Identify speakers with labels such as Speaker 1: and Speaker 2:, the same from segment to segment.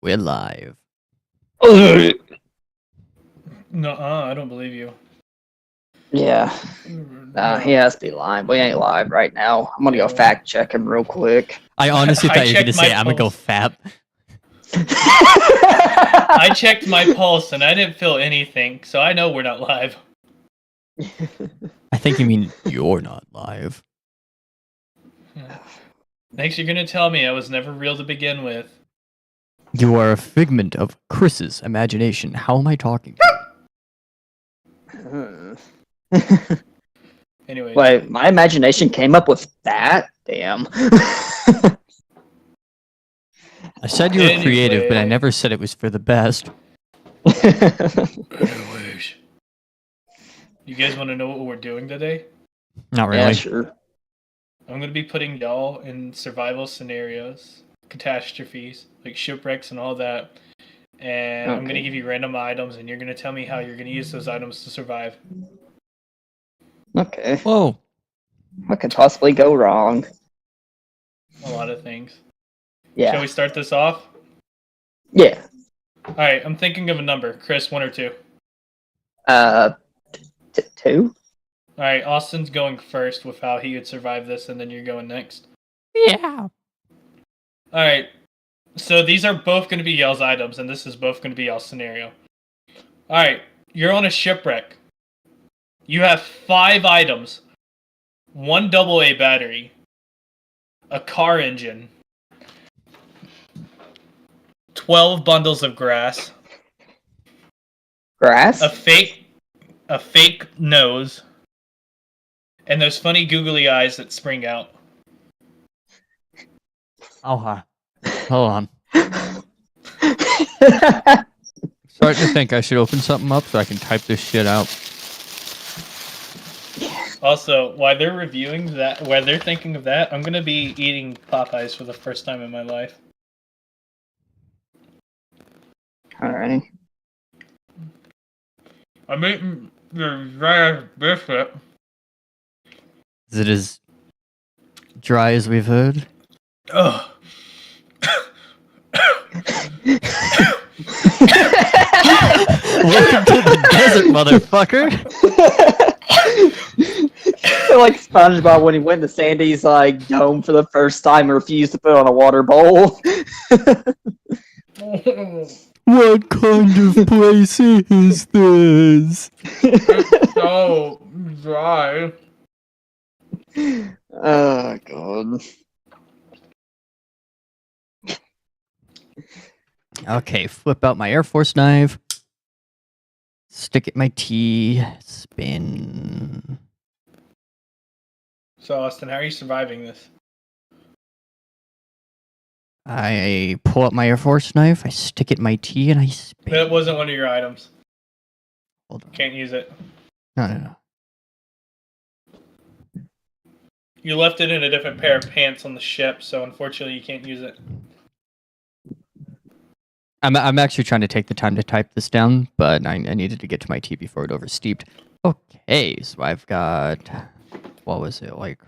Speaker 1: We're live.
Speaker 2: No, I don't believe you.
Speaker 3: Yeah. He has to be live. We ain't live right now. I'm gonna go fact check him real quick.
Speaker 1: I honestly
Speaker 2: I
Speaker 1: thought you were going to
Speaker 2: checked
Speaker 1: say,
Speaker 2: my
Speaker 1: I'm going to go
Speaker 2: pulse.
Speaker 1: fap.
Speaker 2: I checked my pulse and I didn't feel anything, so I know we're not live.
Speaker 1: I think you mean you're not live.
Speaker 2: Thanks, you're gonna tell me I was never real to begin with.
Speaker 1: You are a figment of Chris's imagination. How am I talking to you?
Speaker 2: Anyway.
Speaker 3: Wait, my imagination came up with that? Damn.
Speaker 1: I said you were creative, but I never said it was for the best.
Speaker 2: Anyways. You guys want to know what we're doing today?
Speaker 1: Not really.
Speaker 3: Yeah, sure.
Speaker 2: I'm going to be putting y'all in survival scenarios, catastrophes, like shipwrecks and all that. And I'm going to give you random items, and you're going to tell me how you're going to use those items to survive.
Speaker 3: Okay.
Speaker 1: Whoa.
Speaker 3: What could possibly go wrong?
Speaker 2: A lot of things.
Speaker 3: Yeah.
Speaker 2: Shall we start this off?
Speaker 3: Yeah.
Speaker 2: Alright, I'm thinking of a number. Chris, 1 or 2?
Speaker 3: 2?
Speaker 2: Alright, Austin's going first with how he would survive this, and then you're going next.
Speaker 1: Yeah.
Speaker 2: Alright, so these are both going to be y'all's items, and this is both going to be y'all's scenario. Alright, you're on a shipwreck. You have 5 items. 1 AA battery. A car engine. 12 bundles of grass.
Speaker 3: Grass?
Speaker 2: A fake nose. And those funny googly eyes that spring out.
Speaker 1: Oh, hi. Hold on. Starting to think I should open something up so I can type this shit out.
Speaker 2: Also, while they're reviewing that, while they're thinking of that, I'm gonna be eating Popeyes for the first time in my life.
Speaker 3: Alrighty.
Speaker 2: I'm eating the dry biscuit.
Speaker 1: Is it as dry as we've heard?
Speaker 2: Ugh.
Speaker 1: Welcome to the desert, motherfucker!
Speaker 3: Like SpongeBob when he went to Sandy's dome for the first time and refused to put on a water bowl.
Speaker 1: What kind of place is this?
Speaker 2: It's so dry.
Speaker 3: Oh god.
Speaker 1: Okay, flip out my Air Force knife. Stick it in my tea. Spin.
Speaker 2: So, Austin, how are you surviving this?
Speaker 1: I pull up my Air Force knife, I stick it in my tea, and I spin.
Speaker 2: That wasn't one of your items.
Speaker 1: Hold on.
Speaker 2: Can't use it.
Speaker 1: No.
Speaker 2: You left it in a different pair of pants on the ship, so unfortunately you can't use it.
Speaker 1: I'm actually trying to take the time to type this down, but I needed to get to my tea before it oversteeped. Okay, so I've got, what was it, like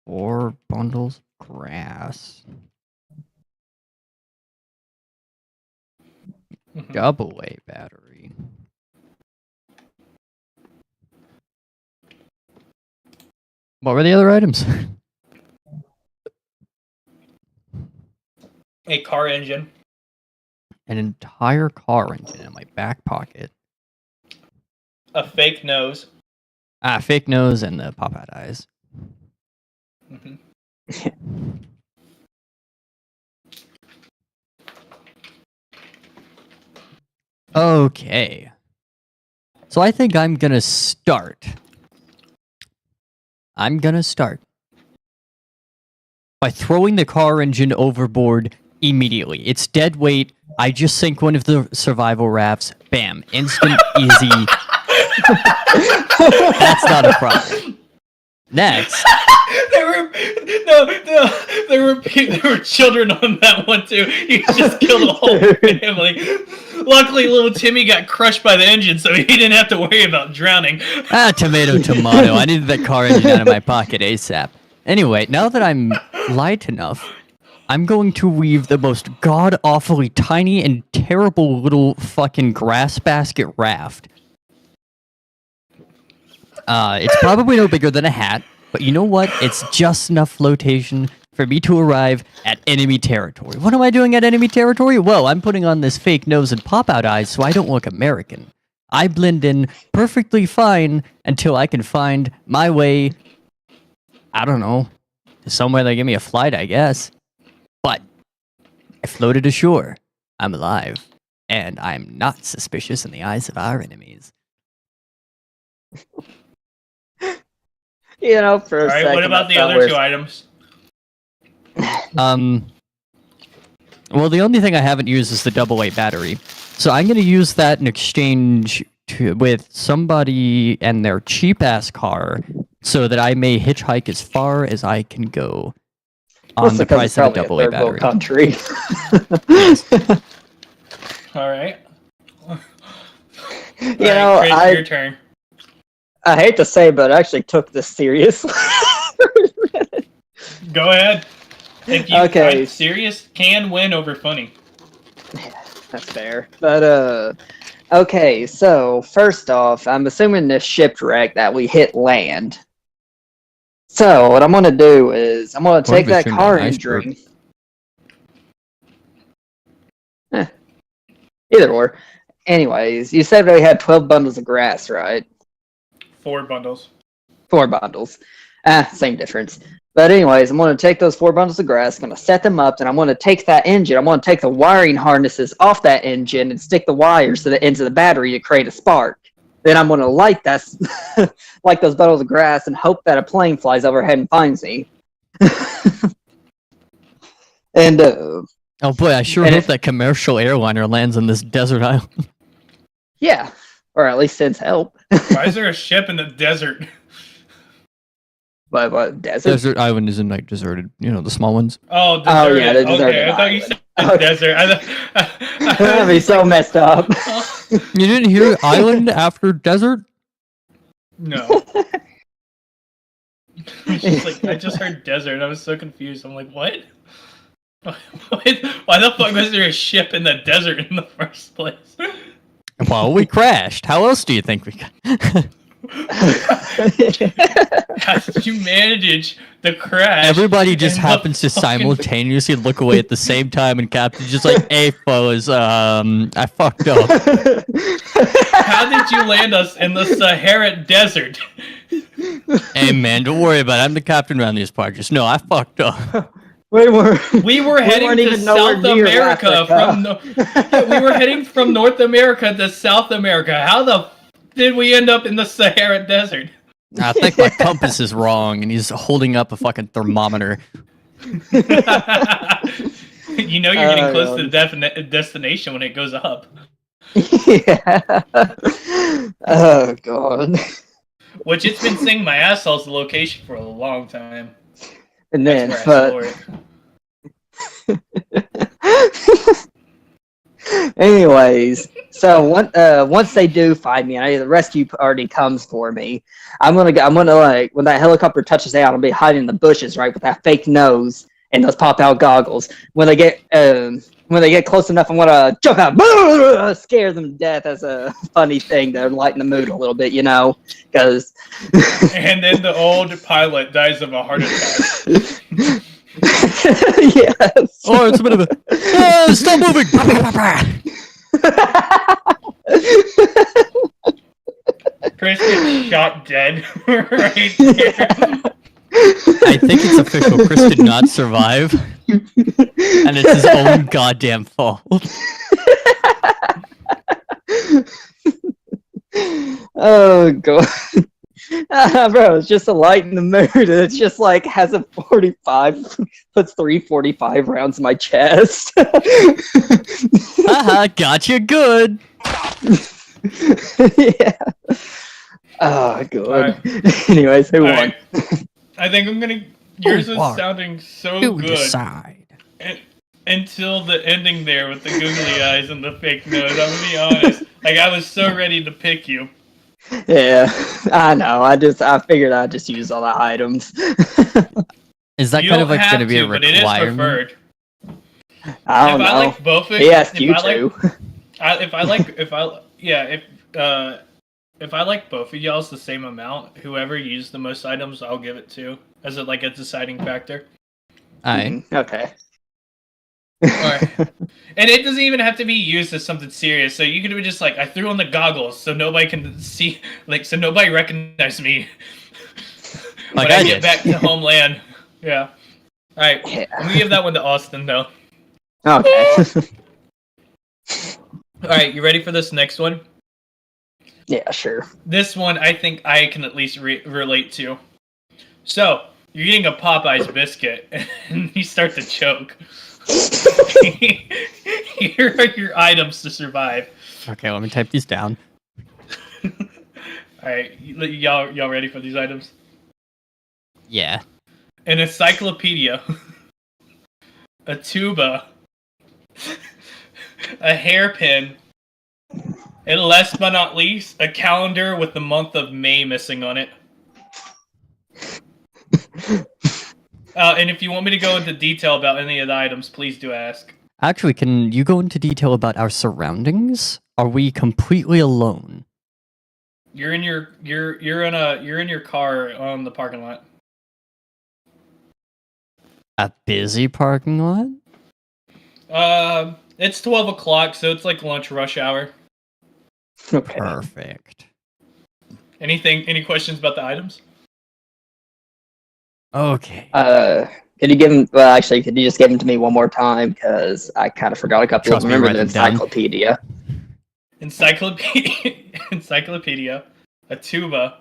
Speaker 1: 4 bundles of grass. AA battery. What were the other items?
Speaker 2: A car engine.
Speaker 1: An entire car engine in my back pocket.
Speaker 2: A fake nose.
Speaker 1: Fake nose and the pop-out eyes. Okay. So I think I'm gonna start. By throwing the car engine overboard immediately. It's dead weight. I just sink one of the survival rafts. Bam. Instant, easy. That's not a problem. Next.
Speaker 2: There were children on that one too. You just killed a whole family. Luckily, little Timmy got crushed by the engine, so he didn't have to worry about drowning.
Speaker 1: Tomato. I needed that car engine out of my pocket ASAP. Anyway, now that I'm light enough, I'm going to weave the most god-awfully tiny and terrible little fucking grass basket raft. It's probably no bigger than a hat, but you know what? It's just enough flotation for me to arrive at enemy territory. What am I doing at enemy territory? Well, I'm putting on this fake nose and pop-out eyes so I don't look American. I blend in perfectly fine until I can find my way, I don't know, to somewhere that give me a flight, I guess. But I floated ashore. I'm alive. And I'm not suspicious in the eyes of our enemies.
Speaker 3: You know, for a
Speaker 2: Alright,
Speaker 3: second.
Speaker 2: what about
Speaker 3: I
Speaker 2: the
Speaker 3: thought
Speaker 2: other
Speaker 3: we're-
Speaker 2: two items?
Speaker 1: Well, the only thing I haven't used is the AA battery. So I'm going to use that in exchange with somebody and their cheap-ass car so that I may hitchhike as far as I can go on
Speaker 3: Mostly
Speaker 1: the
Speaker 3: 'cause it's
Speaker 1: price of a
Speaker 3: probably
Speaker 1: AA
Speaker 3: third world
Speaker 1: battery.
Speaker 3: country.
Speaker 2: Alright.
Speaker 3: You know,
Speaker 2: Chris, your turn.
Speaker 3: I hate to say, but I actually took this seriously.
Speaker 2: Go ahead. If you
Speaker 3: Okay.
Speaker 2: find serious, can win over funny.
Speaker 3: That's fair. But, okay, so, first off, I'm assuming this shipwreck that we hit land. So, what I'm gonna do is, I'm gonna take that car engine. Either or. Anyways, you said we had 12 bundles of grass, right?
Speaker 2: 4 bundles.
Speaker 3: 4 bundles. Same difference. But anyways, I'm going to take those 4 bundles of grass, going to set them up, and I'm going to take that engine, I'm going to take the wiring harnesses off that engine and stick the wires to the ends of the battery to create a spark. Then I'm going to light that, like those bundles of grass, and hope that a plane flies overhead and finds me. And,
Speaker 1: Oh boy, I sure
Speaker 3: And
Speaker 1: hope that commercial airliner lands on this desert island.
Speaker 3: yeah, or at least sends help.
Speaker 2: Why is there a ship in the desert?
Speaker 3: But what, desert?
Speaker 1: Desert island isn't like deserted, you know, the small ones.
Speaker 2: Oh,
Speaker 3: Oh,
Speaker 2: deserted.
Speaker 3: yeah, the
Speaker 2: Okay,
Speaker 3: deserted
Speaker 2: I thought you said
Speaker 3: island.
Speaker 2: desert.
Speaker 3: That'd be so messed up.
Speaker 1: You didn't hear island after desert?
Speaker 2: No. It's just like, I just heard desert. I was so confused. I'm like, what? Why the fuck was there a ship in the desert in the first place?
Speaker 1: Well, we crashed. How else do you think we got?
Speaker 2: How did you manage the crash?
Speaker 1: Everybody just
Speaker 2: and the
Speaker 1: happens to
Speaker 2: fucking-
Speaker 1: simultaneously look away at the same time, and Captain's just like, "Hey, fellas, I fucked up."
Speaker 2: How did you land us in the Sahara Desert?
Speaker 1: Hey, man, don't worry about it. I'm the captain around these parties. No, I fucked up.
Speaker 3: We were
Speaker 2: We were heading
Speaker 3: weren't
Speaker 2: to
Speaker 3: even nowhere
Speaker 2: South
Speaker 3: near
Speaker 2: America
Speaker 3: Africa.
Speaker 2: we were heading from North America to South America. How the did we end up in the Sahara Desert?
Speaker 1: I think my compass is wrong, and he's holding up a fucking thermometer.
Speaker 2: You know you're getting
Speaker 3: Oh,
Speaker 2: close
Speaker 3: God.
Speaker 2: to the destination when it goes up.
Speaker 3: Yeah. Oh god.
Speaker 2: Which it's been saying my ass off the location for a long time.
Speaker 3: And then,
Speaker 2: That's where I
Speaker 3: but
Speaker 2: store it.
Speaker 3: anyways, so once they do find me, and the rescue party comes for me, I'm gonna like when that helicopter touches down, I'll be hiding in the bushes, right, with that fake nose and those pop out goggles. When they get close enough, I'm gonna jump out, scare them to death as a funny thing to lighten the mood a little bit, you know, because.
Speaker 2: And then the old pilot dies of a heart attack.
Speaker 3: Yes.
Speaker 1: Oh, it's a bit of a. Stop moving!
Speaker 2: Chris gets shot dead right there.
Speaker 1: I think it's official. Chris did not survive, and it's his own goddamn fault.
Speaker 3: Oh god. Bro, it's just a light in the mood. It's just like has a 45, puts 345 rounds in my chest.
Speaker 1: Haha, got you good.
Speaker 3: Yeah. Oh god.
Speaker 2: Alright.
Speaker 3: Anyways, who won?
Speaker 2: Alright. I think I'm gonna. Yours
Speaker 1: Who
Speaker 2: was
Speaker 1: won?
Speaker 2: sounding so
Speaker 1: You
Speaker 2: good
Speaker 1: decide.
Speaker 2: until the ending there with the googly eyes and the fake nose. I'm gonna be honest. Like I was so ready to pick you.
Speaker 3: Yeah, I know. I figured I'd just use all the items.
Speaker 1: Is that
Speaker 2: You
Speaker 1: kind of
Speaker 2: don't
Speaker 1: like
Speaker 2: have
Speaker 1: going to be a
Speaker 2: but it is
Speaker 1: requirement?
Speaker 2: preferred.
Speaker 3: I don't
Speaker 2: if I
Speaker 3: know.
Speaker 2: like both of
Speaker 3: He asked
Speaker 2: if
Speaker 3: you
Speaker 2: I like
Speaker 3: to.
Speaker 2: if I like both of y'all's the same amount, whoever used the most items, I'll give it to as like a deciding factor.
Speaker 1: Alright.
Speaker 3: Okay.
Speaker 2: Alright. And it doesn't even have to be used as something serious. So you could be just like, I threw on the goggles so nobody can see, like, so nobody recognizes me
Speaker 1: Like
Speaker 2: when
Speaker 1: I
Speaker 2: I get
Speaker 1: did.
Speaker 2: back to homeland. Yeah. Alright.
Speaker 3: Yeah.
Speaker 2: I'm gonna give that one to Austin though.
Speaker 3: Okay.
Speaker 2: Alright, you ready for this next one?
Speaker 3: Yeah, sure.
Speaker 2: This one I think I can at least relate to. So, you're eating a Popeye's biscuit and you start to choke. Here are your items to survive.
Speaker 1: Okay, let me type these down.
Speaker 2: Alright, y'all ready for these items?
Speaker 1: Yeah.
Speaker 2: An encyclopedia, a tuba, a hairpin, and last but not least, a calendar with the month of May missing on it. And if you want me to go into detail about any of the items, please do ask.
Speaker 1: Actually, can you go into detail about our surroundings? Are we completely alone?
Speaker 2: You're in your car on the parking lot.
Speaker 1: A busy parking lot?
Speaker 2: It's 12 o'clock, so it's like lunch rush hour.
Speaker 3: Okay.
Speaker 1: Perfect.
Speaker 2: Any questions about the items?
Speaker 1: Okay.
Speaker 3: Could you give him? Well, actually, could you just give him to me one more time? Because I kind of forgot a couple of
Speaker 1: Trust
Speaker 3: them.
Speaker 1: me,
Speaker 3: Remember
Speaker 1: write
Speaker 3: the
Speaker 1: them down.
Speaker 3: encyclopedia.
Speaker 2: Encyclopedia, a tuba,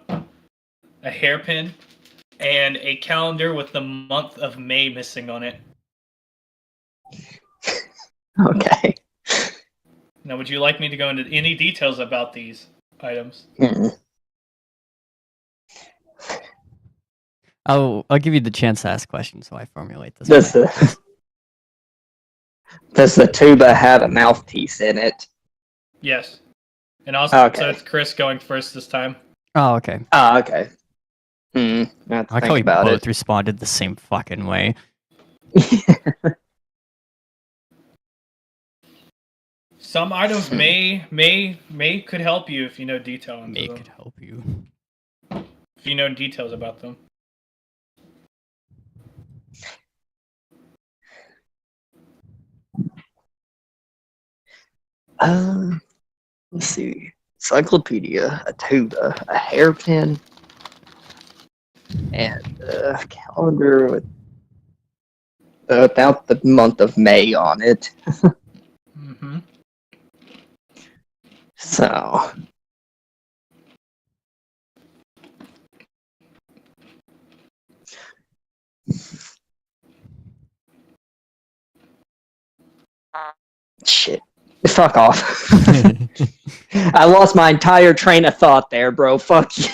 Speaker 2: a hairpin, and a calendar with the month of May missing on it.
Speaker 3: Okay.
Speaker 2: Now, would you like me to go into any details about these items?
Speaker 3: Mm.
Speaker 1: I'll give you the chance to ask questions so I formulate this.
Speaker 3: Does the tuba have a mouthpiece in it?
Speaker 2: Yes. And also,
Speaker 3: Okay.
Speaker 2: so it's Chris going first this time.
Speaker 1: Oh, okay.
Speaker 3: Ah, okay. I have to
Speaker 1: I
Speaker 3: think
Speaker 1: how we
Speaker 3: about
Speaker 1: both
Speaker 3: it.
Speaker 1: responded the same fucking way.
Speaker 2: Some items may could help you if you know detail into
Speaker 1: May
Speaker 2: them.
Speaker 1: could help you.
Speaker 2: If you know details about them.
Speaker 3: Let's see. Encyclopedia, a tuba, a hairpin, and a calendar with about the month of May on it.
Speaker 2: Mm-hmm.
Speaker 3: So, shit. Fuck off. I lost my entire train of thought there, bro. Fuck you.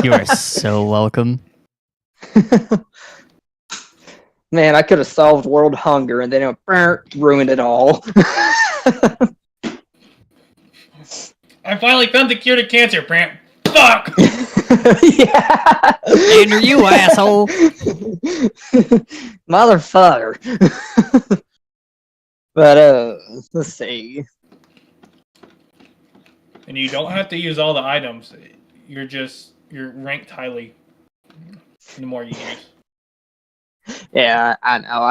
Speaker 1: You are so welcome.
Speaker 3: Man, I could have solved world hunger and then it ruined it all.
Speaker 2: I finally found the cure to cancer, Brant. Fuck!
Speaker 3: Yeah.
Speaker 1: Andrew, you asshole.
Speaker 3: Motherfucker. But let's see.
Speaker 2: And you don't have to use all the items. You're ranked highly the more you use.
Speaker 3: Yeah, I know.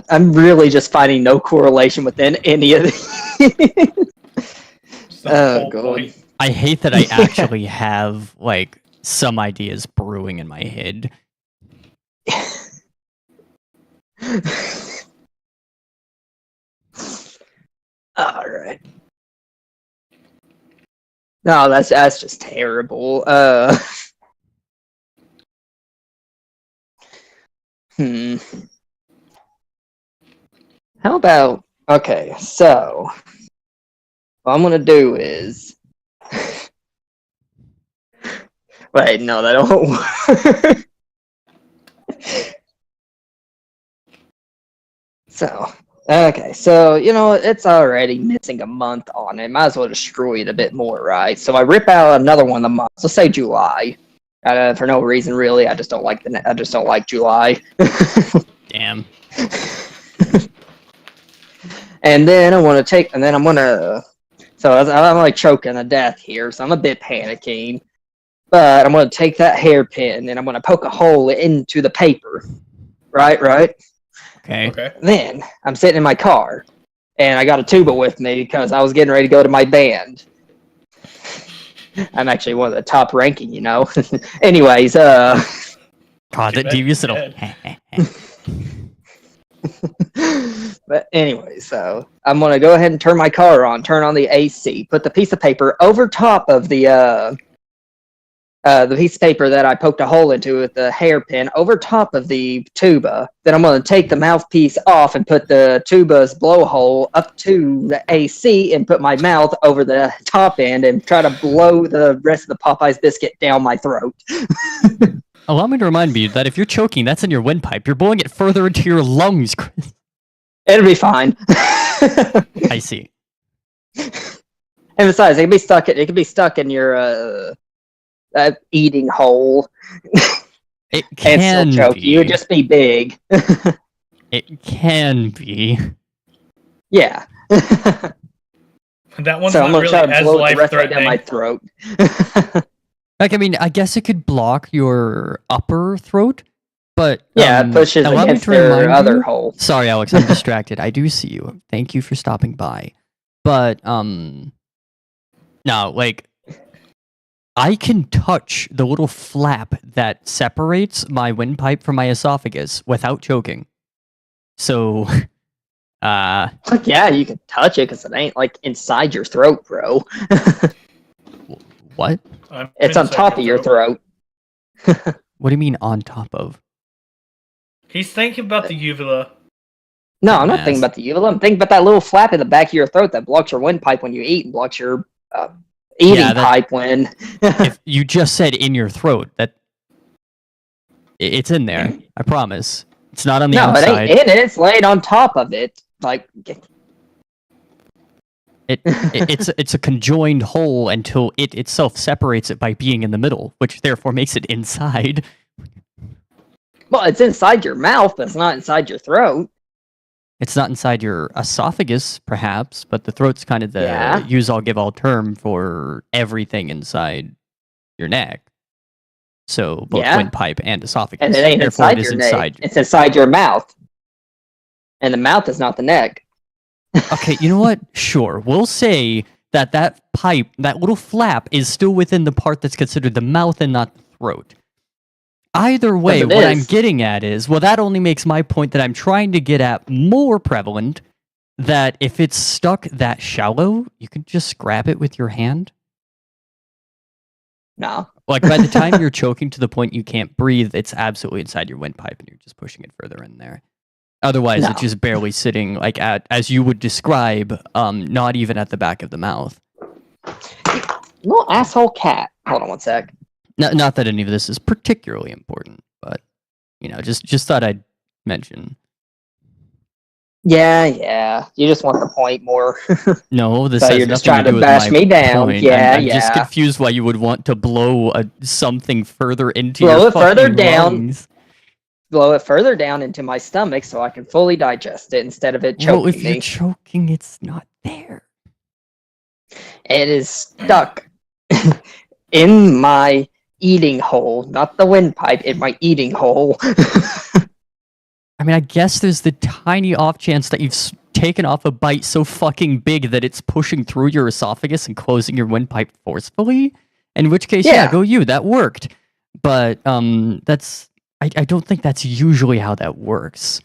Speaker 3: I'm really just finding no correlation within any of these.
Speaker 2: It's the
Speaker 3: Oh,
Speaker 2: whole
Speaker 3: God.
Speaker 2: point.
Speaker 1: I hate that I actually have like some ideas brewing in my head.
Speaker 3: All right. No, that's just terrible. How about okay? So what I'm gonna do is wait. No, that don't work. So okay, so it's already missing a month on it. Might as well destroy it a bit more, right? So I rip out another one of the months. Let's say July. For no reason really. I just don't like July.
Speaker 1: Damn.
Speaker 3: And then I want to take, and then I'm gonna. So I'm like choking to death here, so I'm a bit panicking. But I'm gonna take that hairpin and I'm gonna poke a hole into the paper. Right.
Speaker 1: Okay.
Speaker 2: Okay.
Speaker 3: Then I'm sitting in my car, and I got a tuba with me because I was getting ready to go to my band. I'm actually one of the top ranking, you know. Anyways,
Speaker 1: God,
Speaker 2: Too
Speaker 1: that
Speaker 2: bad
Speaker 1: devious
Speaker 2: you're
Speaker 1: little.
Speaker 3: but anyway, so I'm gonna go ahead and turn my car on, turn on the AC, put the piece of paper over top of the piece of paper that I poked a hole into with the hairpin over top of the tuba. Then I'm gonna take the mouthpiece off and put the tuba's blowhole up to the AC and put my mouth over the top end and try to blow the rest of the Popeyes biscuit down my throat.
Speaker 1: Allow me to remind you that if you're choking, that's in your windpipe. You're blowing it further into your lungs, Chris.
Speaker 3: It'll be fine.
Speaker 1: I see.
Speaker 3: And besides, it could be stuck. It could be stuck in your eating hole.
Speaker 1: It
Speaker 3: And
Speaker 1: can
Speaker 3: still choke.
Speaker 1: be.
Speaker 3: You would just be big.
Speaker 1: It can be.
Speaker 3: Yeah.
Speaker 2: That one's
Speaker 3: So I'm
Speaker 2: not
Speaker 3: gonna
Speaker 2: really
Speaker 3: try to
Speaker 2: as
Speaker 3: blow it the rest way down my
Speaker 2: life-threatening.
Speaker 3: throat.
Speaker 1: Like, I mean, I guess it could block your upper throat, but
Speaker 3: Yeah, it pushes
Speaker 1: allow me
Speaker 3: against
Speaker 1: to
Speaker 3: their
Speaker 1: remind
Speaker 3: other
Speaker 1: you-
Speaker 3: hole.
Speaker 1: Sorry, Alex, I'm distracted. I do see you. Thank you for stopping by. But no, like I can touch the little flap that separates my windpipe from my esophagus without choking. So
Speaker 3: Like, yeah, you can touch it because it ain't like inside your throat, bro.
Speaker 1: what?
Speaker 3: It's on top of your throat.
Speaker 1: What do you mean on top of?
Speaker 2: He's thinking about the uvula.
Speaker 3: No, I'm not
Speaker 1: Dumbass.
Speaker 3: thinking about the uvula. I'm thinking about that little flap in the back of your throat that blocks your windpipe when you eat and blocks your eating
Speaker 1: Yeah, that-
Speaker 3: pipe when.
Speaker 1: If you just said in your throat, it's in there. I promise. It's not on the
Speaker 3: No, it
Speaker 1: outside.
Speaker 3: ain't in it. It's laid on top of it. Like,
Speaker 1: It's a conjoined whole until it itself separates it by being in the middle, which therefore makes it inside.
Speaker 3: well, it's inside your mouth, but it's not inside your throat.
Speaker 1: It's not inside your esophagus, perhaps, but the throat's kind of the
Speaker 3: Yeah.
Speaker 1: use all give all term for everything inside your neck. So both
Speaker 3: Yeah.
Speaker 1: windpipe and esophagus.
Speaker 3: And it ain't
Speaker 1: Therefore,
Speaker 3: inside
Speaker 1: it is
Speaker 3: your
Speaker 1: inside.
Speaker 3: neck. It's inside your mouth. And the mouth is not the neck.
Speaker 1: Okay, you know what? Sure. We'll say that pipe, that little flap, is still within the part that's considered the mouth and not the throat. Either way,
Speaker 3: it
Speaker 1: what I'm
Speaker 3: is.
Speaker 1: getting at is, well, that only makes my point that I'm trying to get at more prevalent, that if it's stuck that shallow, you can just grab it with your hand.
Speaker 3: No.
Speaker 1: Like, by the time you're choking to the point you can't breathe, it's absolutely inside your windpipe and you're just pushing it further in there. Otherwise,
Speaker 3: No.
Speaker 1: it's just barely sitting, like, at, as you would describe, not even at the back of the mouth.
Speaker 3: Little asshole cat. Hold on one sec.
Speaker 1: Not that any of this is particularly important, but, you know, just thought I'd mention.
Speaker 3: Yeah. You just want the point more.
Speaker 1: No, this
Speaker 3: So
Speaker 1: has
Speaker 3: you're just
Speaker 1: nothing
Speaker 3: trying
Speaker 1: to
Speaker 3: to
Speaker 1: do with
Speaker 3: bash
Speaker 1: my
Speaker 3: me down.
Speaker 1: point.
Speaker 3: Yeah,
Speaker 1: I'm just
Speaker 3: yeah.
Speaker 1: confused why you would want to blow something further into
Speaker 3: Blow
Speaker 1: your
Speaker 3: it further
Speaker 1: fucking
Speaker 3: down.
Speaker 1: lungs.
Speaker 3: Blow it further down into my stomach so I can fully digest it instead of it choking
Speaker 1: Well, if
Speaker 3: me.
Speaker 1: you're choking, it's not there.
Speaker 3: It is stuck in my eating hole, not the windpipe, in my eating hole.
Speaker 1: I mean, I guess there's the tiny off chance that you've taken off a bite so fucking big that it's pushing through your esophagus and closing your windpipe forcefully. In which case, yeah,
Speaker 3: Yeah.
Speaker 1: go you. That worked. But that's I don't think that's usually how that works.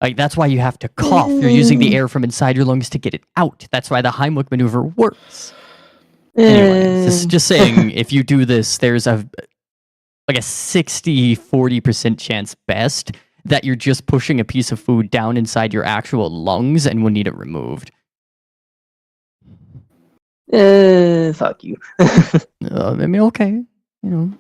Speaker 1: Like, that's why you have to cough. You're using the air from inside your lungs to get it out. That's why the Heimlich maneuver works. Anyway, just saying, if you do this, there's a 60-40% chance best that you're just pushing a piece of food down inside your actual lungs and will need it removed.
Speaker 3: Fuck you.
Speaker 1: I mean, okay, you know,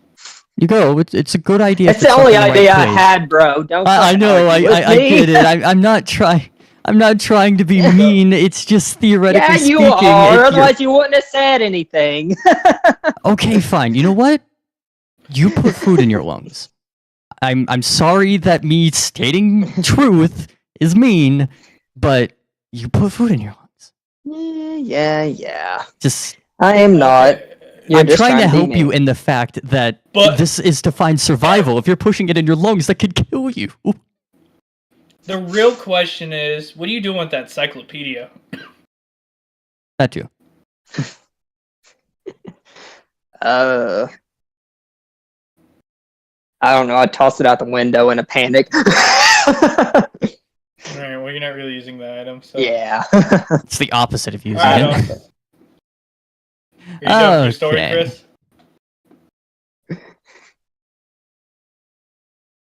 Speaker 1: you go. It's a good idea.
Speaker 3: That's
Speaker 1: if
Speaker 3: the
Speaker 1: it's
Speaker 3: only
Speaker 1: stuck in the
Speaker 3: idea
Speaker 1: right
Speaker 3: I
Speaker 1: place.
Speaker 3: had, bro. Don't
Speaker 1: I
Speaker 3: fucking
Speaker 1: know.
Speaker 3: argue with
Speaker 1: I
Speaker 3: me.
Speaker 1: get it. I'm not trying. I'm not trying to be mean. It's just theoretically
Speaker 3: Yeah, you
Speaker 1: speaking.
Speaker 3: are.
Speaker 1: if you're-
Speaker 3: Otherwise, you wouldn't have said anything.
Speaker 1: Okay, fine. You know what? You put food in your lungs. I'm sorry that me stating truth is mean, but You put food in your lungs.
Speaker 3: Yeah.
Speaker 1: Just
Speaker 3: I am not.
Speaker 2: Okay.
Speaker 3: You're
Speaker 1: I'm
Speaker 3: just
Speaker 1: trying to
Speaker 3: be
Speaker 1: help you
Speaker 3: mean.
Speaker 1: in the fact that
Speaker 2: But-
Speaker 1: this is to find survival. If you're pushing it in your lungs, that could kill you.
Speaker 2: The real question is, what are you doing with that encyclopedia?
Speaker 1: That too.
Speaker 3: I don't know. I tossed it out the window in a panic.
Speaker 2: Alright, well, you're not really using that item, so.
Speaker 3: Yeah.
Speaker 1: It's the opposite of using
Speaker 2: Alright,
Speaker 1: it.
Speaker 2: Austin. Are you done with your story,
Speaker 1: Okay.
Speaker 2: Chris?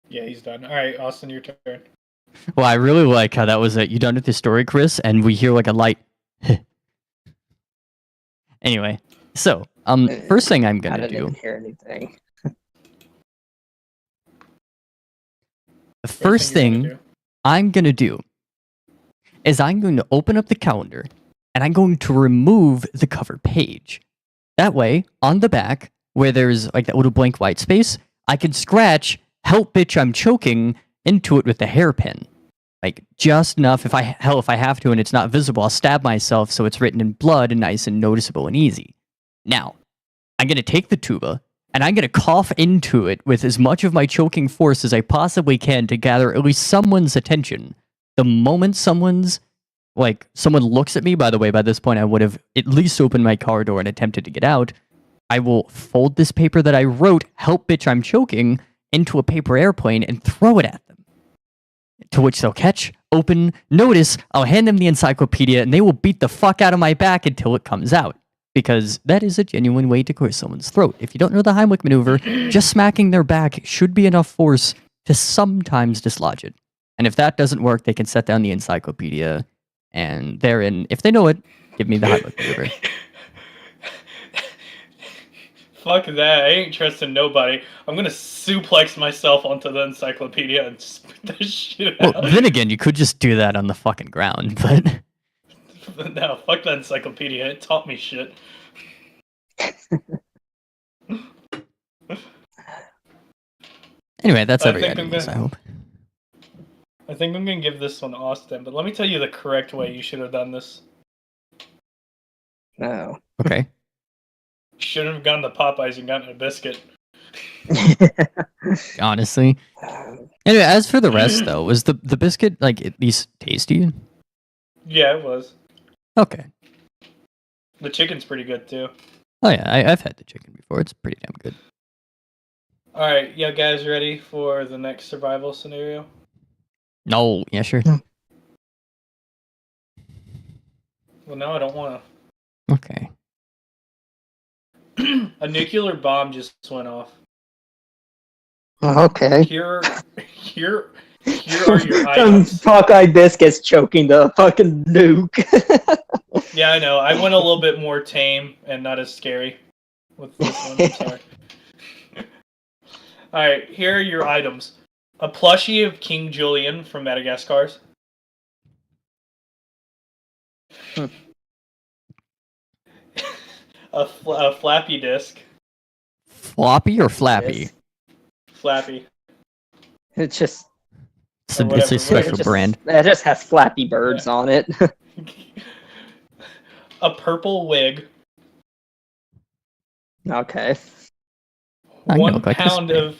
Speaker 2: Yeah, he's done. Alright, Austin, your turn.
Speaker 1: Well, I really like how that was it. You done with the story, Chris? And we hear like a light. Anyway, so first thing I'm
Speaker 3: I
Speaker 1: gonna
Speaker 3: didn't even
Speaker 1: do.
Speaker 3: hear anything.
Speaker 1: The first
Speaker 2: you're gonna
Speaker 1: thing
Speaker 2: do.
Speaker 1: I'm gonna do is I'm going to open up the calendar and I'm going to remove the cover page. That way, on the back, where there's like that little blank white space, I can scratch "Help, bitch, I'm choking" into it with the hairpin. Like just enough. If I have to and it's not visible, I'll stab myself so it's written in blood and nice and noticeable and easy. Now, I'm gonna take the tuba and I'm gonna cough into it with as much of my choking force as I possibly can to gather at least someone's attention. The moment someone looks at me, by the way, by this point I would have at least opened my car door and attempted to get out. I will fold this paper that I wrote, "Help, bitch, I'm choking," into a paper airplane and throw it at them. To which they'll catch, open, notice, I'll hand them the encyclopedia, and they will beat the fuck out of my back until it comes out. Because that is a genuine way to clear someone's throat. If you don't know the Heimlich maneuver, just smacking their back should be enough force to sometimes dislodge it. And if that doesn't work, they can set down the encyclopedia, and therein, if they know it, give me the Heimlich maneuver.
Speaker 2: Fuck that. I ain't trusting nobody. I'm gonna suplex myself onto the encyclopedia and spit that shit
Speaker 1: Well,
Speaker 2: out.
Speaker 1: then again, you could just do that on the fucking ground, but...
Speaker 2: No, fuck that encyclopedia. It taught me shit.
Speaker 1: Anyway, that's
Speaker 2: I
Speaker 1: every
Speaker 2: think
Speaker 1: item
Speaker 2: I'm
Speaker 1: news, I
Speaker 2: gonna-
Speaker 1: hope.
Speaker 2: I think I'm gonna give this one to Austin, but let me tell you the correct way you should have done this.
Speaker 3: No.
Speaker 1: Okay.
Speaker 2: You shouldn't have gone to Popeyes and gotten a biscuit.
Speaker 1: Honestly. Anyway, as for the rest, though, was the biscuit, like, at least tasty?
Speaker 2: Yeah, it was.
Speaker 1: Okay.
Speaker 2: The chicken's pretty good too.
Speaker 1: Oh, yeah, I've had the chicken before. It's pretty damn good.
Speaker 2: Alright, you guys ready for the next survival scenario?
Speaker 1: No, yeah, sure.
Speaker 2: Well, no, I don't want
Speaker 1: Okay.
Speaker 2: to. A nuclear bomb just went off.
Speaker 3: Okay.
Speaker 2: Here are your
Speaker 3: Some
Speaker 2: items.
Speaker 3: Hawkeye Biscuits choking the fucking nuke.
Speaker 2: Yeah, I know. I went a little bit more tame and not as scary with this one. I'm sorry. Alright, here are your items. A plushie of King Julian from Madagascar's. A flappy disk.
Speaker 1: Floppy or flappy?
Speaker 3: Yes.
Speaker 2: Flappy.
Speaker 3: It's just
Speaker 1: It's
Speaker 2: Or
Speaker 1: a
Speaker 2: whatever.
Speaker 1: special
Speaker 3: just,
Speaker 1: brand.
Speaker 3: It just has Flappy Birds on it.
Speaker 2: A purple wig.
Speaker 3: Okay.
Speaker 1: I know,
Speaker 2: 1
Speaker 1: like this
Speaker 2: pound
Speaker 1: thing.
Speaker 2: of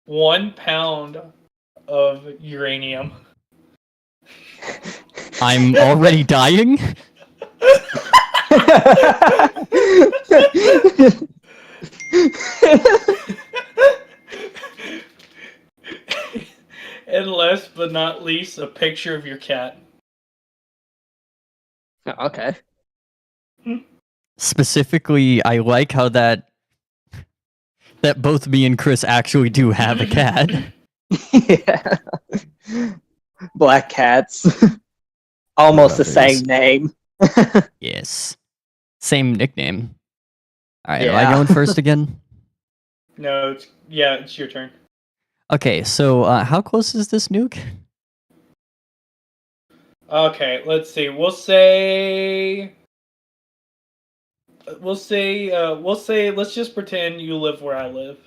Speaker 2: 1 pound of uranium.
Speaker 1: I'm already dying?
Speaker 2: And last but not least, a picture of your cat.
Speaker 3: Okay.
Speaker 1: Specifically, I like how that both me and Chris actually do have a cat.
Speaker 3: Yeah. Black cats. Almost the
Speaker 1: Brothers.
Speaker 3: same name.
Speaker 1: Yes. Same nickname. Alright, am I
Speaker 3: Yeah.
Speaker 1: going first again?
Speaker 2: No, it's your turn.
Speaker 1: Okay, so how close is this nuke?
Speaker 2: Okay, let's see. Let's just pretend you live where I live.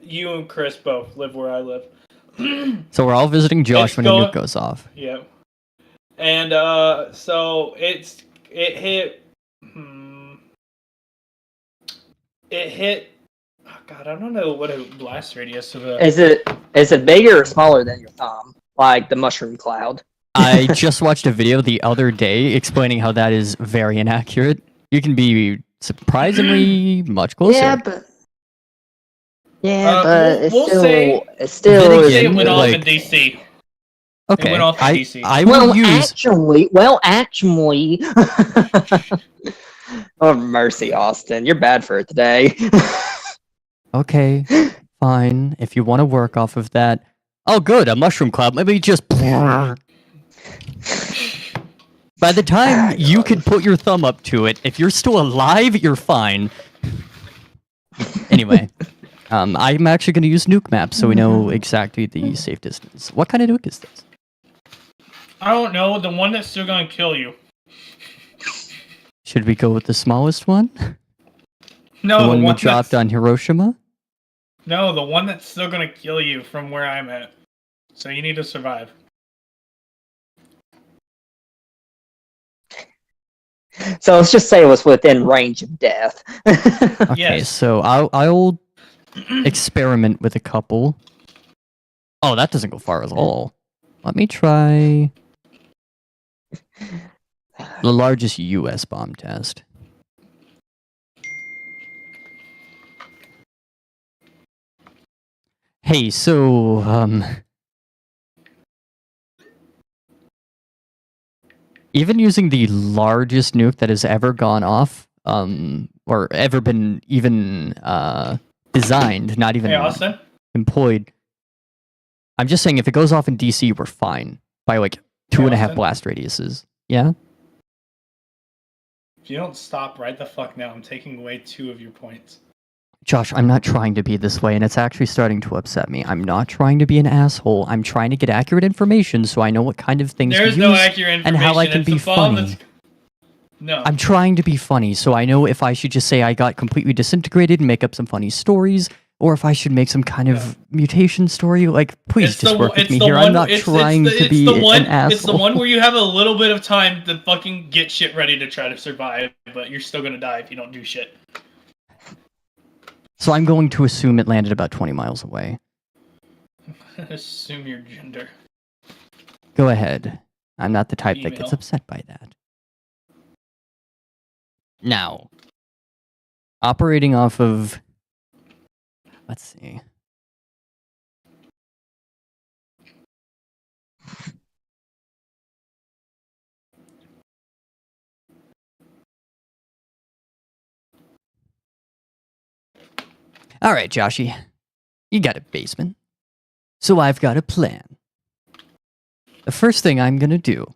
Speaker 2: You and Chris both live where I live.
Speaker 1: So we're all visiting Josh
Speaker 2: It's
Speaker 1: when a
Speaker 2: going-
Speaker 1: nuke goes off.
Speaker 2: Yeah. And so it hit. It hit. Oh God, I don't know what a blast radius of a.
Speaker 3: Is it bigger or smaller than your thumb, like the mushroom cloud?
Speaker 1: I just watched a video the other day explaining how that is very inaccurate. You can be surprisingly much closer.
Speaker 3: It still
Speaker 1: Then
Speaker 3: is.
Speaker 1: again,
Speaker 2: It went off
Speaker 1: like-
Speaker 2: in DC.
Speaker 1: Okay,
Speaker 2: It went off in DC.
Speaker 1: I will use.
Speaker 3: Actually. Oh mercy, Austin, you're bad for it today.
Speaker 1: Okay, fine. If you want to work off of that. Oh, good, a mushroom cloud. Maybe just. By the time you could put your thumb up to it, if you're still alive, you're fine. Anyway, I'm actually going to use nuke maps so we know exactly the safe distance. What kind of nuke is this?
Speaker 2: I don't know. The one that's still gonna kill you.
Speaker 1: Should we go with the smallest one?
Speaker 2: No,
Speaker 1: The one we
Speaker 2: that's-
Speaker 1: dropped on Hiroshima?
Speaker 2: No, the one that's still gonna kill you from where I'm at. So you need to survive.
Speaker 3: So let's just say it was within range of death.
Speaker 1: Okay,
Speaker 2: Yes.
Speaker 1: so I'll experiment with a couple. Oh, that doesn't go far at all. Let me try the largest U.S. bomb test. Hey, so, even using the largest nuke that has ever gone off, or ever been even, designed, not even
Speaker 2: Hey, Austin.
Speaker 1: employed. I'm just saying if it goes off in DC, we're fine. By like 2.5
Speaker 2: Austin?
Speaker 1: blast radiuses. Yeah?
Speaker 2: If you don't stop right the fuck now, I'm taking away 2 of your points.
Speaker 1: Josh, I'm not trying to be this way, and it's actually starting to upset me. I'm not trying to be an asshole. I'm trying to get accurate information so I know what kind of things
Speaker 2: There's
Speaker 1: to
Speaker 2: no
Speaker 1: use
Speaker 2: accurate information.
Speaker 1: and how I can
Speaker 2: It's
Speaker 1: be
Speaker 2: the bomb
Speaker 1: funny.
Speaker 2: that's- No.
Speaker 1: I'm trying to be funny, so I know if I should just say I got completely disintegrated and make up some funny stories, or if I should make some kind of mutation story. Like, please just work with me here. I'm not trying to be an asshole.
Speaker 2: It's the one where you have a little bit of time to fucking get shit ready to try to survive, but you're still gonna die if you don't do shit.
Speaker 1: So I'm going to assume it landed about 20 miles away.
Speaker 2: Assume your gender.
Speaker 1: Go ahead. I'm not the type that gets
Speaker 2: Female.
Speaker 1: upset by that. Now, operating off of... Let's see. All right, Joshy. You got a basement. So I've got a plan. The first thing I'm going to do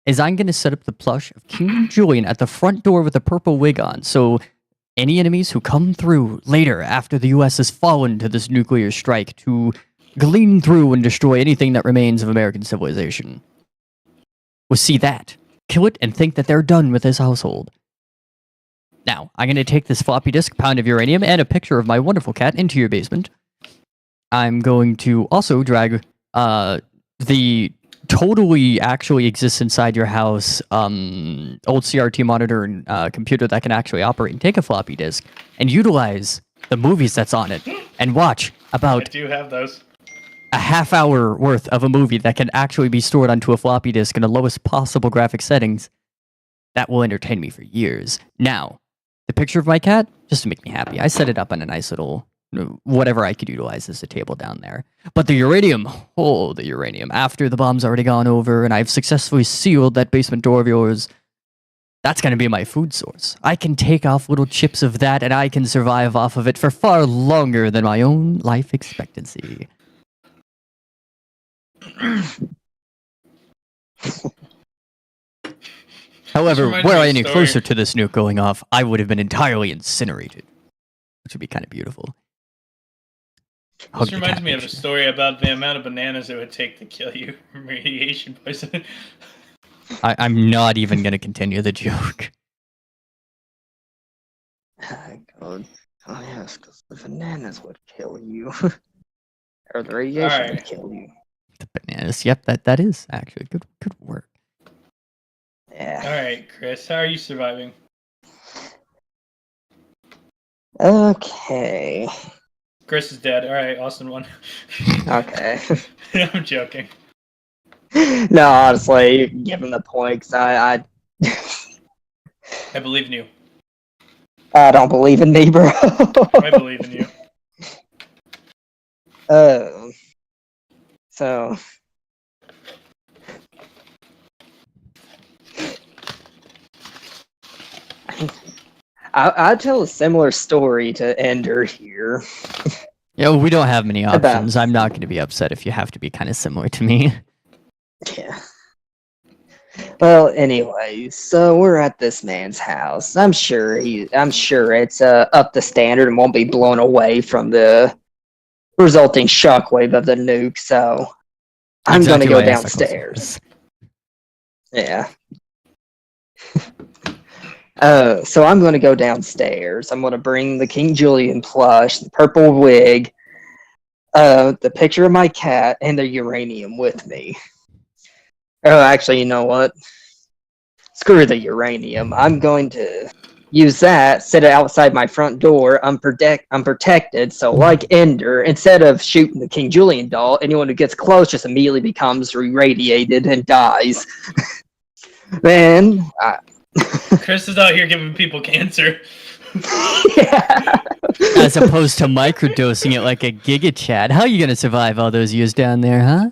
Speaker 1: is I'm going to set up the plush of King Julian at the front door with a purple wig on, so any enemies who come through later after the US has fallen to this nuclear strike to glean through and destroy anything that remains of American civilization will see that, kill it, and think that they're done with this household. Now, I'm going to take this floppy disk, pound of uranium, and a picture of my wonderful cat into your basement. I'm going to also drag the totally actually exists inside your house old CRT monitor and computer that can actually operate and take a floppy disk and utilize the movies that's on it and watch
Speaker 2: I
Speaker 1: about
Speaker 2: do have those.
Speaker 1: a half hour worth of a movie that can actually be stored onto a floppy disk in the lowest possible graphic settings. That will entertain me for years. Now, the picture of my cat, just to make me happy, I set it up on a nice little whatever I could utilize as a table down there. But the uranium, oh, the uranium, after the bomb's already gone over and I've successfully sealed that basement door of yours, that's going to be my food source. I can take off little chips of that and I can survive off of it for far longer than my own life expectancy. However,
Speaker 2: reminds
Speaker 1: were
Speaker 2: me
Speaker 1: I
Speaker 2: of a
Speaker 1: any
Speaker 2: story.
Speaker 1: closer to this nuke going off, I would have been entirely incinerated, which would be kind of beautiful. Hug
Speaker 2: This
Speaker 1: the
Speaker 2: reminds
Speaker 1: cat
Speaker 2: me of a
Speaker 1: picture.
Speaker 2: story about the amount of bananas it would take to kill you from radiation poisoning.
Speaker 1: I'm not even going to continue the joke.
Speaker 3: God. Oh yes, because the bananas would kill you. Or the radiation would
Speaker 2: Alright.
Speaker 3: kill you.
Speaker 1: The bananas. Yep, that is actually good work.
Speaker 2: right, Chris, how are you surviving?
Speaker 3: Okay.
Speaker 2: Chris is dead. All right, Austin won.
Speaker 3: Okay.
Speaker 2: I'm joking.
Speaker 3: No, honestly, give him the point 'cause I
Speaker 2: I believe in you.
Speaker 3: I don't believe in me, bro.
Speaker 2: I believe in you.
Speaker 3: So I'll tell a similar story to Ender here.
Speaker 1: Yeah, well, we don't have many
Speaker 3: About-
Speaker 1: options. I'm not going to be upset if you have to be kind of similar to me.
Speaker 3: Yeah. Well, anyways, so we're at this man's house. I'm sure it's up to standard and won't be blown away from the resulting shockwave of the nuke. So I'm
Speaker 1: Exactly
Speaker 3: gonna
Speaker 1: why
Speaker 3: go
Speaker 1: I asked that question,
Speaker 3: downstairs.
Speaker 1: Chris.
Speaker 3: Yeah. So I'm gonna go downstairs. I'm gonna bring the King Julian plush, the purple wig, the picture of my cat, and the uranium with me. Oh, actually, you know what? Screw the uranium. I'm going to use that, set it outside my front door. I'm protected, so like Ender, instead of shooting the King Julian doll, anyone who gets close just immediately becomes irradiated and dies. Then,
Speaker 2: Chris is out here giving people cancer.
Speaker 3: yeah.
Speaker 1: As opposed to microdosing it like a Giga Chad. How are you going to survive all those years down there, huh?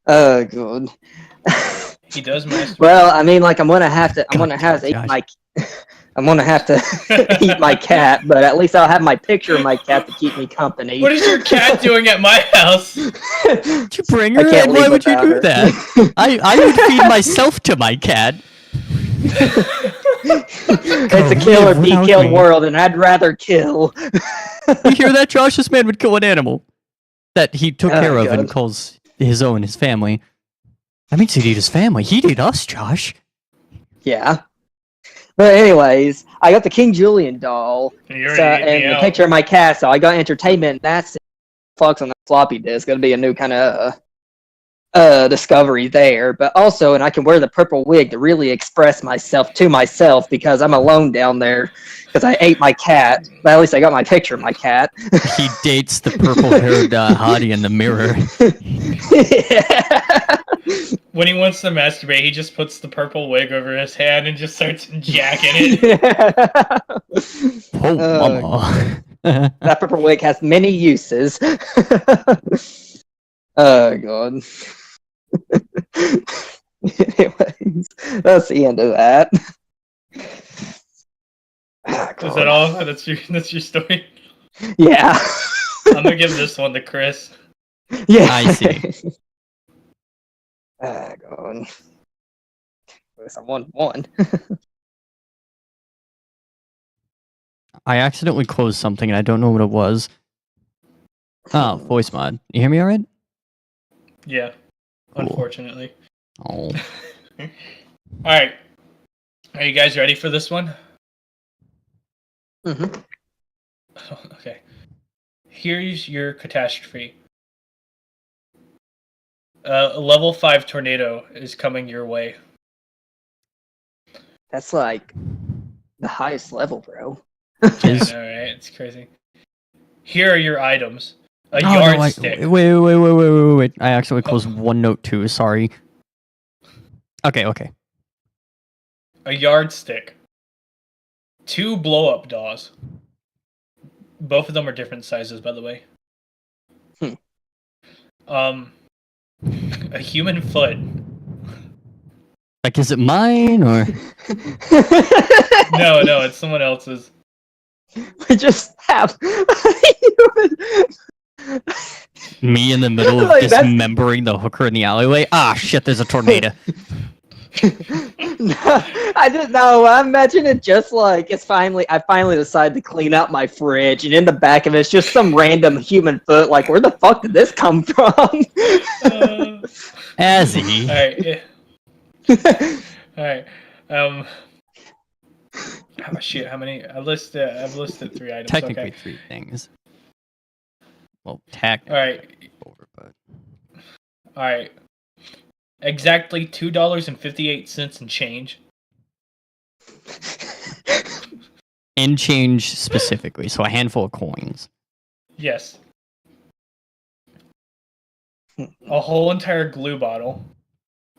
Speaker 3: Oh, good.
Speaker 2: He does masturbate.
Speaker 3: Well, I mean, like I'm gonna have to eat
Speaker 1: Josh.
Speaker 3: my. I'm gonna have to eat my cat, but at least I'll have my picture of my cat to keep me company.
Speaker 2: What is your cat doing at my house?
Speaker 1: Did you bring
Speaker 3: I
Speaker 1: her?
Speaker 3: can't
Speaker 1: And
Speaker 3: leave
Speaker 1: why would you
Speaker 3: without
Speaker 1: do
Speaker 3: her.
Speaker 1: that? I would feed myself to my cat.
Speaker 3: It's a kill or
Speaker 1: live
Speaker 3: be
Speaker 1: without
Speaker 3: killed
Speaker 1: me.
Speaker 3: world, and I'd rather kill.
Speaker 1: You hear that, Josh? This man would kill an animal that he took
Speaker 3: Oh,
Speaker 1: care of and
Speaker 3: God.
Speaker 1: calls his own, his family. That means he'd eat his family. He'd eat us, Josh.
Speaker 3: Yeah. But anyways, I got the King Julian doll
Speaker 2: You already ate me
Speaker 3: and the
Speaker 2: out.
Speaker 3: picture of my cat, so I got entertainment. And that's Fox on the floppy disk. It'll be a new kind of discovery there. But also, and I can wear the purple wig to really express myself to myself because I'm alone down there because I ate my cat. But at least I got my picture of my cat.
Speaker 1: He dates the purple-haired hottie in the mirror.
Speaker 3: Yeah.
Speaker 2: When he wants to masturbate, he just puts the purple wig over his head and just starts jacking it.
Speaker 3: Yeah.
Speaker 1: Oh, mama.
Speaker 3: That purple wig has many uses. Oh god. Anyways, that's the end of that. Ah,
Speaker 2: Is
Speaker 3: God.
Speaker 2: that all? That's your story?
Speaker 3: Yeah.
Speaker 2: I'm gonna give this one to Chris.
Speaker 3: Yeah.
Speaker 1: I see.
Speaker 3: Ah, god. Guess I won one.
Speaker 1: I accidentally closed something and I don't know what it was. Oh, voice mod. You hear me all right?
Speaker 2: Yeah.
Speaker 1: Cool.
Speaker 2: Unfortunately.
Speaker 1: Oh.
Speaker 2: Alright. Are you guys ready for this one?
Speaker 3: Hmm.
Speaker 2: Okay. Here's your catastrophe. A level 5 tornado is coming your way.
Speaker 3: That's like the highest level, bro.
Speaker 2: I
Speaker 1: Is-
Speaker 2: know, right? It's crazy. Here are your items. A
Speaker 1: Oh, no,
Speaker 2: yardstick.
Speaker 1: wait. I actually closed one note too. Sorry. Okay.
Speaker 2: A yardstick. 2 blow-up dolls. Both of them are different sizes, by the way. A human foot.
Speaker 1: Like, is it mine or?
Speaker 2: No, it's someone else's.
Speaker 3: We just have
Speaker 1: Me in the middle of
Speaker 3: Like, that's-
Speaker 1: dismembering the hooker in the alleyway? Ah, shit, there's a tornado.
Speaker 3: No, I didn't know. I imagine it just like I finally decided to clean out my fridge, and in the back of it's just some random human foot. Like, where the fuck did this come from?
Speaker 1: Azzy.
Speaker 2: Alright. How many? I've listed 3 items.
Speaker 1: Technically
Speaker 2: Okay.
Speaker 1: 3 things. Well, technically.
Speaker 2: Alright.
Speaker 1: Over, but...
Speaker 2: Alright. exactly $2.58 and change.
Speaker 1: In change specifically, so a handful of coins.
Speaker 2: Yes. A whole entire glue bottle,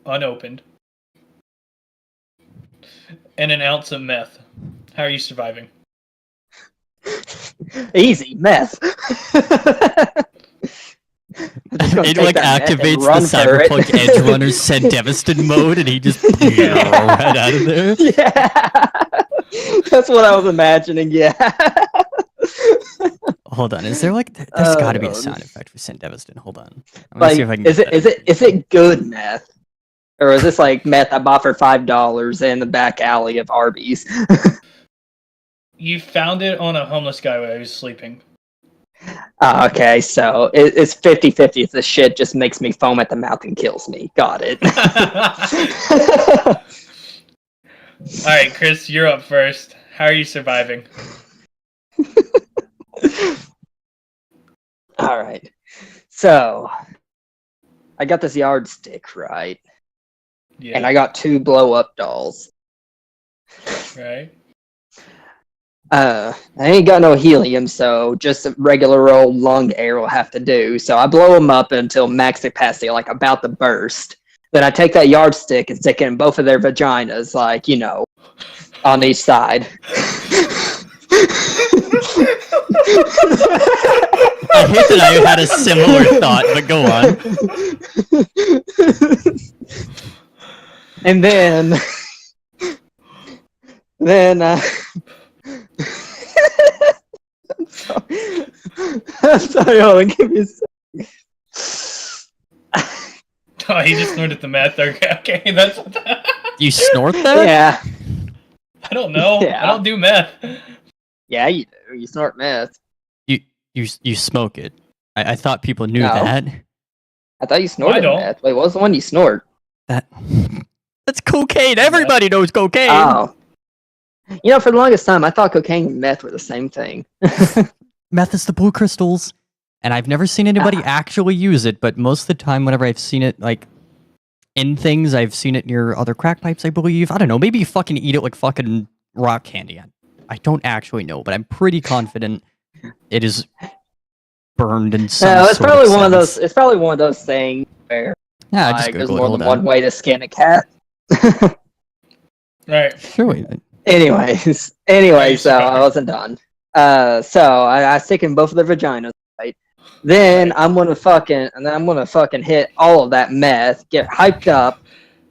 Speaker 2: unopened, and an ounce of meth. How are you surviving?
Speaker 3: Easy meth.
Speaker 1: It like activates the Cyberpunk Edge Runner's Send Devastated mode, and he just right out of there.
Speaker 3: Yeah, that's what I was imagining. Yeah.
Speaker 1: Hold on, is there like there's got to be a sound effect for Send Devastated? Hold on, I'm gonna
Speaker 3: Like,
Speaker 1: see if I can.
Speaker 3: is it good meth, or is this like meth I bought for $5 in the back alley of Arby's?
Speaker 2: You found it on a homeless guy while he was sleeping.
Speaker 3: Okay, so it's 50-50 if this shit just makes me foam at the mouth and kills me. Got it.
Speaker 2: Alright, Chris, you're up first. How are you surviving?
Speaker 3: Alright. So, I got this yardstick, right?
Speaker 2: Yeah.
Speaker 3: And I got 2 blow-up dolls.
Speaker 2: Right?
Speaker 3: I ain't got no helium, so just a regular old lung air will have to do. So I blow them up until max capacity, like about to burst. Then I take that yardstick and stick it in both of their vaginas, like, you know, on each side.
Speaker 1: I hate that I had a similar thought, but go on.
Speaker 3: And then I'm sorry, hold on, give me a second.
Speaker 2: Oh, he just snorted the meth. Okay, that's.
Speaker 1: You snort that?
Speaker 3: Yeah.
Speaker 2: I don't know.
Speaker 3: Yeah.
Speaker 2: I don't do meth.
Speaker 3: Yeah, you do. You snort meth.
Speaker 1: You smoke it. I thought people knew
Speaker 3: No.
Speaker 1: that.
Speaker 3: I thought you snorted
Speaker 2: don't.
Speaker 3: meth. Wait, what was the one you snort?
Speaker 1: That's cocaine. Everybody knows cocaine.
Speaker 3: Oh. You know, for the longest time, I thought cocaine and meth were the same thing.
Speaker 1: Meth is the blue crystals, and I've never seen anybody actually use it. But most of the time, whenever I've seen it, like in things, I've seen it near other crack pipes. I believe. I don't know. Maybe you fucking eat it like fucking rock candy. I don't actually know, but I'm pretty confident it is burned in some.
Speaker 3: No, it's
Speaker 1: sort
Speaker 3: probably
Speaker 1: of
Speaker 3: one of
Speaker 1: sense.
Speaker 3: those. It's probably one of those things where
Speaker 1: Yeah, just
Speaker 3: like, there's
Speaker 1: Google it.
Speaker 3: more
Speaker 1: Hold
Speaker 3: than
Speaker 1: on.
Speaker 3: one way to skin a cat.
Speaker 2: Right.
Speaker 1: Sure. Wait.
Speaker 3: Anyway, so I wasn't done. So I stick in both of their vaginas, right? Then
Speaker 2: Right.
Speaker 3: I'm gonna fucking hit all of that meth, get hyped up,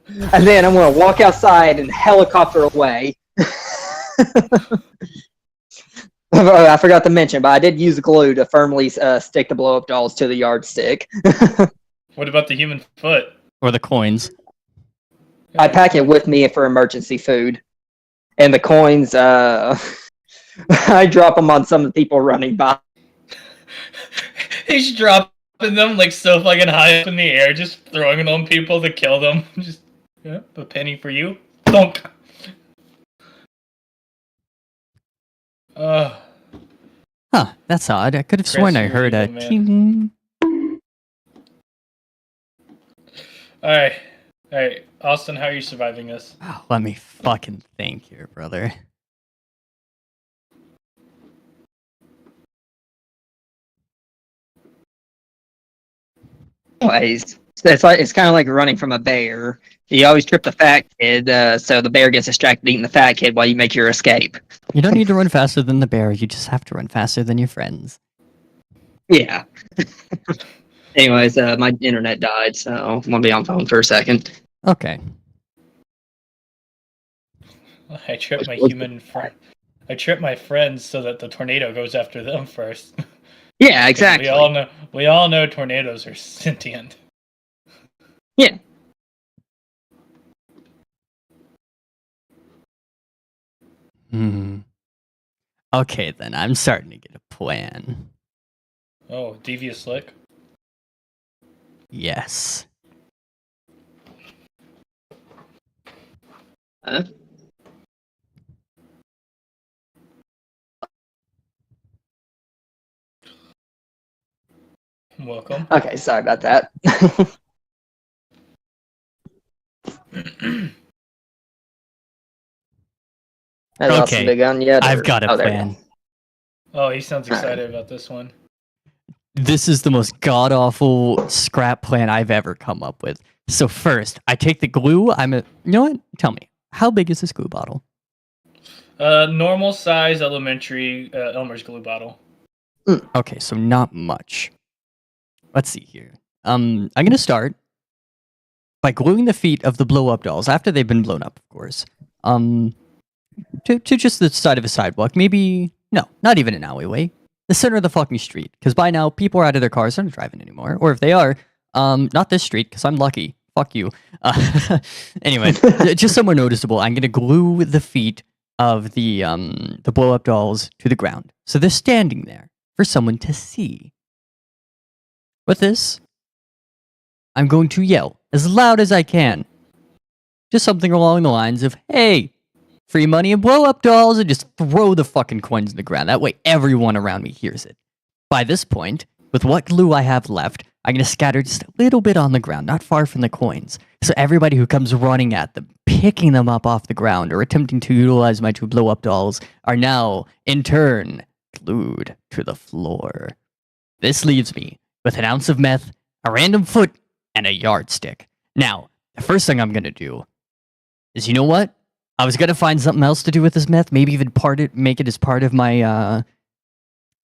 Speaker 3: and then I'm gonna walk outside and helicopter away. I forgot to mention, but I did use glue to firmly stick the blow-up dolls to the yardstick.
Speaker 2: What about the human foot?
Speaker 1: Or the coins.
Speaker 3: I pack it with me for emergency food, and the coins, I drop them on some of the people running by.
Speaker 2: He's dropping them like so fucking high up in the air, just throwing them on people to kill them. Just a penny for you. Thunk.
Speaker 1: Huh, that's odd. I could have sworn I
Speaker 2: you're
Speaker 1: heard a
Speaker 2: evil, man.
Speaker 1: ting.
Speaker 2: Alright. Austin, how are you surviving this?
Speaker 1: Oh, let me fucking think here, brother.
Speaker 3: Anyways, it's kind of like running from a bear. You always trip the fat kid, so the bear gets distracted eating the fat kid while you make your escape.
Speaker 1: You don't need to run faster than the bear, you just have to run faster than your friends.
Speaker 3: Yeah. Anyways, my internet died, so I'm gonna be on phone for a second.
Speaker 1: Okay.
Speaker 2: I tripped my human friend. I tripped my friends so that the tornado goes after them first.
Speaker 3: Yeah, exactly.
Speaker 2: We all know tornadoes are sentient.
Speaker 3: Yeah.
Speaker 1: Okay, then I'm starting to get a plan.
Speaker 2: Oh, devious lick.
Speaker 1: Yes.
Speaker 2: Welcome.
Speaker 3: Okay, sorry about that. Has Austin
Speaker 1: Okay,
Speaker 3: begun yet?
Speaker 1: I've
Speaker 3: or-
Speaker 1: got a
Speaker 3: oh, there you
Speaker 1: plan.
Speaker 2: Oh, he sounds
Speaker 3: Alright.
Speaker 2: excited about this one.
Speaker 1: This is the most god awful scrap plan I've ever come up with. So first, I take the glue. You know what? Tell me, how big is this glue bottle?
Speaker 2: Normal size elementary Elmer's glue bottle.
Speaker 1: Okay, so not much. Let's see here. I'm gonna start by gluing the feet of the blow up dolls after they've been blown up, of course. To just the side of a sidewalk. Maybe no, not even an alleyway. The center of the fucking street. Because by now people are out of their cars, they're not driving anymore. Or if they are, not this street, because I'm lucky. Fuck you. Anyway, just somewhere noticeable. I'm gonna glue the feet of the blow up dolls to the ground, so they're standing there for someone to see. With this, I'm going to yell as loud as I can. Just something along the lines of, "Hey, free money and blow up dolls," and just throw the fucking coins in the ground. That way everyone around me hears it. By this point, with what glue I have left, I'm going to scatter just a little bit on the ground, not far from the coins. So everybody who comes running at them, picking them up off the ground, or attempting to utilize my two blow up dolls are now, in turn, glued to the floor. This leaves me with an ounce of meth, a random foot, and a yardstick. Now, the first thing I'm going to do is, you know what? I was going to find something else to do with this meth, maybe even make it as part of my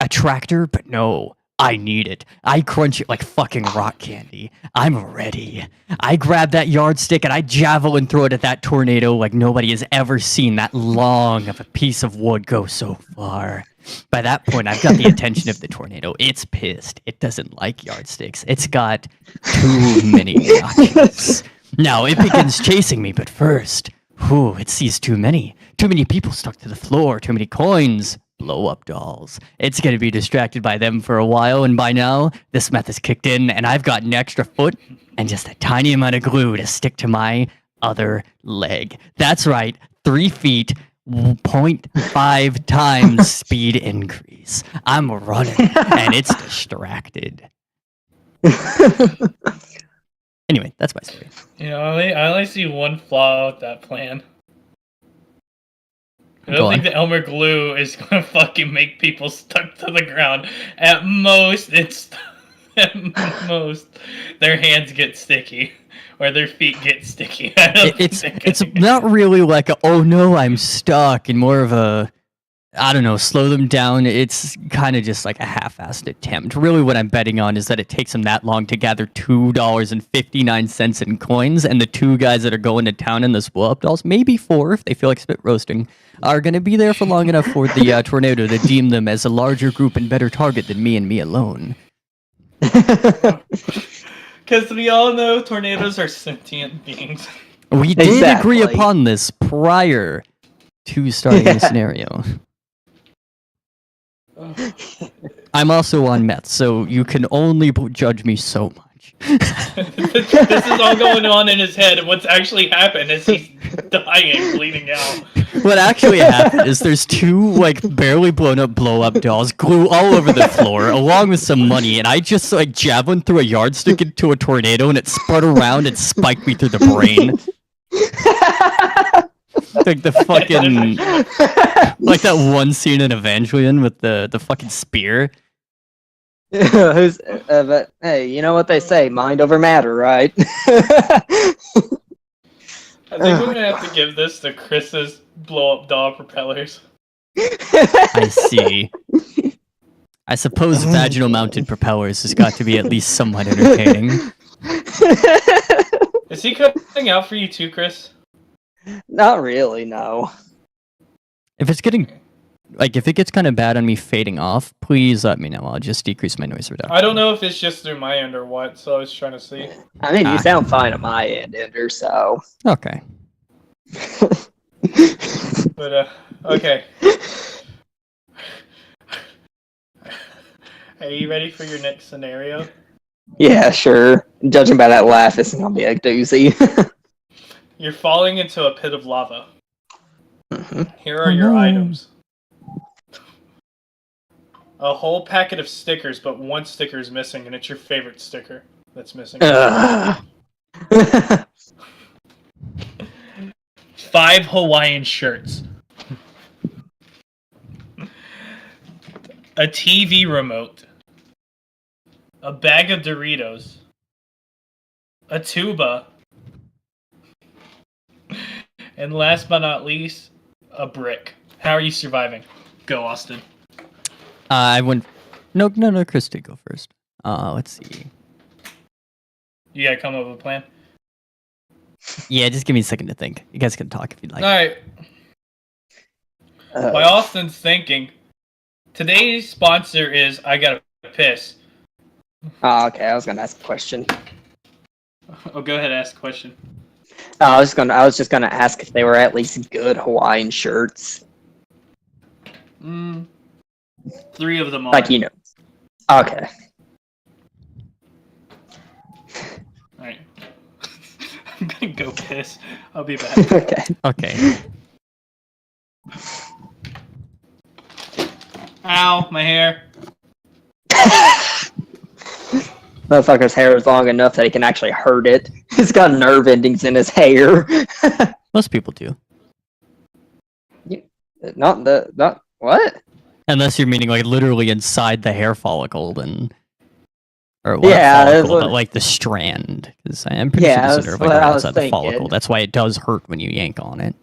Speaker 1: attractor, but no. I need it. I crunch it like fucking rock candy. I'm ready. I grab that yardstick and I javelin throw it at that tornado like nobody has ever seen that long of a piece of wood go so far. By that point, I've got the attention of the tornado. It's pissed. It doesn't like yardsticks. It's got too many notches. Now, it begins chasing me, but first, it sees too many. Too many people stuck to the floor. Too many coins. Blow up dolls. It's going to be distracted by them for a while, and by now, this meth is kicked in, and I've got an extra foot and just a tiny amount of glue to stick to my other leg. That's right, 3 feet, 0.5 times speed increase. I'm running, and it's distracted. Anyway, that's my story.
Speaker 2: You know, I only see one flaw with that plan. I
Speaker 1: Go
Speaker 2: don't
Speaker 1: on.
Speaker 2: think the Elmer glue is gonna fucking make people stuck to the ground. At most, their hands get sticky, or their feet get sticky.
Speaker 1: It's not really like a, oh no, I'm stuck, and more of a, I don't know, slow them down. It's kind of just like a half-assed attempt. Really what I'm betting on is that it takes them that long to gather $2.59 in coins, and the 2 guys that are going to town in the blow-up dolls, maybe 4 if they feel like spit roasting, are going to be there for long enough for the tornado to deem them as a larger group and better target than me and me alone.
Speaker 2: Because we all know tornadoes are sentient beings.
Speaker 1: We did agree
Speaker 3: Exactly.
Speaker 1: upon this prior to starting the scenario. I'm also on meth, so you can only judge me so much.
Speaker 2: This is all going on in his head, and what's actually happened is he's dying, bleeding out.
Speaker 1: What actually happened is there's 2 like barely blown up blow up dolls, glue all over the floor, along with some money, and I just like javelin threw a yardstick into a tornado, and it spun around and spiked me through the brain. Like the fucking, like that one scene in Evangelion with the fucking spear.
Speaker 3: But hey, you know what they say, mind over matter, right?
Speaker 2: I think we're gonna have to give this to Chris's blow-up doll propellers.
Speaker 1: I see. I suppose vaginal mounted propellers has got to be at least somewhat entertaining.
Speaker 2: Is he cutting out for you too, Chris?
Speaker 3: Not really, no.
Speaker 1: If it's getting, like, if it gets kind of bad on me fading off, please let me know. I'll just decrease my noise reduction.
Speaker 2: I don't know if it's just through my end or what, so I was trying to see.
Speaker 3: I mean, you sound fine on my end, Ender, so.
Speaker 1: Okay.
Speaker 2: But, okay. Are you ready for your next scenario?
Speaker 3: Yeah, sure. Judging by that laugh, it's gonna be a doozy.
Speaker 2: You're falling into a pit of lava.
Speaker 3: Mhm.
Speaker 2: Here are your items. A whole packet of stickers, but one sticker is missing, and it's your favorite sticker that's missing.
Speaker 3: Ugh.
Speaker 2: 5 Hawaiian shirts, a TV remote, a bag of Doritos, a tuba, and last but not least, a brick. How are you surviving? Go, Austin.
Speaker 1: I went. No. Chris did go first. Let's see.
Speaker 2: You gotta come up with a plan.
Speaker 1: Yeah, just give me a second to think. You guys can talk if you'd like.
Speaker 2: All right. While Austin's thinking, today's sponsor is I Gotta Piss.
Speaker 3: Oh, okay. I was gonna ask a question.
Speaker 2: Oh, go ahead, ask a question.
Speaker 3: I was just gonna ask if they were at least good Hawaiian shirts.
Speaker 2: 3 of them are.
Speaker 3: Like, you know. Okay.
Speaker 2: Alright. I'm gonna go piss. I'll be back.
Speaker 3: Okay.
Speaker 1: Okay.
Speaker 2: Ow, my hair.
Speaker 3: Motherfucker's hair is long enough that he can actually hurt it. He's got nerve endings in his hair.
Speaker 1: Most people do.
Speaker 3: Not what?
Speaker 1: Unless you're meaning like literally inside the hair follicle, then. Or what
Speaker 3: Yeah, that's
Speaker 1: follicle,
Speaker 3: what-
Speaker 1: but like the strand. Because I'm pretty
Speaker 3: Yeah,
Speaker 1: sure there's
Speaker 3: that's
Speaker 1: a nerve
Speaker 3: what
Speaker 1: like
Speaker 3: I
Speaker 1: right
Speaker 3: was
Speaker 1: outside the
Speaker 3: thinking.
Speaker 1: follicle. That's why it does hurt when you yank on it.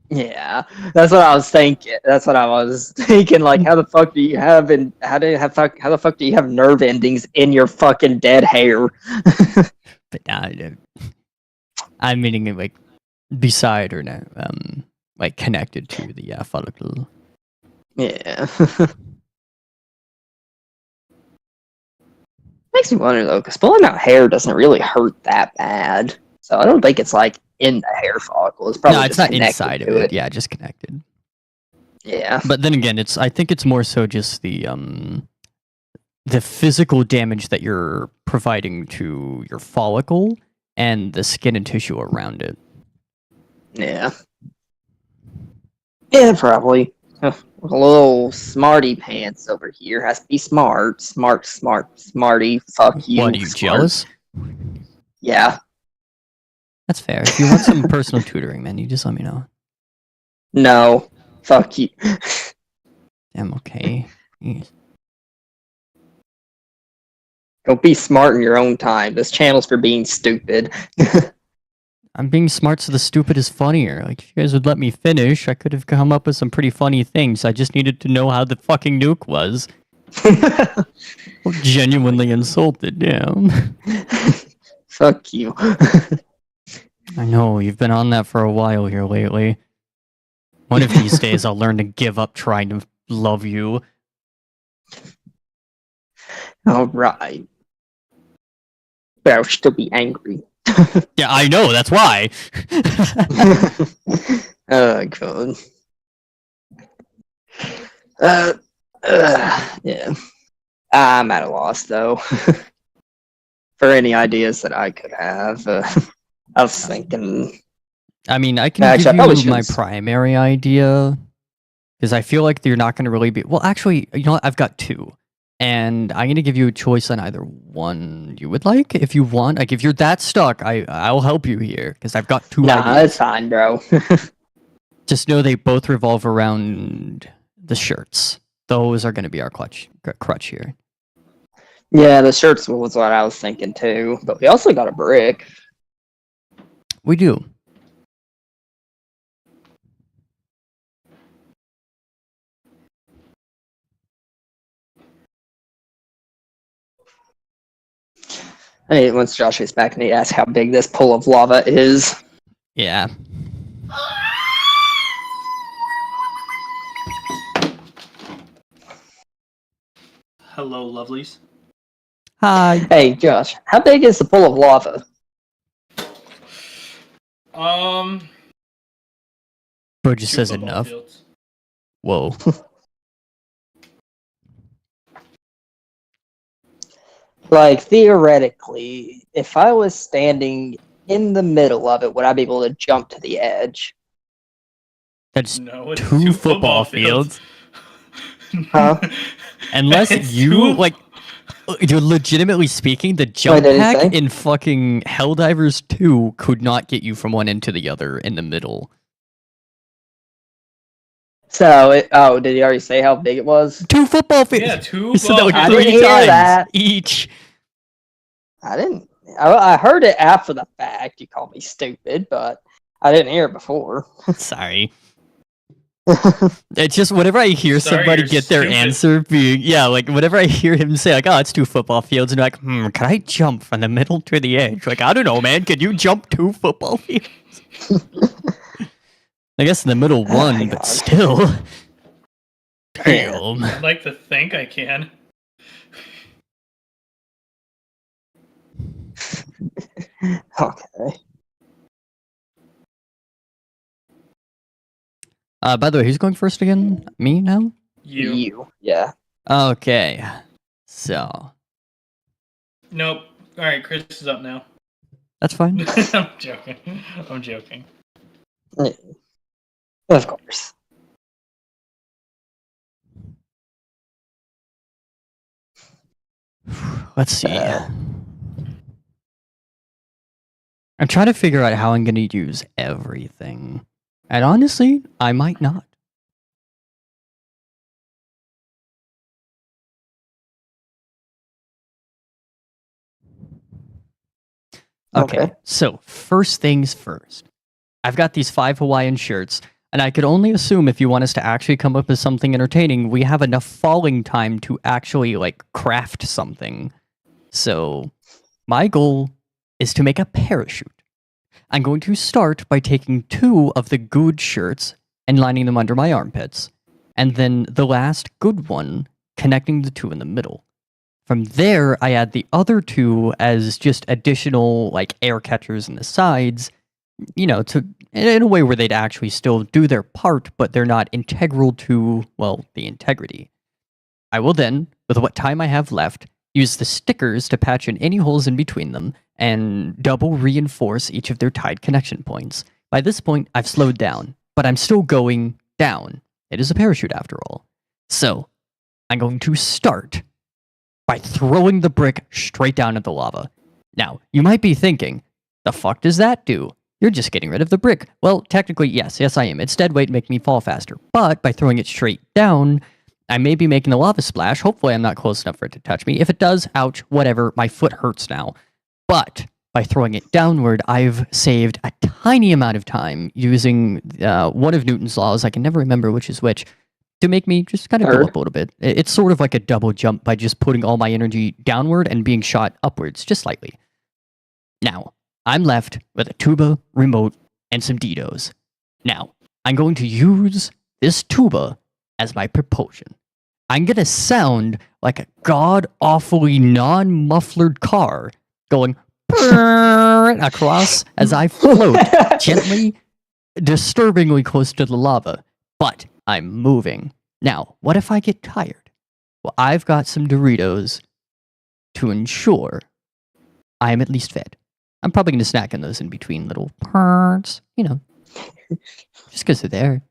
Speaker 3: Yeah, that's what I was thinking. That's what I was thinking. Like, how the fuck do you have how the fuck do you have nerve endings in your fucking dead hair?
Speaker 1: But I'm meaning it like beside or no, like connected to the follicle.
Speaker 3: Yeah. Makes me wonder though, because pulling out hair doesn't really hurt that bad. So I don't think it's like in the hair follicle. It's probably
Speaker 1: No, it's
Speaker 3: just
Speaker 1: not
Speaker 3: connected
Speaker 1: inside of
Speaker 3: to
Speaker 1: it. Yeah, just connected.
Speaker 3: Yeah.
Speaker 1: But then again, I think it's more so just the physical damage that you're providing to your follicle and the skin and tissue around it.
Speaker 3: Yeah. Yeah, probably. A little smarty pants over here. Has to be smart. Smarty. Fuck you.
Speaker 1: What, are you
Speaker 3: smart.
Speaker 1: jealous?
Speaker 3: Yeah.
Speaker 1: That's fair. If you want some personal tutoring, man, you just let me know.
Speaker 3: No. Fuck you.
Speaker 1: I'm okay. Jeez.
Speaker 3: Don't be smart in your own time. This channel's for being stupid.
Speaker 1: I'm being smart so the stupid is funnier. Like, if you guys would let me finish, I could have come up with some pretty funny things. I just needed to know how the fucking nuke was. I'm genuinely insulted, damn.
Speaker 3: Fuck you.
Speaker 1: I know, you've been on that for a while here lately. One of these days I'll learn to give up trying to love you.
Speaker 3: Alright. But I'll still be angry.
Speaker 1: Yeah, I know, that's why.
Speaker 3: Oh, God. Yeah. I'm at a loss, though. For any ideas that I could have. I was thinking...
Speaker 1: I mean, I can
Speaker 3: Actually, I probably
Speaker 1: give you my
Speaker 3: should've-
Speaker 1: primary idea. Because I feel like you're not going to really be... Well, actually, you know what? I've got two. And I'm going to give you a choice on either one you would like. If you want, like, if you're that stuck, I'll help you here. Because I've got two
Speaker 3: Nah,
Speaker 1: ideas.
Speaker 3: it's fine, bro.
Speaker 1: Just know they both revolve around the shirts. Those are going to be our crutch here.
Speaker 3: Yeah, the shirts was what I was thinking, too. But we also got a brick.
Speaker 1: We do.
Speaker 3: Hey, once Josh gets back, I need to ask how big this pool of lava is.
Speaker 1: Yeah.
Speaker 2: Hello, lovelies.
Speaker 1: Hi.
Speaker 3: Hey, Josh, how big is the pool of lava?
Speaker 1: Bro just
Speaker 2: 2
Speaker 1: says
Speaker 2: football
Speaker 1: enough.
Speaker 2: fields.
Speaker 1: Whoa.
Speaker 3: Like, theoretically, if I was standing in the middle of it, would I be able to jump to the edge?
Speaker 1: That's
Speaker 2: No, it's
Speaker 1: 2 football fields.
Speaker 3: Huh?
Speaker 1: Unless
Speaker 2: It's
Speaker 1: you,
Speaker 2: two-
Speaker 1: like, Dude, legitimately speaking, the jump
Speaker 3: did he
Speaker 1: pack
Speaker 3: say?
Speaker 1: in fucking Helldivers 2 could not get you from one end to the other in the middle.
Speaker 3: So, did he already say how big it was?
Speaker 1: 2 football fields.
Speaker 2: Yeah, 2
Speaker 1: He said that
Speaker 2: ball
Speaker 1: like
Speaker 3: I
Speaker 2: fields.
Speaker 3: didn't
Speaker 1: 3
Speaker 3: hear
Speaker 1: times
Speaker 3: that.
Speaker 1: each.
Speaker 3: I didn't. I heard it after the fact. You called me stupid, but I didn't hear it before.
Speaker 1: Sorry. It's just whenever I hear
Speaker 2: Sorry,
Speaker 1: somebody
Speaker 2: you're
Speaker 1: get their
Speaker 2: stupid.
Speaker 1: answer being, yeah, like whenever I hear him say, like, oh, it's 2 football fields, and like, can I jump from the middle to the edge? Like, I don't know, man. Can you jump 2 football fields? I guess in the middle
Speaker 3: Oh my
Speaker 1: one, but
Speaker 3: God.
Speaker 1: still. Damn.
Speaker 2: I'd like to think I can.
Speaker 3: Okay.
Speaker 1: By the way, who's going first again? Me now?
Speaker 2: You.
Speaker 3: Yeah.
Speaker 1: Okay. So,
Speaker 2: Nope. Alright, Chris is up now.
Speaker 1: that's fine.
Speaker 2: I'm joking. I'm joking.
Speaker 3: Yeah. Of course.
Speaker 1: Let's see. I'm trying to figure out how I'm going to use everything. And honestly, I might not. Okay, so first things first. I've got these 5 Hawaiian shirts, and I could only assume if you want us to actually come up with something entertaining, we have enough falling time to actually, like, craft something. So, my goal is to make a parachute. I'm going to start by taking 2 of the good shirts and lining them under my armpits, and then the last good one connecting the 2 in the middle. From there, I add the other 2 as just additional, like, air catchers in the sides, you know, to in a way where they'd actually still do their part, but they're not integral to, well, the integrity. I will then, with what time I have left, use the stickers to patch in any holes in between them, and double reinforce each of their tied connection points. By this point, I've slowed down, but I'm still going down. It is a parachute after all. So, I'm going to start by throwing the brick straight down at the lava. Now, you might be thinking, the fuck does that do? You're just getting rid of the brick. Well, technically, yes I am. It's dead weight, make me fall faster. But by throwing it straight down, I may be making the lava splash. Hopefully I'm not close enough for it to touch me. If it does, ouch, whatever, my foot hurts now. But by throwing it downward, I've saved a tiny amount of time using one of Newton's laws, I can never remember which is which, to make me just kind of go
Speaker 3: Third.
Speaker 1: up a little bit. It's sort of like a double jump by just putting all my energy downward and being shot upwards, just slightly. Now, I'm left with a tuba, remote, and some Ditos. Now, I'm going to use this tuba as my propulsion. I'm going to sound like a god-awfully non-mufflered car going across as I float gently, disturbingly close to the lava. But I'm moving. Now, what if I get tired? Well, I've got some Doritos to ensure I'm at least fed. I'm probably going to snack on those in between little parts, you know, just because they're there.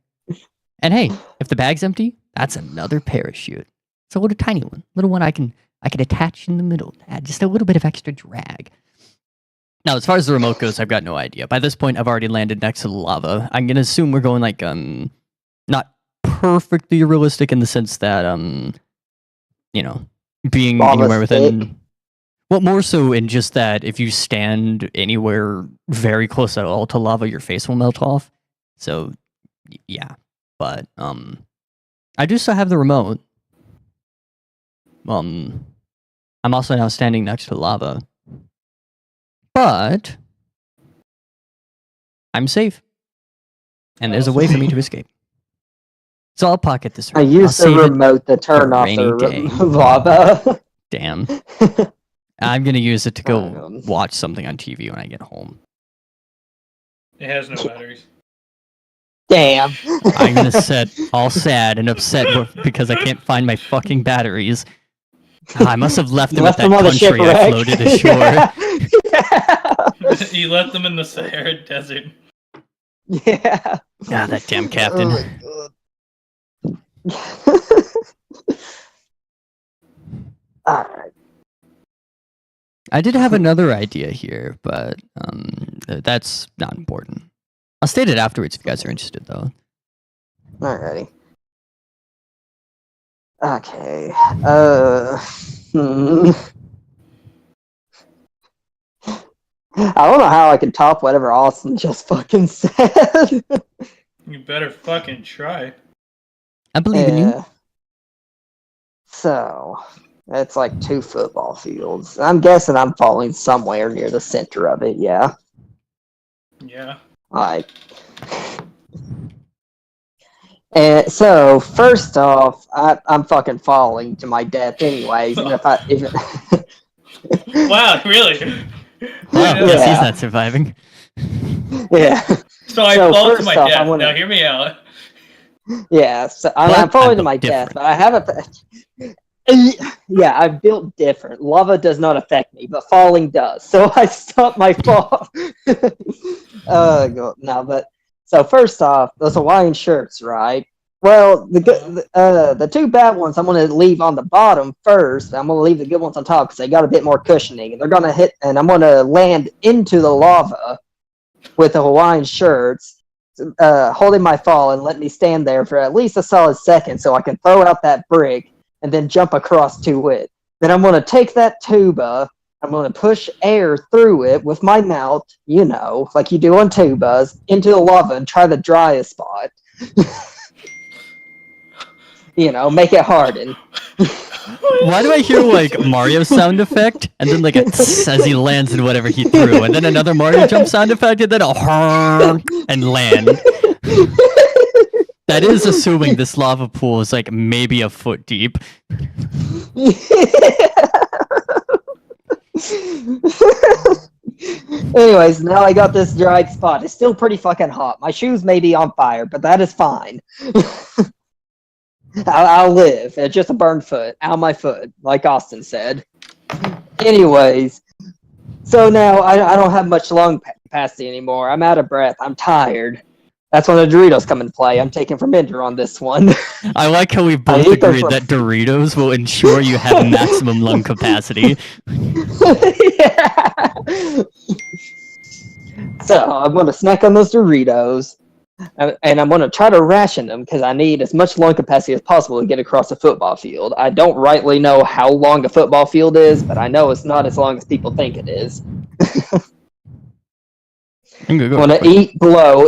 Speaker 1: And hey, if the bag's empty, that's another parachute. It's a little tiny one, little one I can attach in the middle to add just a little bit of extra drag. Now, as far as the remote goes, I've got no idea. By this point, I've already landed next to the lava. I'm going to assume we're going like, not perfectly realistic in the sense that, you know, being
Speaker 3: Lava
Speaker 1: anywhere within...
Speaker 3: stick.
Speaker 1: Well, more so in just that if you stand anywhere very close at all to lava, your face will melt off. So, yeah. But, I do still have the remote. I'm also now standing next to lava. But, I'm safe. And there's a way for me to escape. So I'll pocket this
Speaker 3: I
Speaker 1: remote.
Speaker 3: used
Speaker 1: I'll
Speaker 3: the
Speaker 1: save it
Speaker 3: remote to turn
Speaker 1: for a
Speaker 3: off
Speaker 1: rainy
Speaker 3: the
Speaker 1: day.
Speaker 3: lava.
Speaker 1: Damn. I'm going to use it to go
Speaker 3: Um.
Speaker 1: watch something on TV when I get home.
Speaker 2: It has no batteries.
Speaker 3: Damn.
Speaker 1: I'm going to sit all sad and upset because I can't find my fucking batteries. I must have left
Speaker 3: You
Speaker 1: them at
Speaker 3: left
Speaker 1: that
Speaker 3: them on the
Speaker 1: country I
Speaker 3: shipwreck.
Speaker 1: floated ashore.
Speaker 3: Yeah.
Speaker 2: You left them in the Sahara Desert.
Speaker 3: Yeah.
Speaker 1: Ah, that damn captain.
Speaker 3: Oh my God. Alright.
Speaker 1: I did have another idea here, but that's not important. I'll state it afterwards if you guys are interested, though.
Speaker 3: Alrighty. Okay. I don't know how I can top whatever Austin just fucking said.
Speaker 2: You better fucking try.
Speaker 1: I believe in you.
Speaker 3: So, it's like 2 football fields. I'm guessing I'm falling somewhere near the center of it, yeah.
Speaker 2: Yeah.
Speaker 3: Alright. And so, first off, I'm fucking falling to my death anyways, and
Speaker 2: Wow, really?
Speaker 1: Wow,
Speaker 2: Yeah.
Speaker 1: yes, he's not surviving.
Speaker 3: yeah.
Speaker 2: So I
Speaker 3: So
Speaker 2: fall to
Speaker 3: first
Speaker 2: my
Speaker 3: off, I
Speaker 2: death.
Speaker 3: wanna-
Speaker 2: Now hear me out.
Speaker 3: Yeah, so
Speaker 1: But
Speaker 3: I'm falling
Speaker 1: I
Speaker 3: to my
Speaker 1: built
Speaker 3: death,
Speaker 1: different.
Speaker 3: but I haven't. Yeah, I've built different. Lava does not affect me, but falling does. So I stop my fall. No, but so first off, those Hawaiian shirts, right? Well, the 2 bad ones I'm gonna leave on the bottom first. I'm gonna leave the good ones on top because they got a bit more cushioning, and they're gonna hit, and I'm gonna land into the lava with the Hawaiian shirts. Holding my fall and let me stand there for at least a solid second so I can throw out that brick and then jump across to it. Then I'm going to take that tuba, I'm going to push air through it with my mouth, like you do on tubas, into the lava and try to dry a spot. Make it harden.
Speaker 1: Why do I hear like Mario sound effect and then like a tss as he lands in whatever he threw, and then another Mario jump sound effect and then a and land? That is assuming this lava pool is like maybe a foot deep.
Speaker 3: Anyways, now I got this dried spot. It's still pretty fucking hot. My shoes may be on fire, but that is fine. I'll live. It's just a burned foot. Ow, my foot, like Austin said. Anyways, so now I don't have much lung capacity anymore. I'm out of breath. I'm tired. That's when the Doritos come into play. I'm taking from Ender on this one.
Speaker 1: I like how we both agreed that Doritos will ensure you have maximum lung capacity.
Speaker 3: Yeah. So I'm going to snack on those Doritos. And I'm going to try to ration them because I need as much lung capacity as possible to get across a football field. I don't rightly know how long a football field is, but I know it's not as long as people think it is. I'm going to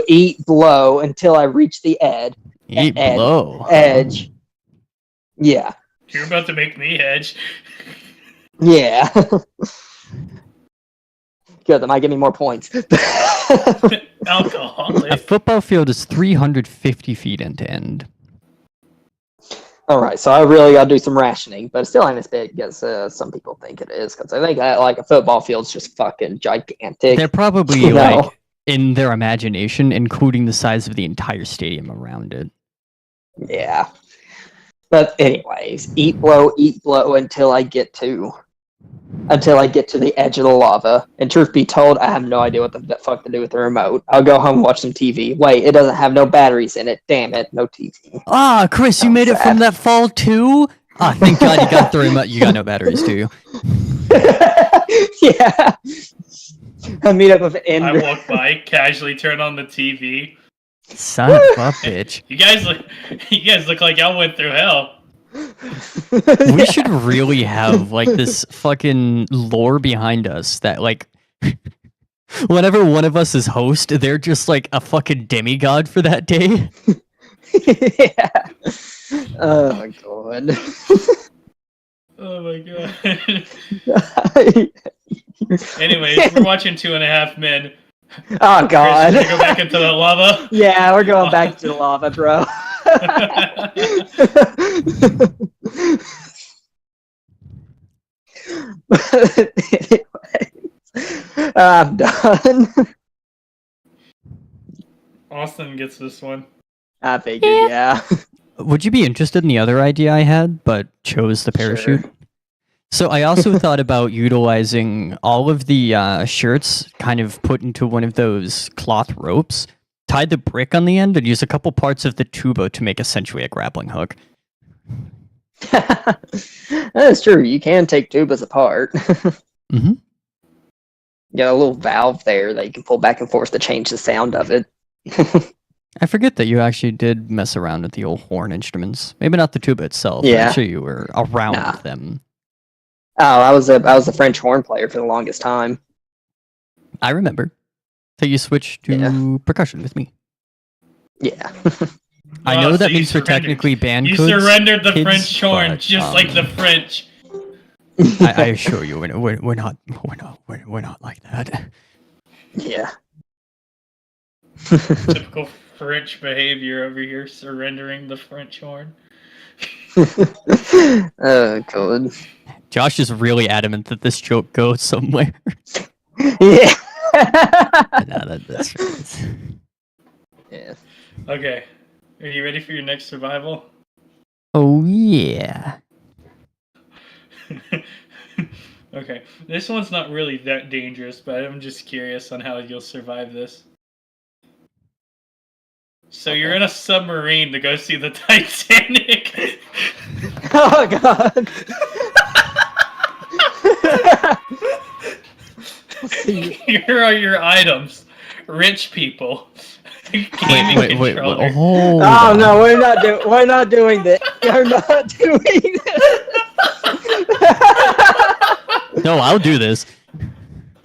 Speaker 3: eat, blow until I reach the edge. Edge. Yeah.
Speaker 2: You're about to make me edge.
Speaker 3: Yeah. Good, that might give me more points.
Speaker 2: Alcoholic.
Speaker 1: A football field is 350 feet end to end.
Speaker 3: Alright, so I really gotta do some rationing, but it still ain't as big as some people think it is, because I think like a football field's just fucking gigantic.
Speaker 1: They're probably like in their imagination, including the size of the entire stadium around it.
Speaker 3: Yeah. But anyways, eat blow until I get to the edge of the lava. And truth be told, I have no idea what the fuck to do with the remote. I'll go home and watch some TV. Wait, it doesn't have no batteries in it. Damn it, no TV.
Speaker 1: Ah, Chris, you made it from that fall too? Ah, thank God you got the remote. You got no batteries, do you?
Speaker 3: Yeah. I meet up with Ender.
Speaker 2: I walk by, casually turn on the TV.
Speaker 1: Son of a bitch.
Speaker 2: You guys look like y'all went through hell.
Speaker 1: We should really have like this fucking lore behind us that like whenever one of us is host, they're just like a fucking demigod for that day.
Speaker 3: Yeah. Oh my god.
Speaker 2: Oh my god. Anyways, we're watching 2.5 Men.
Speaker 3: Oh god.
Speaker 2: Chris, go back into the lava.
Speaker 3: Yeah, we're going back to the lava, bro. Anyways, I'm done.
Speaker 2: Austin gets this one.
Speaker 3: I figured, yeah.
Speaker 1: Would you be interested in the other idea I had, but chose the parachute?
Speaker 3: Sure.
Speaker 1: So I also thought about utilizing all of the shirts kind of put into one of those cloth ropes, tie the brick on the end, and use a couple parts of the tuba to make essentially a grappling hook.
Speaker 3: That is true. You can take tubas apart.
Speaker 1: Mm-hmm.
Speaker 3: You got a little valve there that you can pull back and forth to change the sound of it.
Speaker 1: I forget that you actually did mess around with the old horn instruments. Maybe not the tuba itself. But
Speaker 3: Yeah.
Speaker 1: I'm sure you were around
Speaker 3: Nah.
Speaker 1: them.
Speaker 3: Oh, I was a French horn player for the longest time.
Speaker 1: I remember. So you switched to percussion with me.
Speaker 3: Yeah.
Speaker 1: I
Speaker 2: Oh,
Speaker 1: know
Speaker 2: so
Speaker 1: that
Speaker 2: you
Speaker 1: means we're
Speaker 2: surrendered.
Speaker 1: technically band
Speaker 2: You
Speaker 1: kids,
Speaker 2: surrendered the
Speaker 1: kids,
Speaker 2: French horn,
Speaker 1: but,
Speaker 2: just like the French.
Speaker 1: I assure you, we're not like that.
Speaker 3: Yeah.
Speaker 2: Typical French behavior over here, surrendering the French horn.
Speaker 3: Oh, God.
Speaker 1: Josh is really adamant that this joke goes somewhere.
Speaker 3: Yeah.
Speaker 1: That's right.
Speaker 3: Yeah.
Speaker 2: Okay, are you ready for your next survival?
Speaker 1: Oh yeah.
Speaker 2: Okay, this one's not really that dangerous, but I'm just curious on how you'll survive this. So you're in a submarine to go see the Titanic.
Speaker 3: Oh, God.
Speaker 2: Here are your items. Rich people. Gaming
Speaker 1: Wait.
Speaker 2: controller.
Speaker 1: Hold
Speaker 3: Oh
Speaker 1: on.
Speaker 3: no, we're not doing that. We're not doing that.
Speaker 1: No, I'll do this.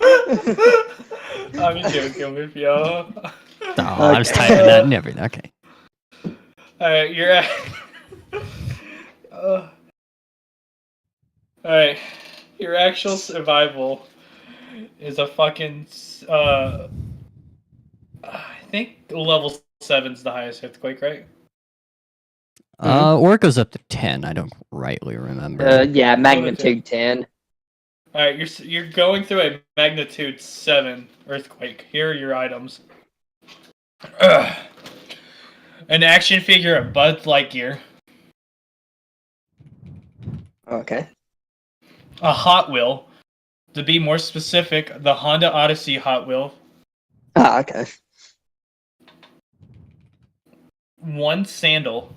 Speaker 2: I'm joking with y'all.
Speaker 1: Oh, I was typing that and everything. Okay.
Speaker 2: Alright, you're at. Alright, your actual survival is a fucking. I think level 7's the highest earthquake, right?
Speaker 1: Or it goes up to 10. I don't rightly remember.
Speaker 3: Yeah, magnitude 10.
Speaker 2: Alright, you're going through a magnitude 7 earthquake. Here are your items. An action figure of Buzz Lightyear.
Speaker 3: Okay.
Speaker 2: A Hot Wheel. To be more specific, the Honda Odyssey Hot Wheel.
Speaker 3: Ah, okay.
Speaker 2: One sandal.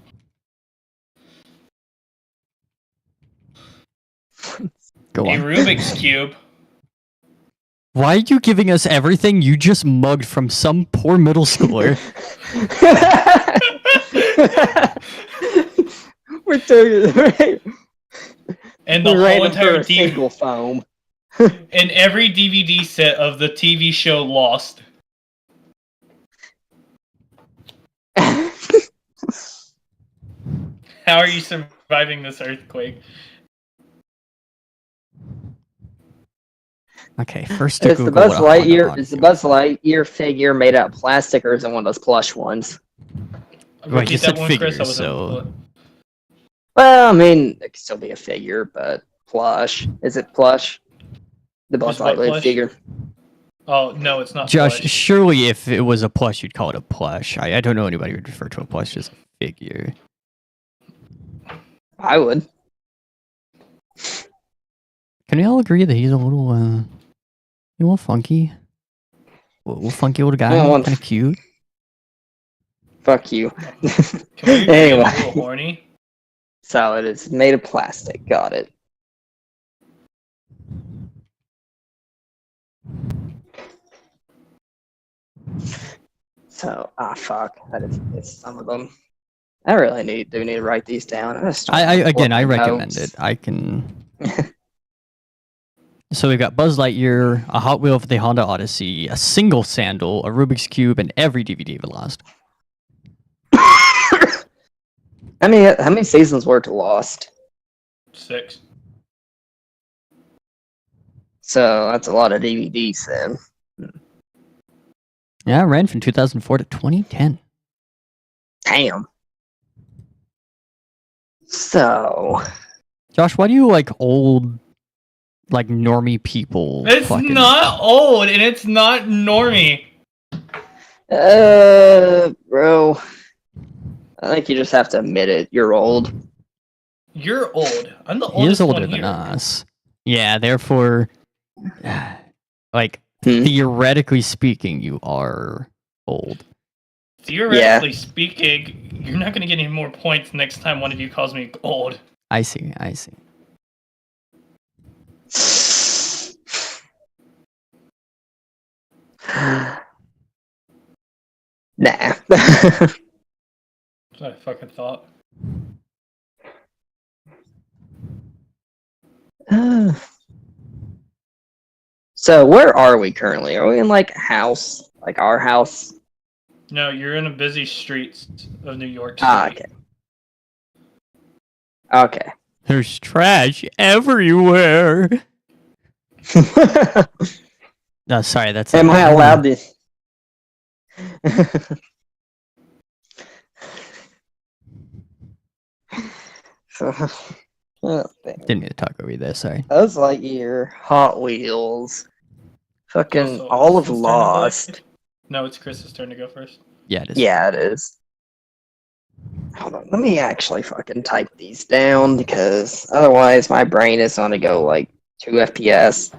Speaker 1: Go
Speaker 2: A
Speaker 1: on.
Speaker 2: Rubik's Cube.
Speaker 1: Why are you giving us everything you just mugged from some poor middle schooler?
Speaker 3: We're doing it.
Speaker 2: And the
Speaker 3: We ran
Speaker 2: whole
Speaker 3: him for
Speaker 2: entire
Speaker 3: a single foam.
Speaker 2: and every DVD set of the TV show Lost. How are you surviving this earthquake?
Speaker 1: Okay, first to
Speaker 3: Is the
Speaker 1: Google
Speaker 3: Buzz
Speaker 1: what a Honda
Speaker 3: Lightyear
Speaker 1: Odyssey
Speaker 3: figure made out of plastic, or is it one of those plush ones?
Speaker 1: Well,
Speaker 2: Repeat
Speaker 1: you said
Speaker 2: that one, Chris.
Speaker 1: figures,
Speaker 2: I wasn't-
Speaker 1: so-
Speaker 3: Well, I mean, it could still be a figure, but plush. Is it plush? The Buzz
Speaker 2: Is what
Speaker 3: Lightyear
Speaker 2: plush?
Speaker 3: figure.
Speaker 2: Oh no, it's not.
Speaker 1: Josh,
Speaker 2: plush.
Speaker 1: surely if it was a plush, you'd call it a plush. I don't know anybody who would refer to a plush as a figure.
Speaker 3: I would.
Speaker 1: Can we all agree that he's a little funky? A little funky little guy,
Speaker 3: Well,
Speaker 1: kind of cute.
Speaker 3: Fuck you.
Speaker 2: Can we get
Speaker 3: Anyway.
Speaker 2: a little horny?
Speaker 3: So it is made of plastic. Got it. So, fuck. That is it's some of them. I really do need to write these down.
Speaker 1: I
Speaker 3: Fucking
Speaker 1: recommend
Speaker 3: notes.
Speaker 1: it. I can. So we've got Buzz Lightyear, a Hot Wheel for the Honda Odyssey, a single sandal, a Rubik's Cube, and every DVD of Lost.
Speaker 3: How many seasons were to Lost?
Speaker 2: 6.
Speaker 3: So that's a lot of DVDs then.
Speaker 1: Yeah, it ran from 2004 to 2010.
Speaker 3: Damn. So
Speaker 1: Josh, why do you like old, like normie people?
Speaker 2: It's not old and it's not normie.
Speaker 3: bro. I think you just have to admit it. You're old.
Speaker 2: You're old. I'm the
Speaker 1: He
Speaker 2: oldest
Speaker 1: is older
Speaker 2: one
Speaker 1: than
Speaker 2: here.
Speaker 1: us. Yeah, therefore, like
Speaker 3: Hmm?
Speaker 1: theoretically speaking, you are old.
Speaker 2: Theoretically speaking, you're not going to get any more points next time one of you calls me old.
Speaker 1: I see.
Speaker 3: Nah.
Speaker 2: That's what I fucking thought.
Speaker 3: So where are we currently? Are we in like a house? Like our house?
Speaker 2: No, you're in the busy streets of New York City.
Speaker 3: Ah, okay. Okay.
Speaker 1: There's trash everywhere. No, sorry, that's.
Speaker 3: Am I allowed to?
Speaker 1: Didn't mean to talk over you there. Sorry.
Speaker 3: Those like your Hot Wheels. Fucking
Speaker 2: Also,
Speaker 3: all of
Speaker 2: Chris's turn to play?
Speaker 3: Lost.
Speaker 2: No, it's Chris's turn to go first.
Speaker 1: Yeah, it is.
Speaker 3: Yeah, it is. Hold on, let me actually fucking type these down because otherwise my brain is gonna go like 2 FPS.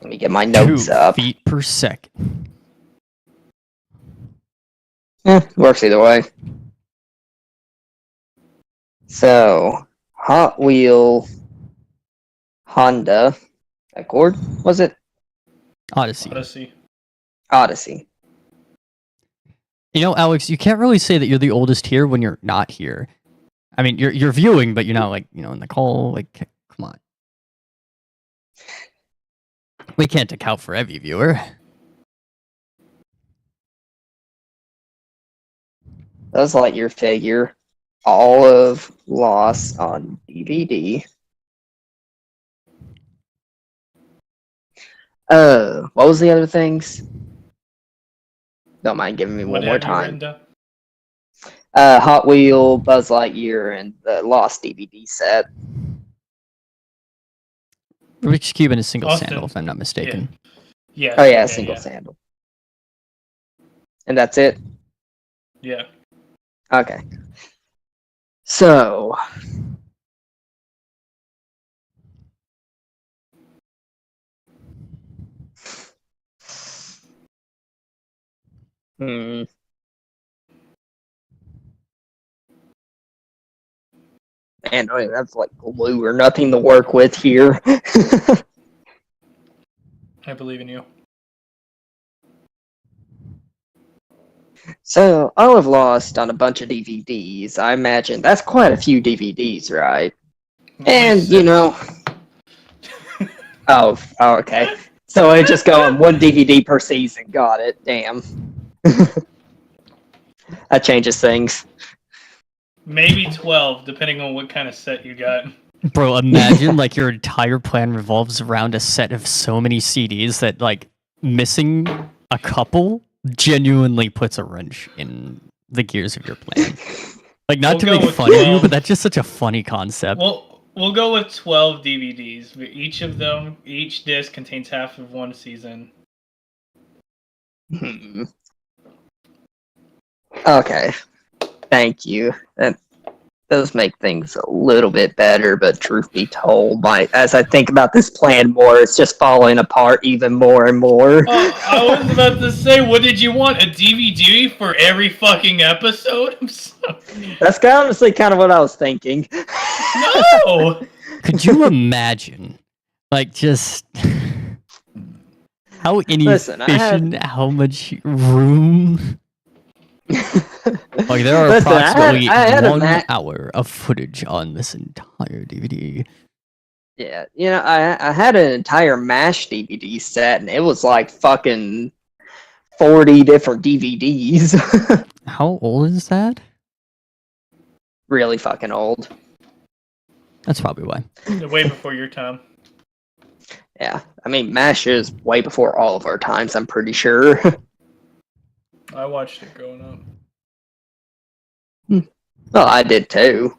Speaker 3: Let me get my notes
Speaker 1: 2
Speaker 3: up.
Speaker 1: feet per second.
Speaker 3: Works either way. So, Hot Wheel Honda Accord, was it?
Speaker 1: Odyssey.
Speaker 3: Odyssey.
Speaker 1: You know, Alex, you can't really say that you're the oldest here when you're not here. I mean, you're viewing, but you're not like, in the call. Like, come on. We can't account for every viewer.
Speaker 3: That's like your figure. All of Lost on DVD. What was the other things? Don't mind giving me one more time. Hot Wheel, Buzz Lightyear, and the Lost DVD set.
Speaker 1: Rubik's Cube and a single
Speaker 2: Austin.
Speaker 1: sandal, if I'm not mistaken.
Speaker 2: Yeah.
Speaker 3: Oh yeah, single sandal. And that's it?
Speaker 2: Yeah.
Speaker 3: Okay. So... Man, I don't even have like glue or nothing to work with here.
Speaker 2: I believe in you.
Speaker 3: So, I'll have lost on a bunch of DVDs. I imagine that's quite a few DVDs, right? And, you know... oh, okay. So I just go on 1 DVD per season. Got it. Damn. That changes things.
Speaker 2: Maybe 12, depending on what kind of set you got.
Speaker 1: Bro, imagine like your entire plan revolves around a set of so many CDs that like missing a couple genuinely puts a wrench in the gears of your plan. Like, not to make fun of you, but that's just such a funny concept.
Speaker 2: We'll go with 12 DVDs. Each disc contains half of 1 season.
Speaker 3: Okay. Thank you. That does make things a little bit better, but truth be told, as I think about this plan more, it's just falling apart even more and more.
Speaker 2: I was about to say, what did you want? A DVD for every fucking episode? I'm sorry.
Speaker 3: That's honestly kind of what I was thinking.
Speaker 2: No!
Speaker 1: Could you imagine, like, just how inefficient, how much room... Like, there are approximately 1 hour of footage on this entire DVD.
Speaker 3: Yeah, I had an entire MASH DVD set, and it was like fucking 40 different DVDs.
Speaker 1: How old is that?
Speaker 3: Really fucking old.
Speaker 1: That's probably why.
Speaker 2: Way before your time.
Speaker 3: Yeah, I mean, MASH is way before all of our times, I'm pretty sure.
Speaker 2: I watched it growing up.
Speaker 3: Well, I did too.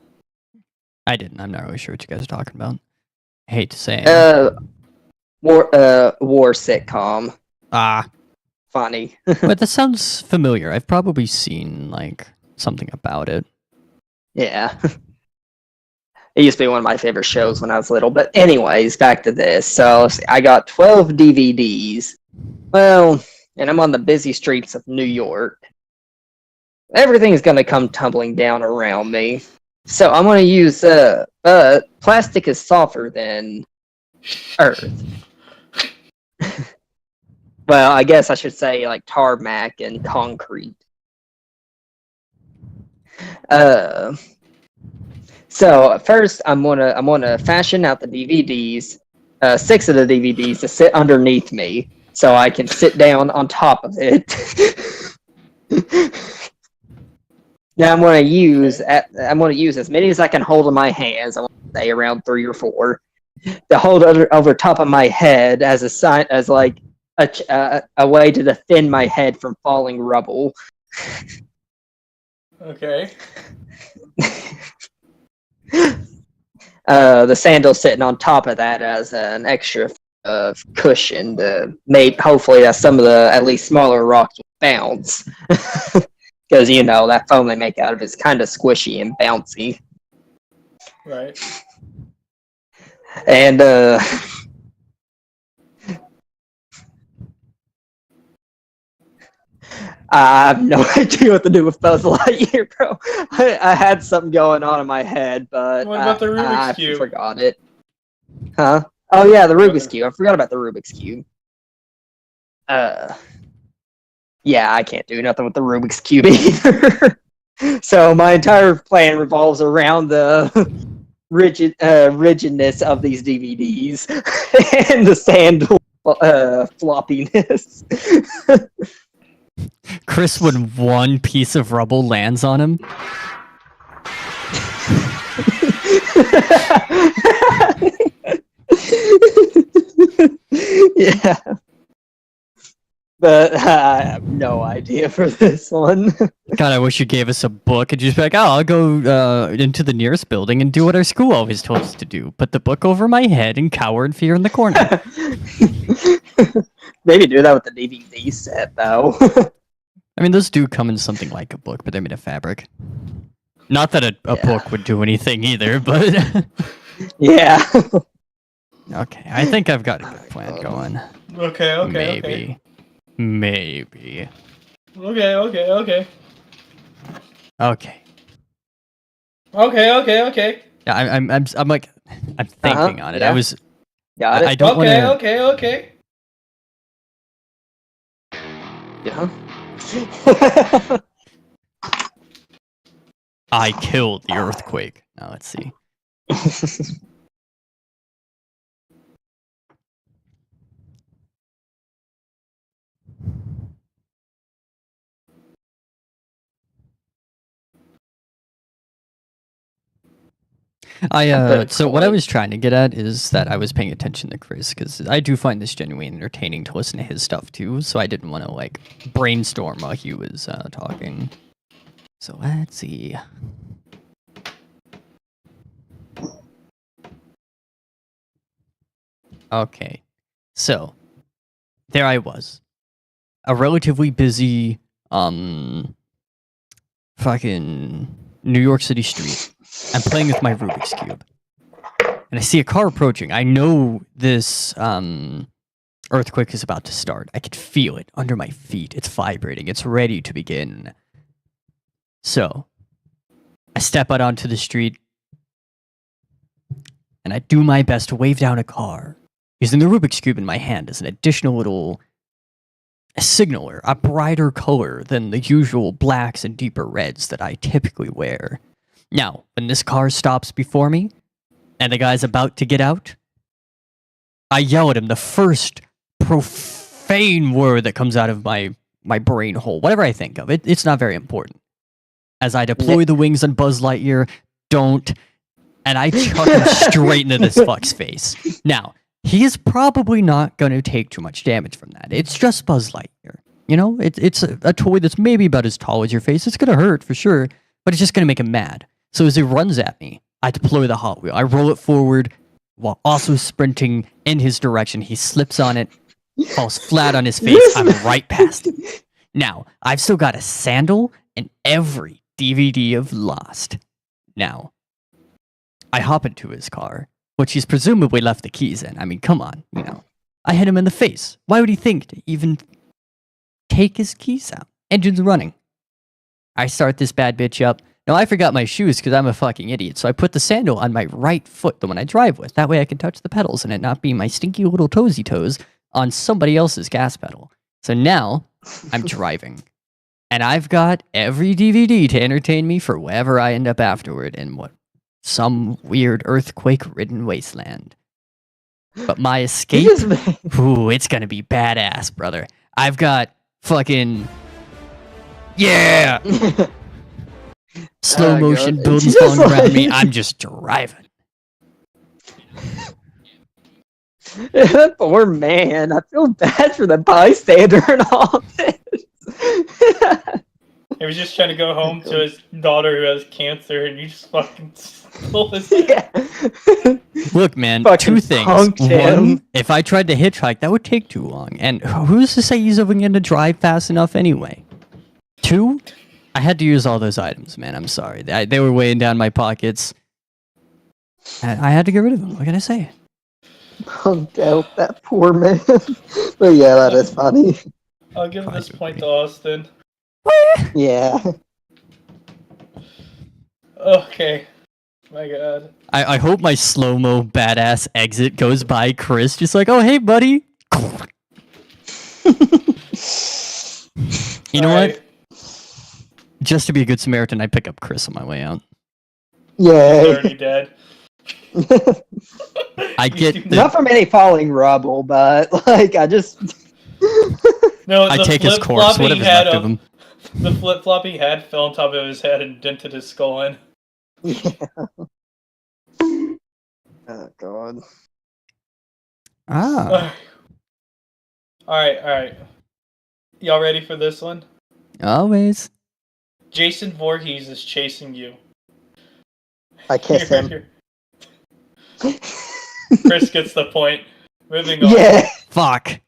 Speaker 1: I didn't. I'm not really sure what you guys are talking about. I hate to say it.
Speaker 3: War sitcom.
Speaker 1: Ah.
Speaker 3: Funny.
Speaker 1: But that sounds familiar. I've probably seen, like, something about it.
Speaker 3: Yeah. It used to be one of my favorite shows when I was little. But anyways, back to this. So, I got 12 DVDs. Well, and I'm on the busy streets of New York. Everything's going to come tumbling down around me. So I'm going to use, plastic is softer than Earth. Well, I guess I should say like tarmac and concrete. Uh, so first I'm gonna fashion out the DVDs, 6 of the DVDs to sit underneath me, so I can sit down on top of it. Now I'm gonna use as many as I can hold in my hands. I want to say around 3 or 4 to hold over top of my head as a sign, as like a way to defend my head from falling rubble.
Speaker 2: Okay.
Speaker 3: The sandal sitting on top of that as an extra cushion to make hopefully that some of the at least smaller rocks will bounce. Because that foam they make out of it is kind of squishy and bouncy.
Speaker 2: Right.
Speaker 3: And I have no idea what to do with Buzz Lightyear, bro. I had something going on in my head, but
Speaker 2: What about the Rubik's
Speaker 3: I
Speaker 2: Cube?
Speaker 3: forgot it. Huh? Oh yeah, the Rubik's Cube. I forgot about the Rubik's Cube. Yeah, I can't do nothing with the Rubik's Cube either. So my entire plan revolves around the rigidness of these DVDs and the sandal floppiness.
Speaker 1: Chris, when one piece of rubble lands on him,
Speaker 3: Yeah. But I have no idea for this one.
Speaker 1: God, I wish you gave us a book and just be like, oh, I'll go into the nearest building and do what our school always told us to do. Put the book over my head and cower in fear in the corner.
Speaker 3: Maybe do that with the DVD set, though.
Speaker 1: I mean, those do come in something like a book, but they're made of fabric. Not that a book would do anything either, but...
Speaker 3: Yeah.
Speaker 1: Okay, I think I've got a good plan going.
Speaker 2: Okay.
Speaker 1: Maybe.
Speaker 2: Okay. Okay.
Speaker 1: Yeah, I'm like, I'm thinking on it.
Speaker 3: yeah.
Speaker 1: I was...
Speaker 3: Got it.
Speaker 1: I don't want to...
Speaker 2: Okay.
Speaker 3: Yeah.
Speaker 1: I killed the earthquake. Now let's see. So what I was trying to get at is that I was paying attention to Chris because I do find this genuinely entertaining to listen to his stuff too. So I didn't want to like brainstorm while he was talking. So let's see. Okay, so there I was, a relatively busy fucking New York City street. I'm playing with my Rubik's Cube. And I see a car approaching. I know this earthquake is about to start. I can feel it under my feet. It's vibrating. It's ready to begin. So, I step out onto the street. And I do my best to wave down a car, using the Rubik's Cube in my hand as an additional little signaler, a brighter color than the usual blacks and deeper reds that I typically wear. Now, when this car stops before me, and the guy's about to get out, I yell at him the first profane word that comes out of my brain hole, whatever I think of. It's not very important. As I deploy the wings on Buzz Lightyear, don't, and I chuck him straight into this fuck's face. Now, he is probably not going to take too much damage from that. It's just Buzz Lightyear. You know, it's a toy that's maybe about as tall as your face. It's going to hurt for sure, but it's just going to make him mad. So as he runs at me, I deploy the Hot Wheel. I roll it forward while also sprinting in his direction. He slips on it, falls flat on his face. I'm right past him. Now, I've still got a sandal and every DVD of Lost. Now, I hop into his car, which he's presumably left the keys in. I mean, come on, you know. I hit him in the face. Why would he think to even take his keys out? Engine's running. I start this bad bitch up. Now, I forgot my shoes because I'm a fucking idiot, so I put the sandal on my right foot, the one I drive with. That way I can touch the pedals and it not be my stinky little toesy toes on somebody else's gas pedal. So now I'm driving. And I've got every DVD to entertain me for wherever I end up afterward in some weird earthquake-ridden wasteland. But my escape, ooh, it's gonna be badass, brother. I've got fucking yeah, slow motion
Speaker 3: God.
Speaker 1: building
Speaker 3: Just
Speaker 1: falling around
Speaker 3: like-
Speaker 1: me. I'm just driving.
Speaker 3: That poor man. I feel bad for the bystander and all this.
Speaker 2: He was just trying to go home to his daughter who has cancer, and you just fucking stole his.
Speaker 3: Yeah.
Speaker 1: Look, man,
Speaker 3: Fucking
Speaker 1: two things.
Speaker 3: punked him.
Speaker 1: One, if I tried to hitchhike, that would take too long. And who's to say he's even going to drive fast enough anyway? Two, I had to use all those items, man. I'm sorry. They were weighing down my pockets. I had to get rid of them. What can I say?
Speaker 3: Punked out that poor man. But yeah, that is funny.
Speaker 2: I'll give this point to Austin.
Speaker 3: Yeah.
Speaker 2: Okay. My God.
Speaker 1: I hope my slow-mo badass exit goes by Chris, just like, oh, hey, buddy. You know
Speaker 2: Alright.
Speaker 1: what? Just to be a good Samaritan, I pick up Chris on my way out.
Speaker 2: He's
Speaker 3: Yay.
Speaker 2: already dead.
Speaker 1: I get the,
Speaker 3: Not from any falling rubble, but like I just
Speaker 2: No,
Speaker 1: I
Speaker 2: the
Speaker 1: take his
Speaker 2: flip-flop
Speaker 1: corpse,
Speaker 2: he
Speaker 1: whatever's
Speaker 2: had
Speaker 1: left of him.
Speaker 2: The flip-flop he had fell on top of his head and dented his skull in.
Speaker 3: Oh god.
Speaker 1: Ah,
Speaker 2: Alright. Y'all ready for this one?
Speaker 1: always.
Speaker 2: Jason Voorhees is chasing you.
Speaker 3: I kiss him.
Speaker 2: Chris gets the point. Moving on.
Speaker 3: Yeah.
Speaker 1: Fuck.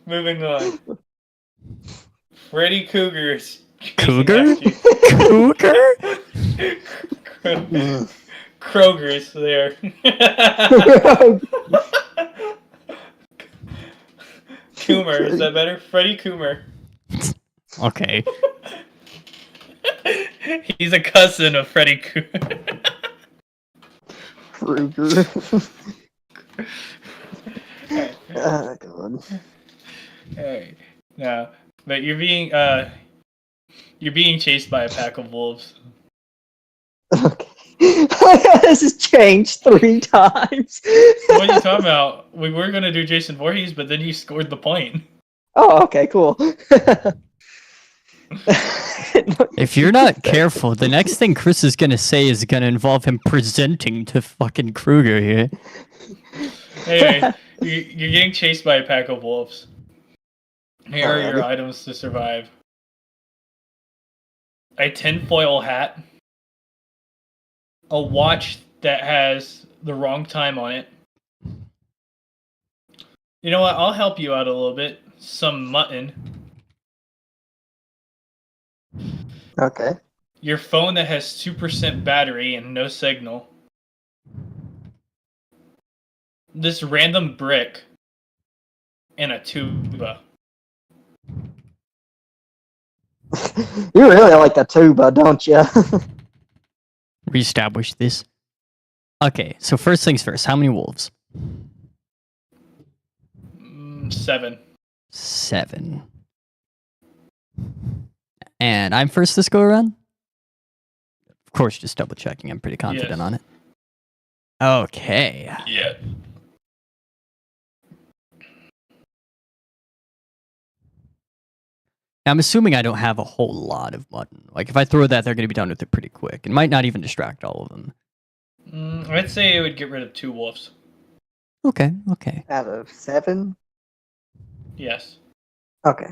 Speaker 2: Moving on. Freddy Cougar is chasing
Speaker 1: Cougar?
Speaker 2: after you.
Speaker 1: Cougar?
Speaker 2: Kroger's there. Coomer, is that better? Freddy Coomer.
Speaker 1: Okay.
Speaker 2: He's a cousin of Freddy Coomer.
Speaker 3: Krueger. Oh god.
Speaker 2: Alright. No. But you're being chased by a pack of wolves.
Speaker 3: Okay. This has changed 3 times.
Speaker 2: What are you talking about? We were gonna do Jason Voorhees, but then you scored the point.
Speaker 3: Oh, okay, cool.
Speaker 1: If you're not careful, the next thing Chris is gonna say is gonna involve him presenting to fucking Kruger here.
Speaker 2: Anyway, you're getting chased by a pack of wolves. Here are your
Speaker 3: Alrighty.
Speaker 2: items to survive. A tinfoil hat. A watch that has the wrong time on it. You know what? I'll help you out a little bit. Some mutton.
Speaker 3: Okay.
Speaker 2: Your phone that has 2% battery and no signal. This random brick. And a tuba.
Speaker 3: You really like the tuba, don't you?
Speaker 1: Reestablish this. Okay, so first things first, how many wolves?
Speaker 2: 7.
Speaker 1: 7. And I'm first this go around? Of course, just double checking. I'm pretty confident
Speaker 2: Yes.
Speaker 1: on it. Okay.
Speaker 2: Yeah.
Speaker 1: Now, I'm assuming I don't have a whole lot of mutton. Like, if I throw that, they're going to be done with it pretty quick. It might not even distract all of them.
Speaker 2: I'd say it would get rid of 2 wolves.
Speaker 1: Okay, okay.
Speaker 3: Out of 7?
Speaker 2: Yes.
Speaker 3: Okay.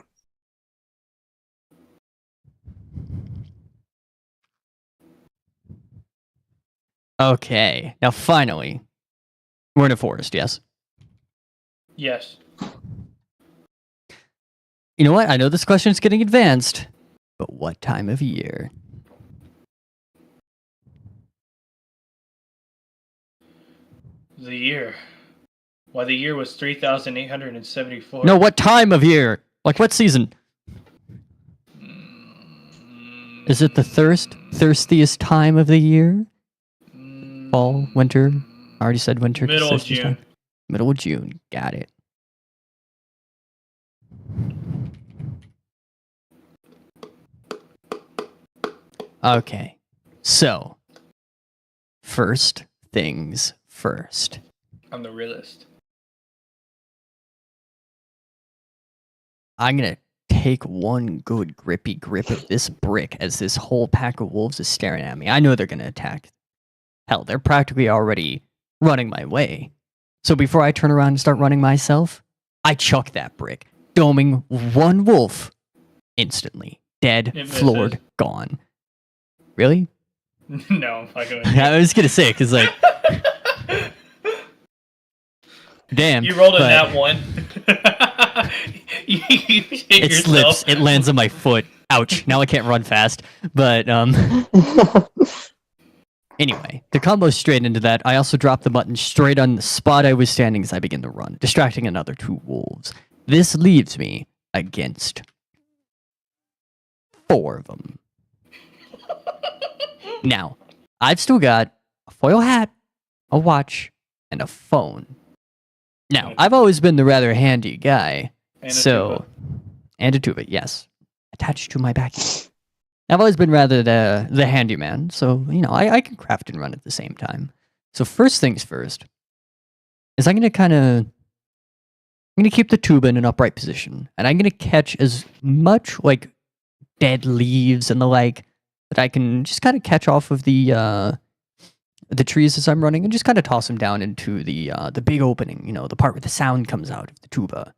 Speaker 1: Okay. Now, finally, we're in a forest, yes?
Speaker 2: Yes.
Speaker 1: You know what? I know this question is getting advanced, but what time of year?
Speaker 2: The year. Why, the year was 3,874.
Speaker 1: No, what time of year? Like, what season? Is it the thirstiest time of the year? Fall, winter? already said winter.
Speaker 2: Middle of
Speaker 1: solstice
Speaker 2: June.
Speaker 1: time. Middle of June. Got it. Okay. So, first things first.
Speaker 2: I'm the realist.
Speaker 1: I'm going to take one good grippy grip of this brick as this whole pack of wolves is staring at me. I know they're going to attack. Hell, they're practically already running my way. So before I turn around and start running myself, I chuck that brick, doming one wolf instantly. Dead,
Speaker 2: It
Speaker 1: floored,
Speaker 2: misses.
Speaker 1: gone. Really?
Speaker 2: No, I'm fucking with
Speaker 1: I was going to say, because, like, damn.
Speaker 2: you rolled a
Speaker 1: but
Speaker 2: nat 1. you hit
Speaker 1: It
Speaker 2: yourself.
Speaker 1: slips. It lands on my foot. Ouch. Now I can't run fast. But, anyway, to combo straight into that, I also dropped the button straight on the spot I was standing as I begin to run, distracting another 2 wolves. This leaves me against 4 of them. Now, I've still got a foil hat, a watch, and a phone. Now, I've always been the rather handy guy,
Speaker 2: And a
Speaker 1: so...
Speaker 2: tuba.
Speaker 1: And a tuba, yes. Attached to my back. I've always been rather the handyman, so, you know, I can craft and run at the same time. So first things first is I'm going to keep the tuba in an upright position, and I'm going to catch as much, like, dead leaves and the like that I can just kind of catch off of the trees as I'm running and just kind of toss them down into the big opening, you know, the part where the sound comes out of the tuba.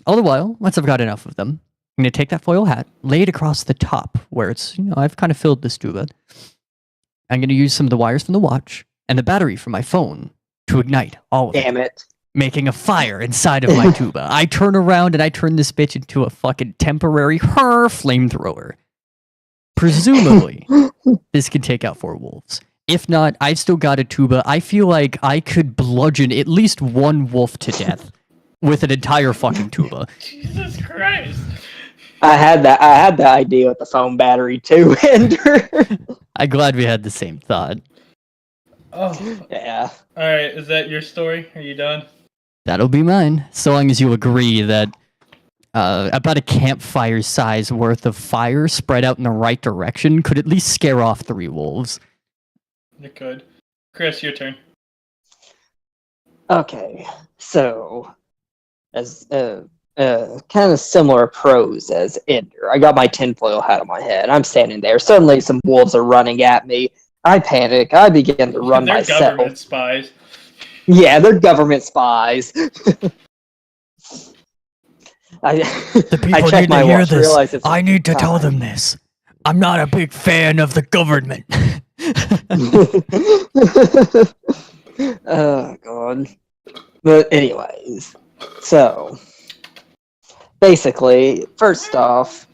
Speaker 1: All the while, once I've got enough of them, I'm going to take that foil hat, lay it across the top where it's, you know, I've kind of filled this tuba. I'm going to use some of the wires from the watch and the battery from my phone to ignite all of it,
Speaker 3: Damn it.
Speaker 1: making a fire inside of my tuba. I turn around and I turn this bitch into a fucking temporary flamethrower. Presumably, this can take out 4 wolves. If not, I've still got a tuba. I feel like I could bludgeon at least 1 wolf to death with an entire fucking tuba.
Speaker 2: Jesus Christ.
Speaker 3: I had the idea with the phone battery too, Ender.
Speaker 1: I'm glad we had the same thought.
Speaker 2: Oh.
Speaker 3: Yeah.
Speaker 2: Alright, is that your story? Are you done?
Speaker 1: That'll be mine, so long as you agree that about a campfire size worth of fire spread out in the right direction could at least scare off 3 wolves.
Speaker 2: It could. Chris, your turn.
Speaker 3: Okay. So, as kind of similar pros as Ender, I got my tinfoil hat on my head. I'm standing there. Suddenly, some wolves are running at me. I panic. I begin to run
Speaker 2: They're
Speaker 3: myself.
Speaker 2: government spies.
Speaker 3: Yeah, they're government spies.
Speaker 1: The people
Speaker 3: I check
Speaker 1: need
Speaker 3: my
Speaker 1: to hear
Speaker 3: watch,
Speaker 1: this.
Speaker 3: realize it's
Speaker 1: I need to tell
Speaker 3: time.
Speaker 1: them this. I'm not a big fan of the government.
Speaker 3: Oh god. But anyways, so basically, first off,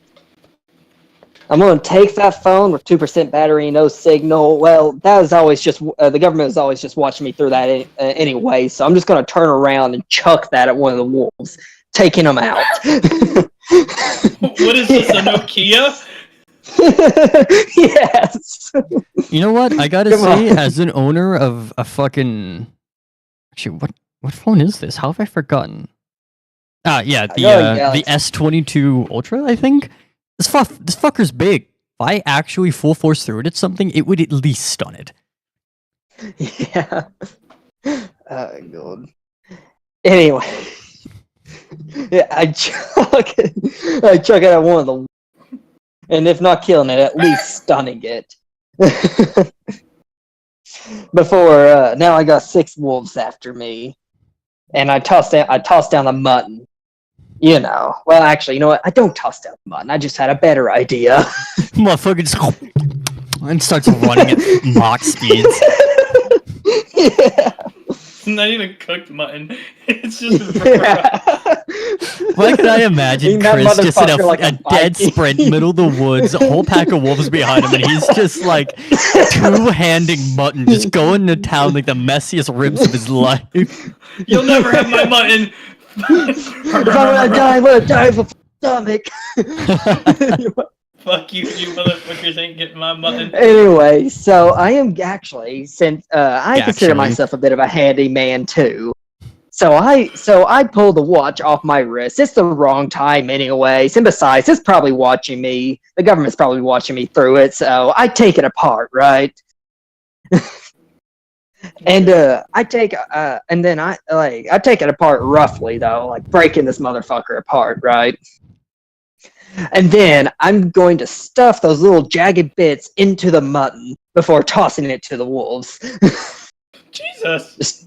Speaker 3: I'm going to take that phone with 2% battery, no signal. Well, that was always just the government was always just watching me through that anyway. So I'm just going to turn around and chuck that at one of the wolves, taking them out.
Speaker 2: What is this, a Nokia?
Speaker 3: Yes.
Speaker 1: You know what? I gotta
Speaker 3: Come
Speaker 1: say,
Speaker 3: on.
Speaker 1: as an owner of a fucking... Actually, what phone is this? How have I forgotten? Yeah, the
Speaker 3: Galaxy.
Speaker 1: S22 Ultra, I think? This fucker's big. If I actually full force threw it at something, it would at least stun it.
Speaker 3: Yeah. Oh god. Anyway. Yeah, I chuck it at one of the, and if not killing it, at least stunning it. Before now, I got 6 wolves after me, and I tossed down the mutton. You know, well, actually, you know what? I don't toss down the mutton. I just had a better idea.
Speaker 1: Motherfucker just... and starts running at Mach speeds.
Speaker 3: Yeah.
Speaker 2: It's not even cooked mutton. It's just
Speaker 3: Yeah.
Speaker 1: Why can I imagine
Speaker 3: Eating that
Speaker 1: Chris just in
Speaker 3: motherfucker like
Speaker 1: a
Speaker 3: a
Speaker 1: dead
Speaker 3: Viking.
Speaker 1: sprint, middle of the woods, a whole pack of wolves behind him, and he's just like two-handing mutton, just going to town like the messiest ribs of his life.
Speaker 2: You'll never have my mutton.
Speaker 3: If I'm gonna die, I'm gonna die of a stomach.
Speaker 2: Fuck you, you motherfuckers ain't getting my mutton.
Speaker 3: Anyway, so I am actually, since I consider
Speaker 1: Actually.
Speaker 3: myself a bit of a handyman too. So I pull the watch off my wrist. It's the wrong time anyways, and besides, it's probably watching me. The government's probably watching me through it. So I take it apart, right? And I take and then I take it apart roughly though, like breaking this motherfucker apart, right? And then I'm going to stuff those little jagged bits into the mutton before tossing it to the wolves.
Speaker 2: Jesus.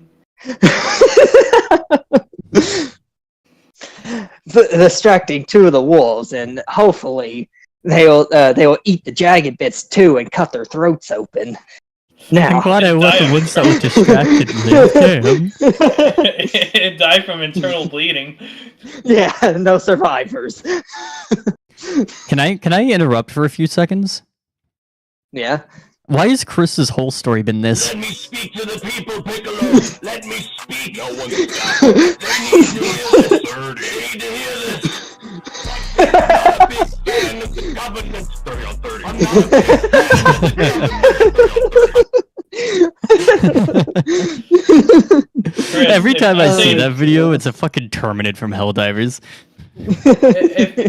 Speaker 3: Distracting two of the wolves, and hopefully they will eat the jagged bits too and cut their throats open. Now,
Speaker 1: I'm glad I was the ones that were distracted. Damn.
Speaker 2: It died from internal bleeding.
Speaker 3: yeah, no survivors.
Speaker 1: Can I interrupt for a few seconds?
Speaker 3: Yeah.
Speaker 1: Why has Chris's whole story been this?
Speaker 4: Let me speak to the people, Piccolo. Let me speak. No one's got it. They need to hear this, sir. They need to hear this. I'm not a big fan of the government. 30 on 30. I'm not a big fan of the
Speaker 2: Chris,
Speaker 1: Every time I see
Speaker 2: say-
Speaker 1: that video, it's a fucking Terminator from Helldivers.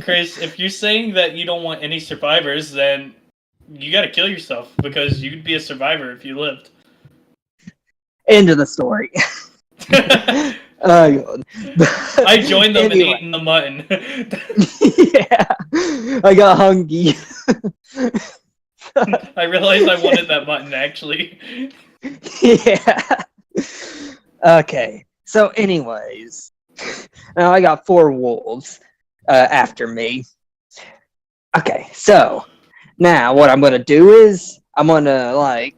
Speaker 2: Chris, if you're saying that you don't want any survivors, then you gotta kill yourself because you'd be a survivor if you lived.
Speaker 3: End of the story.
Speaker 2: I joined them in eating the mutton.
Speaker 3: yeah, I got hungry.
Speaker 2: I realized I wanted that mutton actually.
Speaker 3: yeah. Okay. So, anyways, now I got 4 wolves after me. Okay, so now what I'm gonna do is I'm gonna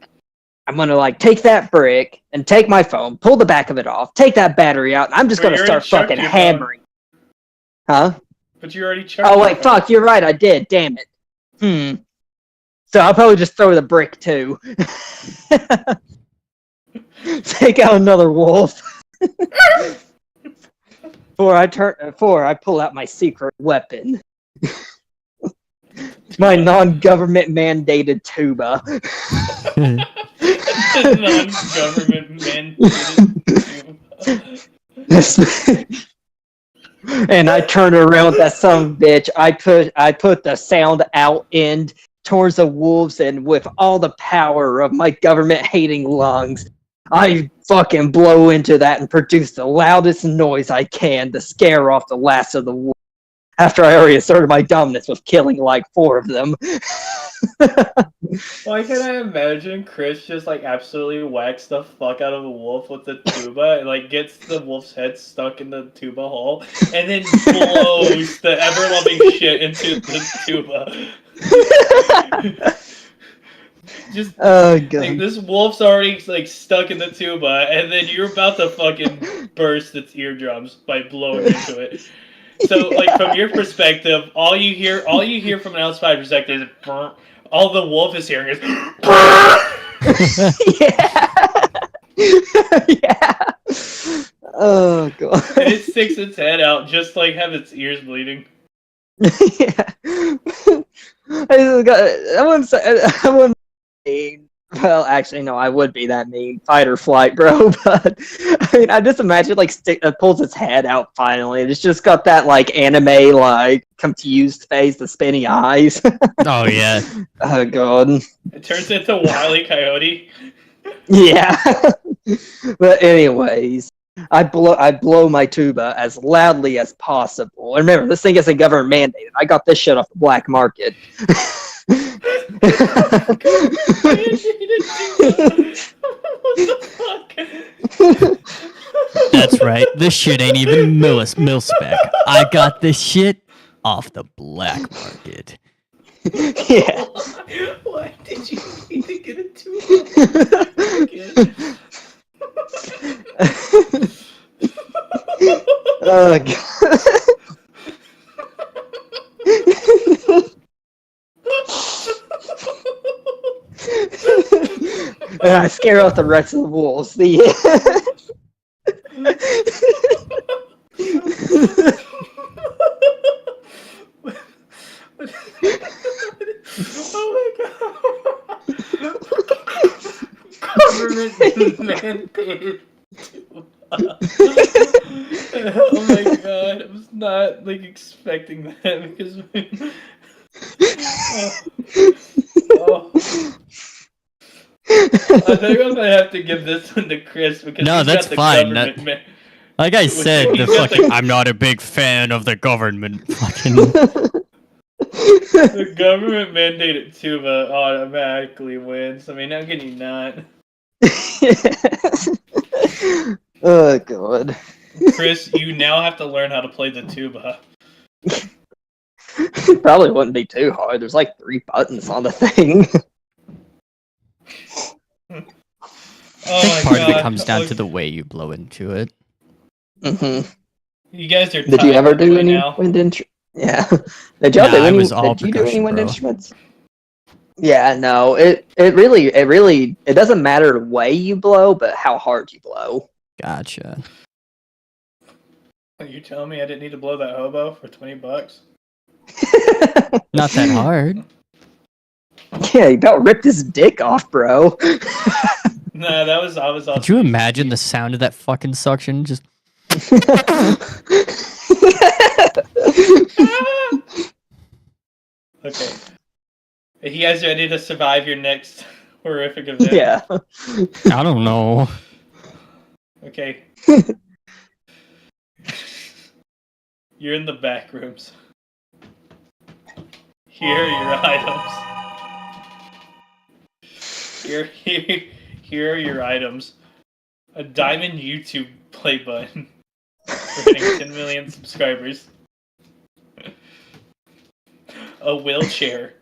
Speaker 3: take that brick and take my phone, pull the back of it off, take that battery out, and I'm just
Speaker 2: But
Speaker 3: gonna
Speaker 2: you
Speaker 3: start
Speaker 2: already chucked
Speaker 3: fucking
Speaker 2: your
Speaker 3: hammering. Huh?
Speaker 2: But you already chucked.
Speaker 3: Oh
Speaker 2: your
Speaker 3: wait,
Speaker 2: phone.
Speaker 3: fuck, you're right, I did, damn it. So I'll probably just throw the brick too. Take out another wolf. Before I pull out my secret weapon. My non-government mandated tuba.
Speaker 2: Non-government mandated.
Speaker 3: And I turn around with that son of a bitch. I put the sound out end towards the wolves, and with all the power of my government-hating lungs, I fucking blow into that and produce the loudest noise I can to scare off the last of the wolves. After I already asserted my dominance with killing like 4 of them.
Speaker 2: Why can I imagine Chris just like absolutely whacks the fuck out of a wolf with the tuba and like gets the wolf's head stuck in the tuba hole and then blows the ever-loving shit into the tuba. Just
Speaker 3: Oh
Speaker 2: like,
Speaker 3: god.
Speaker 2: this wolf's already like stuck in the tuba and then you're about to fucking burst its eardrums by blowing into it. So, like from your perspective, all you hear from an outside perspective is brr. All the wolf is hearing is
Speaker 3: yeah. yeah. Oh god.
Speaker 2: and it sticks its head out just like have its ears bleeding.
Speaker 3: yeah. I wouldn't say, well, actually, no, I would be that mean. Fight or flight, bro. But, I mean, I just imagine, like, pulls its head out finally, and it's just got that, like, anime, like, confused face, the spinny eyes.
Speaker 1: Oh yeah.
Speaker 3: Oh, god.
Speaker 2: It turns into Wile E. Coyote.
Speaker 3: Yeah. But anyways, I blow my tuba as loudly as possible. And remember, this thing isn't government mandated. I got this shit off the black market.
Speaker 2: What the fuck?
Speaker 1: That's right. This shit ain't even mil-spec. I got this shit off the black market.
Speaker 3: yeah.
Speaker 2: Why did you need to get a tuba? Again?
Speaker 3: Oh, God. And I scare out the rest of the wolves.
Speaker 2: mandated. Oh my god, I was not like expecting that because oh. I think I'm gonna have to give this one to Chris because
Speaker 1: No,
Speaker 2: he's
Speaker 1: that's
Speaker 2: got the
Speaker 1: fine.
Speaker 2: government man.
Speaker 1: Like I said,
Speaker 2: He's
Speaker 1: the
Speaker 2: got
Speaker 1: fucking I'm not a big fan of the government. Fucking
Speaker 2: The government mandated tuba automatically wins. I mean, how can you not?
Speaker 3: Oh god.
Speaker 2: Chris, you now have to learn how to play the tuba.
Speaker 3: Probably wouldn't be too hard. There's like 3 buttons on the thing.
Speaker 1: I
Speaker 2: Oh
Speaker 1: think
Speaker 2: my
Speaker 1: part of it
Speaker 2: God.
Speaker 1: comes down
Speaker 2: Oh,
Speaker 1: to the way you blow into it.
Speaker 3: hmm
Speaker 2: You guys are.
Speaker 3: Did you ever do any
Speaker 2: now.
Speaker 3: wind instruments? Yeah. Did y'all
Speaker 1: Nah,
Speaker 3: do
Speaker 1: I
Speaker 3: any?
Speaker 1: was all
Speaker 3: Did you do any
Speaker 1: percussion,
Speaker 3: wind
Speaker 1: bro.
Speaker 3: instruments? Yeah, no. It doesn't matter the way you blow, but how hard you blow.
Speaker 1: Gotcha.
Speaker 2: Are you telling me I didn't need to blow that hobo for $20?
Speaker 1: Not that hard.
Speaker 3: Yeah, you about ripped his dick off, bro.
Speaker 2: Nah, I was all.
Speaker 1: Could you imagine the sound of that fucking suction? Just
Speaker 2: Okay. Are you guys ready to survive your next horrific event?
Speaker 3: Yeah.
Speaker 1: I don't know.
Speaker 2: Okay. You're in the back rooms. Here are your items. Here are your items. A diamond YouTube play button for hitting 10 million subscribers. A wheelchair.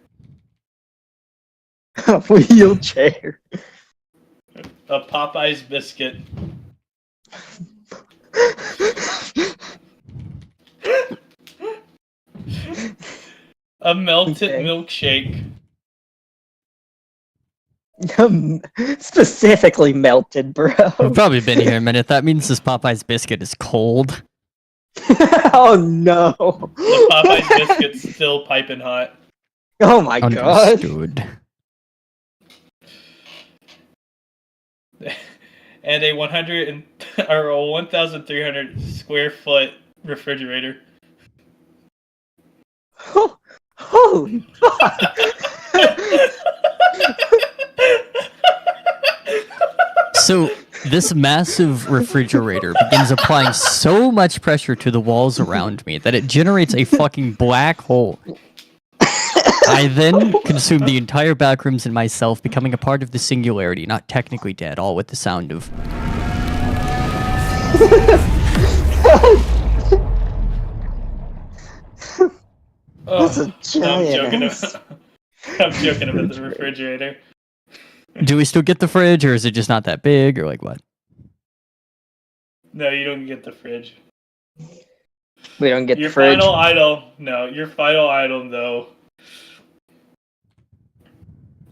Speaker 3: A wheelchair.
Speaker 2: A Popeye's biscuit. A melted
Speaker 3: Okay.
Speaker 2: milkshake.
Speaker 3: Specifically melted, bro.
Speaker 1: I've probably been here a minute. That means this Popeye's biscuit is cold.
Speaker 3: Oh no.
Speaker 2: The Popeye's biscuit's still piping hot.
Speaker 3: Oh my god.
Speaker 1: Understood.
Speaker 2: And a 1,300 square foot refrigerator.
Speaker 3: Holy fuck.
Speaker 1: So this massive refrigerator begins applying so much pressure to the walls around me that it generates a fucking black hole. I then consume the entire backrooms and myself, becoming a part of the singularity, not technically dead, all with the sound of...
Speaker 3: That's a
Speaker 2: I'm
Speaker 3: giant
Speaker 2: joking
Speaker 3: ass.
Speaker 2: about, I'm joking about the refrigerator.
Speaker 1: Do we still get the fridge, or is it just not that big, or like what?
Speaker 2: No, you don't get the fridge.
Speaker 3: We don't get
Speaker 2: Your
Speaker 3: the fridge.
Speaker 2: final item, no, your final item though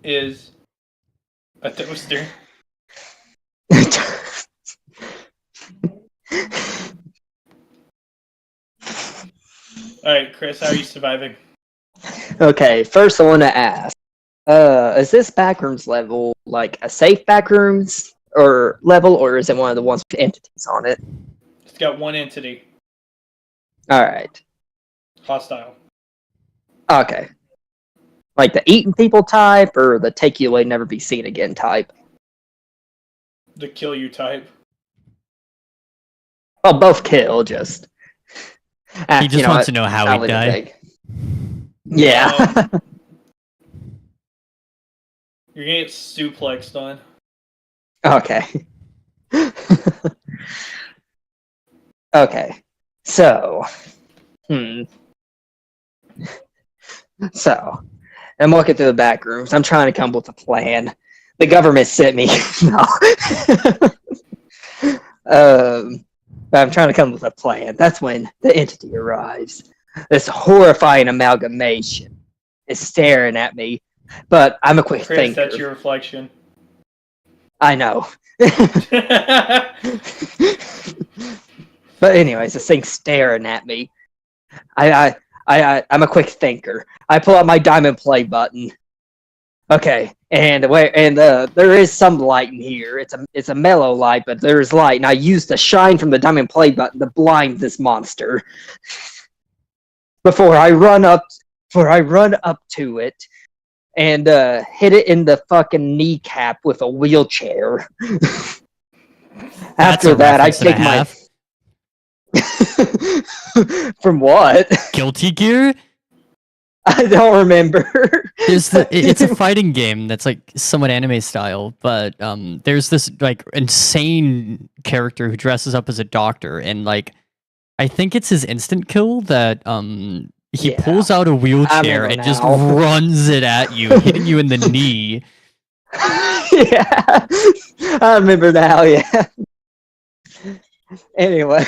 Speaker 2: is a toaster. Alright, Chris, how are you surviving?
Speaker 3: Okay, first I want to ask, is this backrooms level like a safe backrooms or level, or is it one of the ones with entities on it?
Speaker 2: It's got one entity.
Speaker 3: Alright.
Speaker 2: Hostile.
Speaker 3: Okay. Like the eating people type, or the take you away, never be seen again type?
Speaker 2: The kill you type.
Speaker 3: Well, both kill, just...
Speaker 1: He just wants to know how
Speaker 3: I'll
Speaker 1: he
Speaker 3: leave it
Speaker 1: died.
Speaker 3: vague. Yeah.
Speaker 2: You're gonna get suplexed on.
Speaker 3: Okay. Okay. So. So. I'm walking through the back rooms. I'm trying to come up with a plan. The government sent me. No. I'm trying to come up with a plan. That's when the entity arrives. This horrifying amalgamation is staring at me. But I'm a quick
Speaker 2: Chris,
Speaker 3: thinker.
Speaker 2: that's your reflection.
Speaker 3: I know. But anyways, this thing's staring at me. I'm a quick thinker. I pull out my diamond play button. Okay, There is some light in here. It's a mellow light, but there is light, and I use the shine from the diamond play button to blind this monster before I run up to it and hit it in the fucking kneecap with a wheelchair. After that, I take my from what?
Speaker 1: Guilty Gear.
Speaker 3: I don't remember.
Speaker 1: It's a fighting game that's like somewhat anime style, but there's this like insane character who dresses up as a doctor, and like I think it's his instant kill that he pulls out a wheelchair and just runs it at you, hitting you in the knee.
Speaker 3: Yeah, I remember now. Yeah. Anyway,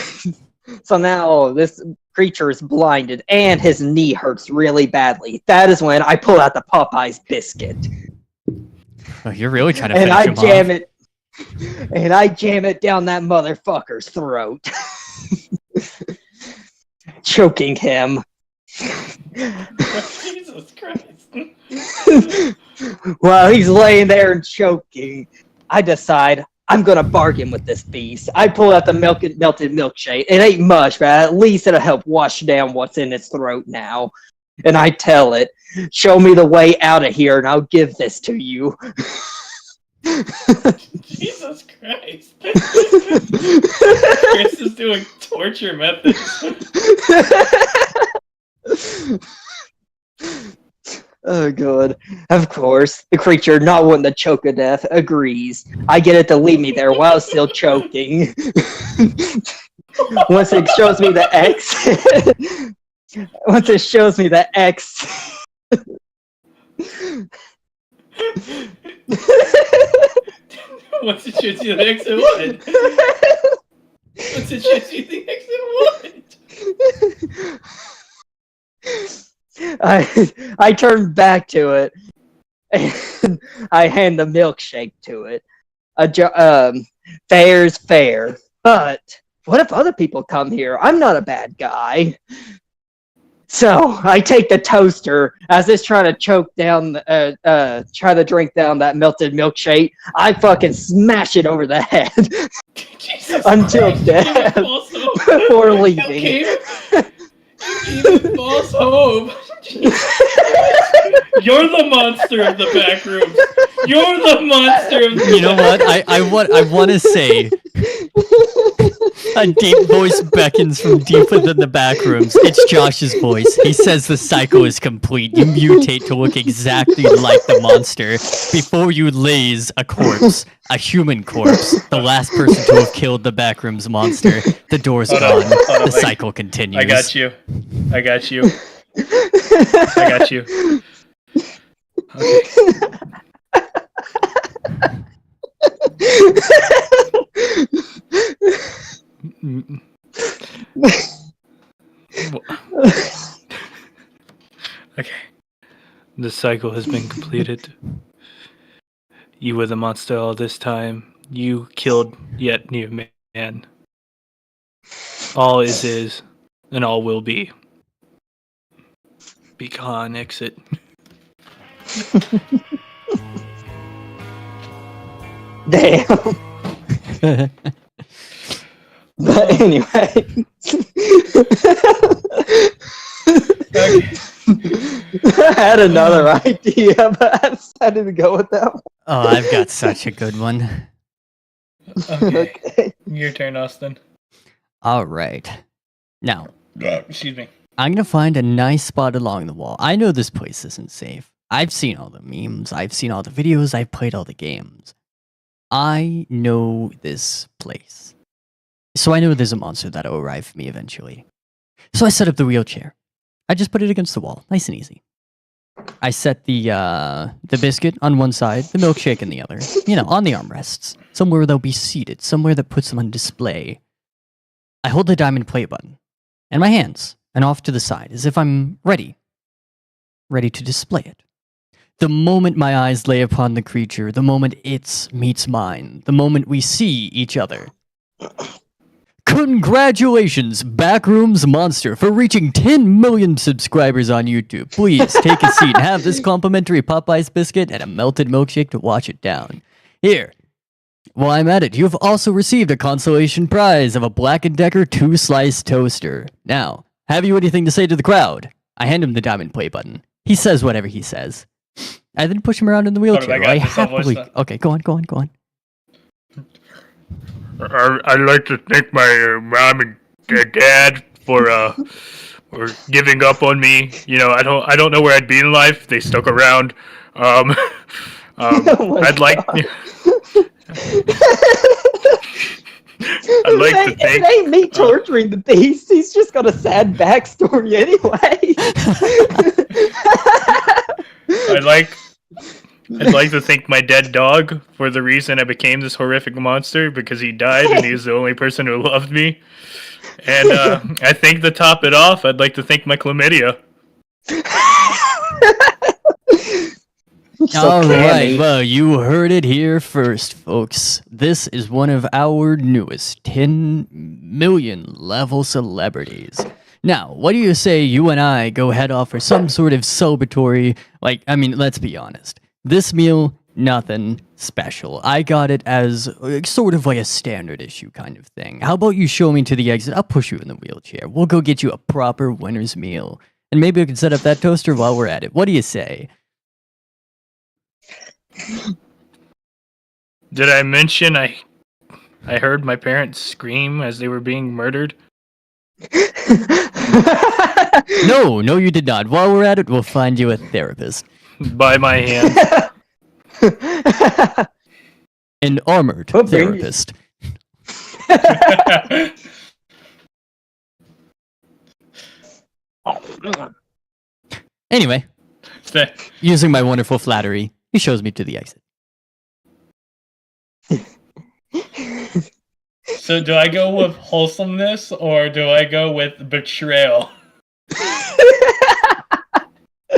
Speaker 3: so now this creature is blinded and his knee hurts really badly. That is when I pull out the Popeyes biscuit.
Speaker 1: Oh, you're really trying to
Speaker 3: and I
Speaker 1: finish him
Speaker 3: jam
Speaker 1: off.
Speaker 3: it, and I jam it down that motherfucker's throat, choking him.
Speaker 2: Jesus Christ.
Speaker 3: While he's laying there and choking, I decide I'm gonna bargain with this beast. I pull out the melted milkshake. It ain't much, but at least it'll help wash down what's in its throat now. And I tell it, show me the way out of here and I'll give this to you.
Speaker 2: Jesus Christ. Chris is doing torture methods.
Speaker 3: Oh, good. Of course, the creature, not wanting to choke to death, agrees. I get it to leave me there while still choking. Once it shows me the X, once it shows me the X,
Speaker 2: Once it shoots you the exit what? Once it shoots you the exit what?
Speaker 3: I turn back to it and I hand the milkshake to it. Fair's fair, but what if other people come here? I'm not a bad guy. So I take the toaster as it's trying to choke down, try to drink down that melted milkshake. I fucking smash it over the head
Speaker 2: Jesus
Speaker 3: until
Speaker 2: Christ,
Speaker 3: death before leaving.
Speaker 2: You even false hope. You're the monster of the back rooms. You're the monster of the
Speaker 1: You know what? I want to say a deep voice beckons from deep within the back rooms. It's Josh's voice. He says the cycle is complete. You mutate to look exactly like the monster before you lays a corpse, a human corpse, the last person to have killed the back rooms monster. The door's gone. The cycle continues.
Speaker 2: I got you. I got you. I got you. Okay. Okay. The cycle has been completed. You were the monster all this time. You killed yet new man. All is, and all will be. Be gone, exit.
Speaker 3: Damn. But anyway. I had another idea, but I decided to go with that one.
Speaker 1: Oh, I've got such a good one.
Speaker 2: Okay.
Speaker 3: Okay.
Speaker 2: Your turn, Austin.
Speaker 1: All right. Now,
Speaker 2: Excuse me.
Speaker 1: I'm going to find a nice spot along the wall. I know this place isn't safe. I've seen all the memes. I've seen all the videos. I've played all the games. I know this place. So I know there's a monster that'll arrive for me eventually. So I set up the wheelchair. I just put it against the wall. Nice and easy. I set the biscuit on one side, the milkshake in the other. You know, on the armrests. Somewhere they'll be seated. Somewhere that puts them on display. I hold the diamond play button. And my hands. And off to the side, as if I'm ready to display it. The moment my eyes lay upon the creature, the moment its meets mine, the moment we see each other, Congratulations, Backrooms Monster, for reaching 10 million subscribers on YouTube. Please take a seat and have this complimentary Popeyes biscuit and a melted milkshake to wash it down. Here, while I'm at it, you've also received a consolation prize of a Black & Decker 2-slice toaster. Now, have you anything to say to the crowd? I hand him the diamond play button. He says whatever he says. I then push him around in the wheelchair.
Speaker 2: I got
Speaker 1: I
Speaker 2: this, I'll voice
Speaker 1: happily...
Speaker 2: that.
Speaker 1: Okay, go on.
Speaker 4: I'd like to thank my mom and dad for giving up on me. You know, I don't know where I'd be in life. They stuck around. I'd like. I'd like to thank.
Speaker 3: It ain't me torturing the beast. He's just got a sad backstory anyway.
Speaker 4: I'd like to thank my dead dog for the reason I became this horrific monster, because he died and he's the only person who loved me. And I think to top it off, I'd like to thank my chlamydia.
Speaker 1: All right, well, you heard it here first, folks. This is one of our newest 10 million level celebrities. Now, what do you say you and I go head off for some sort of celebratory, let's be honest. This meal, nothing special. I got it as sort of like a standard issue kind of thing. How about you show me to the exit? I'll push you in the wheelchair. We'll go get you a proper winner's meal. And maybe we can set up that toaster while we're at it. What do you say?
Speaker 4: Did I mention I heard my parents scream as they were being murdered?
Speaker 1: No, you did not. While we're at it, we'll find you a therapist.
Speaker 4: By my hand.
Speaker 1: An armored
Speaker 3: We'll bring you-
Speaker 1: therapist. Anyway, using my wonderful flattery, he shows me to the exit.
Speaker 2: So do I go with wholesomeness or do I go with betrayal?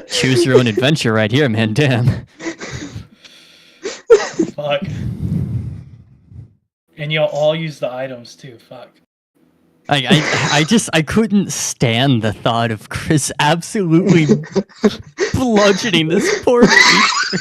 Speaker 1: Choose your own adventure right here, man. Damn.
Speaker 2: Fuck. And y'all all use the items too. Fuck.
Speaker 1: I couldn't stand the thought of Chris absolutely bludgeoning this poor creature.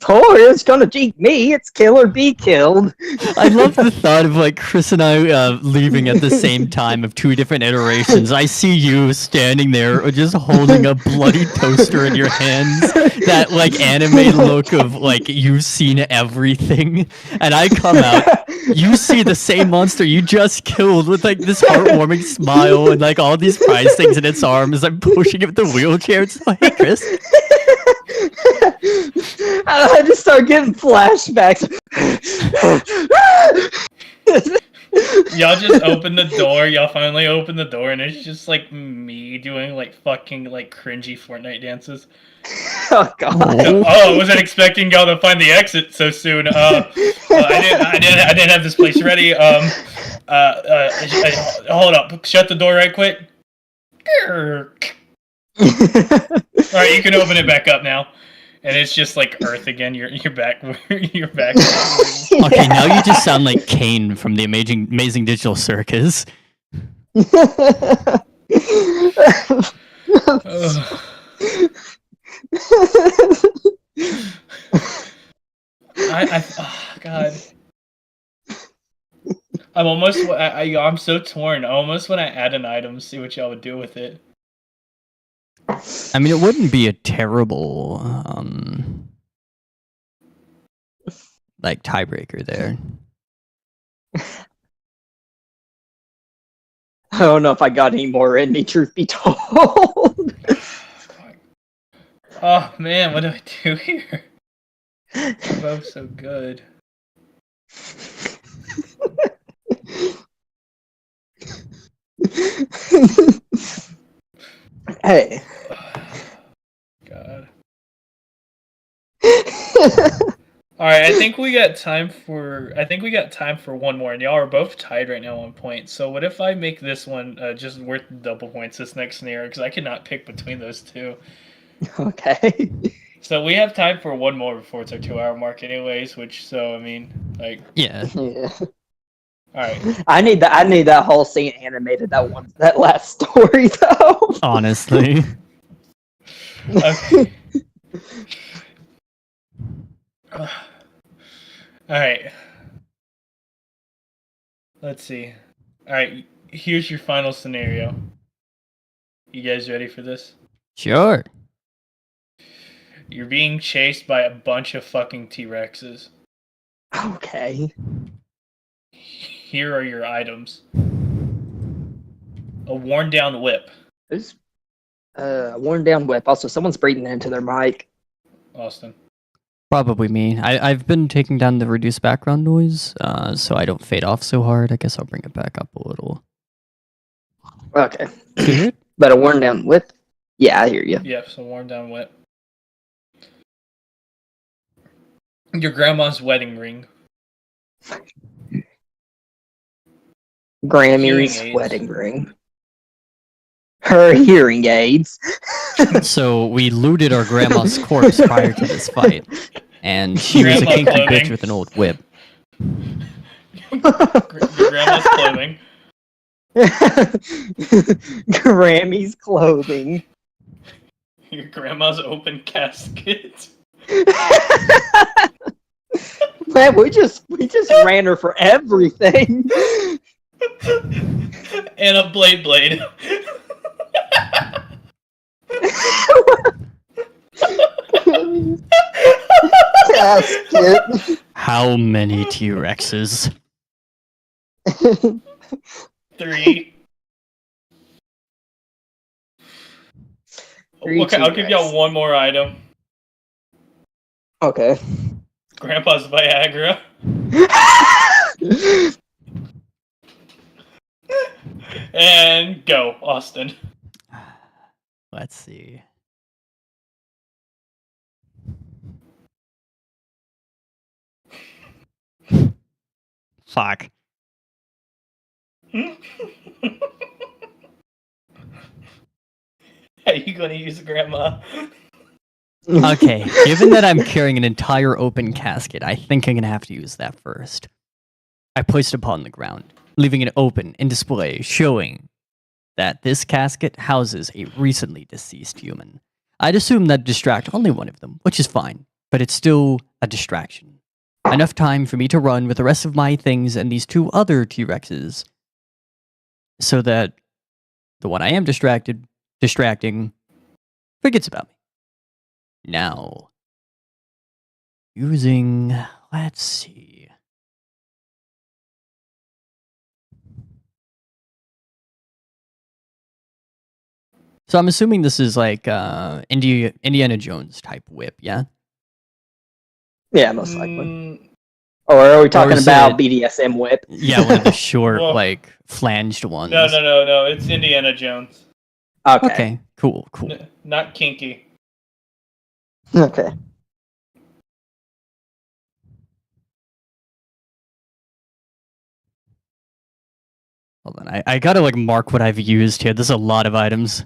Speaker 3: Poor, it's gonna cheat me. It's kill or be killed.
Speaker 1: I love the thought of like Chris and I leaving at the same time of two different iterations. I see you standing there just holding a bloody toaster in your hands, that like anime look of like you've seen everything, and I come out, you see the same monster you just killed with like this heartwarming smile and like all these prize things in its arms. I'm pushing it with the wheelchair. It's like, hey Chris.
Speaker 3: I just start getting flashbacks.
Speaker 2: Y'all just open the door. Y'all finally open the door, and it's just like me doing like fucking like cringy Fortnite dances.
Speaker 3: Oh god.
Speaker 2: Oh, I wasn't expecting y'all to find the exit so soon. I didn't have this place ready. Hold up. Shut the door right quick. All right, you can open it back up now. And it's just like Earth again. You're back. You're back.
Speaker 1: Okay, now you just sound like Kane from the Amazing Digital Circus.
Speaker 2: Oh God. I'm so torn. I almost want to add an item, see what y'all would do with it.
Speaker 1: I mean, it wouldn't be a terrible, like, tiebreaker there.
Speaker 3: I don't know if I got any more in me, truth be told.
Speaker 2: Oh man, what do I do here? They're both so good.
Speaker 3: Hey.
Speaker 2: God. All right, I think we got time for one more, and y'all are both tied right now on points. So what if I make this one just worth double points? This next scenario, because I cannot pick between those two.
Speaker 3: Okay.
Speaker 2: So we have time for one more before it's our 2-hour mark, anyways. Yeah.
Speaker 3: Yeah.
Speaker 2: right.
Speaker 3: I need that whole scene animated. That last story though.
Speaker 1: Honestly.
Speaker 2: Okay. All right. Let's see. All right. Here's your final scenario. You guys ready for this?
Speaker 1: Sure.
Speaker 2: You're being chased by a bunch of fucking T-Rexes.
Speaker 3: Okay.
Speaker 2: Here are your items. A worn down whip.
Speaker 3: Who's worn down whip? Also, someone's breathing into their mic.
Speaker 2: Austin.
Speaker 1: Probably me. I've been taking down the reduced background noise, so I don't fade off so hard. I guess I'll bring it back up a little.
Speaker 3: Okay.
Speaker 1: Do you hear it?
Speaker 3: But a worn down whip? Yeah, I hear you.
Speaker 2: Yep, so worn down whip. Your grandma's wedding ring.
Speaker 3: Grammy's
Speaker 2: aids.
Speaker 3: wedding ring. Her hearing aids.
Speaker 1: So we looted our grandma's corpse prior to this fight, and she was a
Speaker 2: Grandma
Speaker 1: kinky
Speaker 2: clothing.
Speaker 1: bitch with an old whip.
Speaker 2: Your grandma's clothing.
Speaker 3: Grammy's clothing.
Speaker 2: Your grandma's open casket.
Speaker 3: Man, we just ran her for everything.
Speaker 2: And a blade.
Speaker 3: Casket.
Speaker 1: How many T-Rexes?
Speaker 2: 3. Okay, I'll give y'all one more item.
Speaker 3: Okay.
Speaker 2: Grandpa's Viagra. And go, Austin.
Speaker 1: Let's see. Fuck.
Speaker 2: How you gonna use grandma?
Speaker 1: Okay, given that I'm carrying an entire open casket, I think I'm gonna have to use that first. I placed it upon the ground, leaving it open in display, showing that this casket houses a recently deceased human. I'd assume that'd distract only one of them, which is fine, but it's still a distraction. Enough time for me to run with the rest of my things and these 2 other T-Rexes, so that the one I am distracting forgets about me. Now, using, let's see. So I'm assuming this is like Indiana Jones type whip, yeah?
Speaker 3: Yeah, most likely.
Speaker 2: Mm,
Speaker 3: Or are we talking
Speaker 1: is
Speaker 3: about
Speaker 1: it-
Speaker 3: BDSM whip?
Speaker 1: Yeah, one of the short,
Speaker 2: Well,
Speaker 1: like, flanged ones.
Speaker 2: no. It's Indiana Jones.
Speaker 3: Okay.
Speaker 1: Okay, cool.
Speaker 2: Not kinky.
Speaker 3: Okay.
Speaker 1: Hold on, I gotta, like, mark what I've used here. There's a lot of items.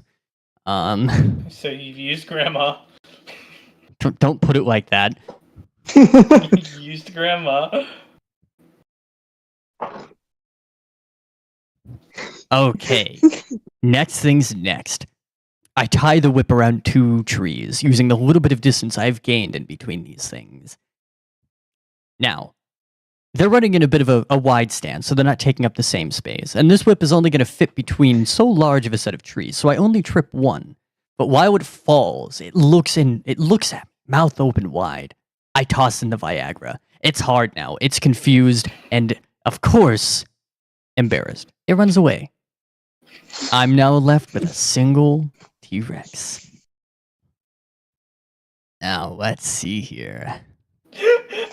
Speaker 2: So you've used grandma.
Speaker 1: Don't put it like that.
Speaker 2: You used grandma.
Speaker 1: Okay. Next thing's next. I tie the whip around 2 trees, using the little bit of distance I've gained in between these things. Now, they're running in a bit of a wide stance, so they're not taking up the same space. And this whip is only going to fit between so large of a set of trees, so I only trip one. But while it falls, it looks at me, mouth open wide. I toss in the Viagra. It's hard now. It's confused, and of course, embarrassed. It runs away. I'm now left with a single T-Rex. Now, let's see here.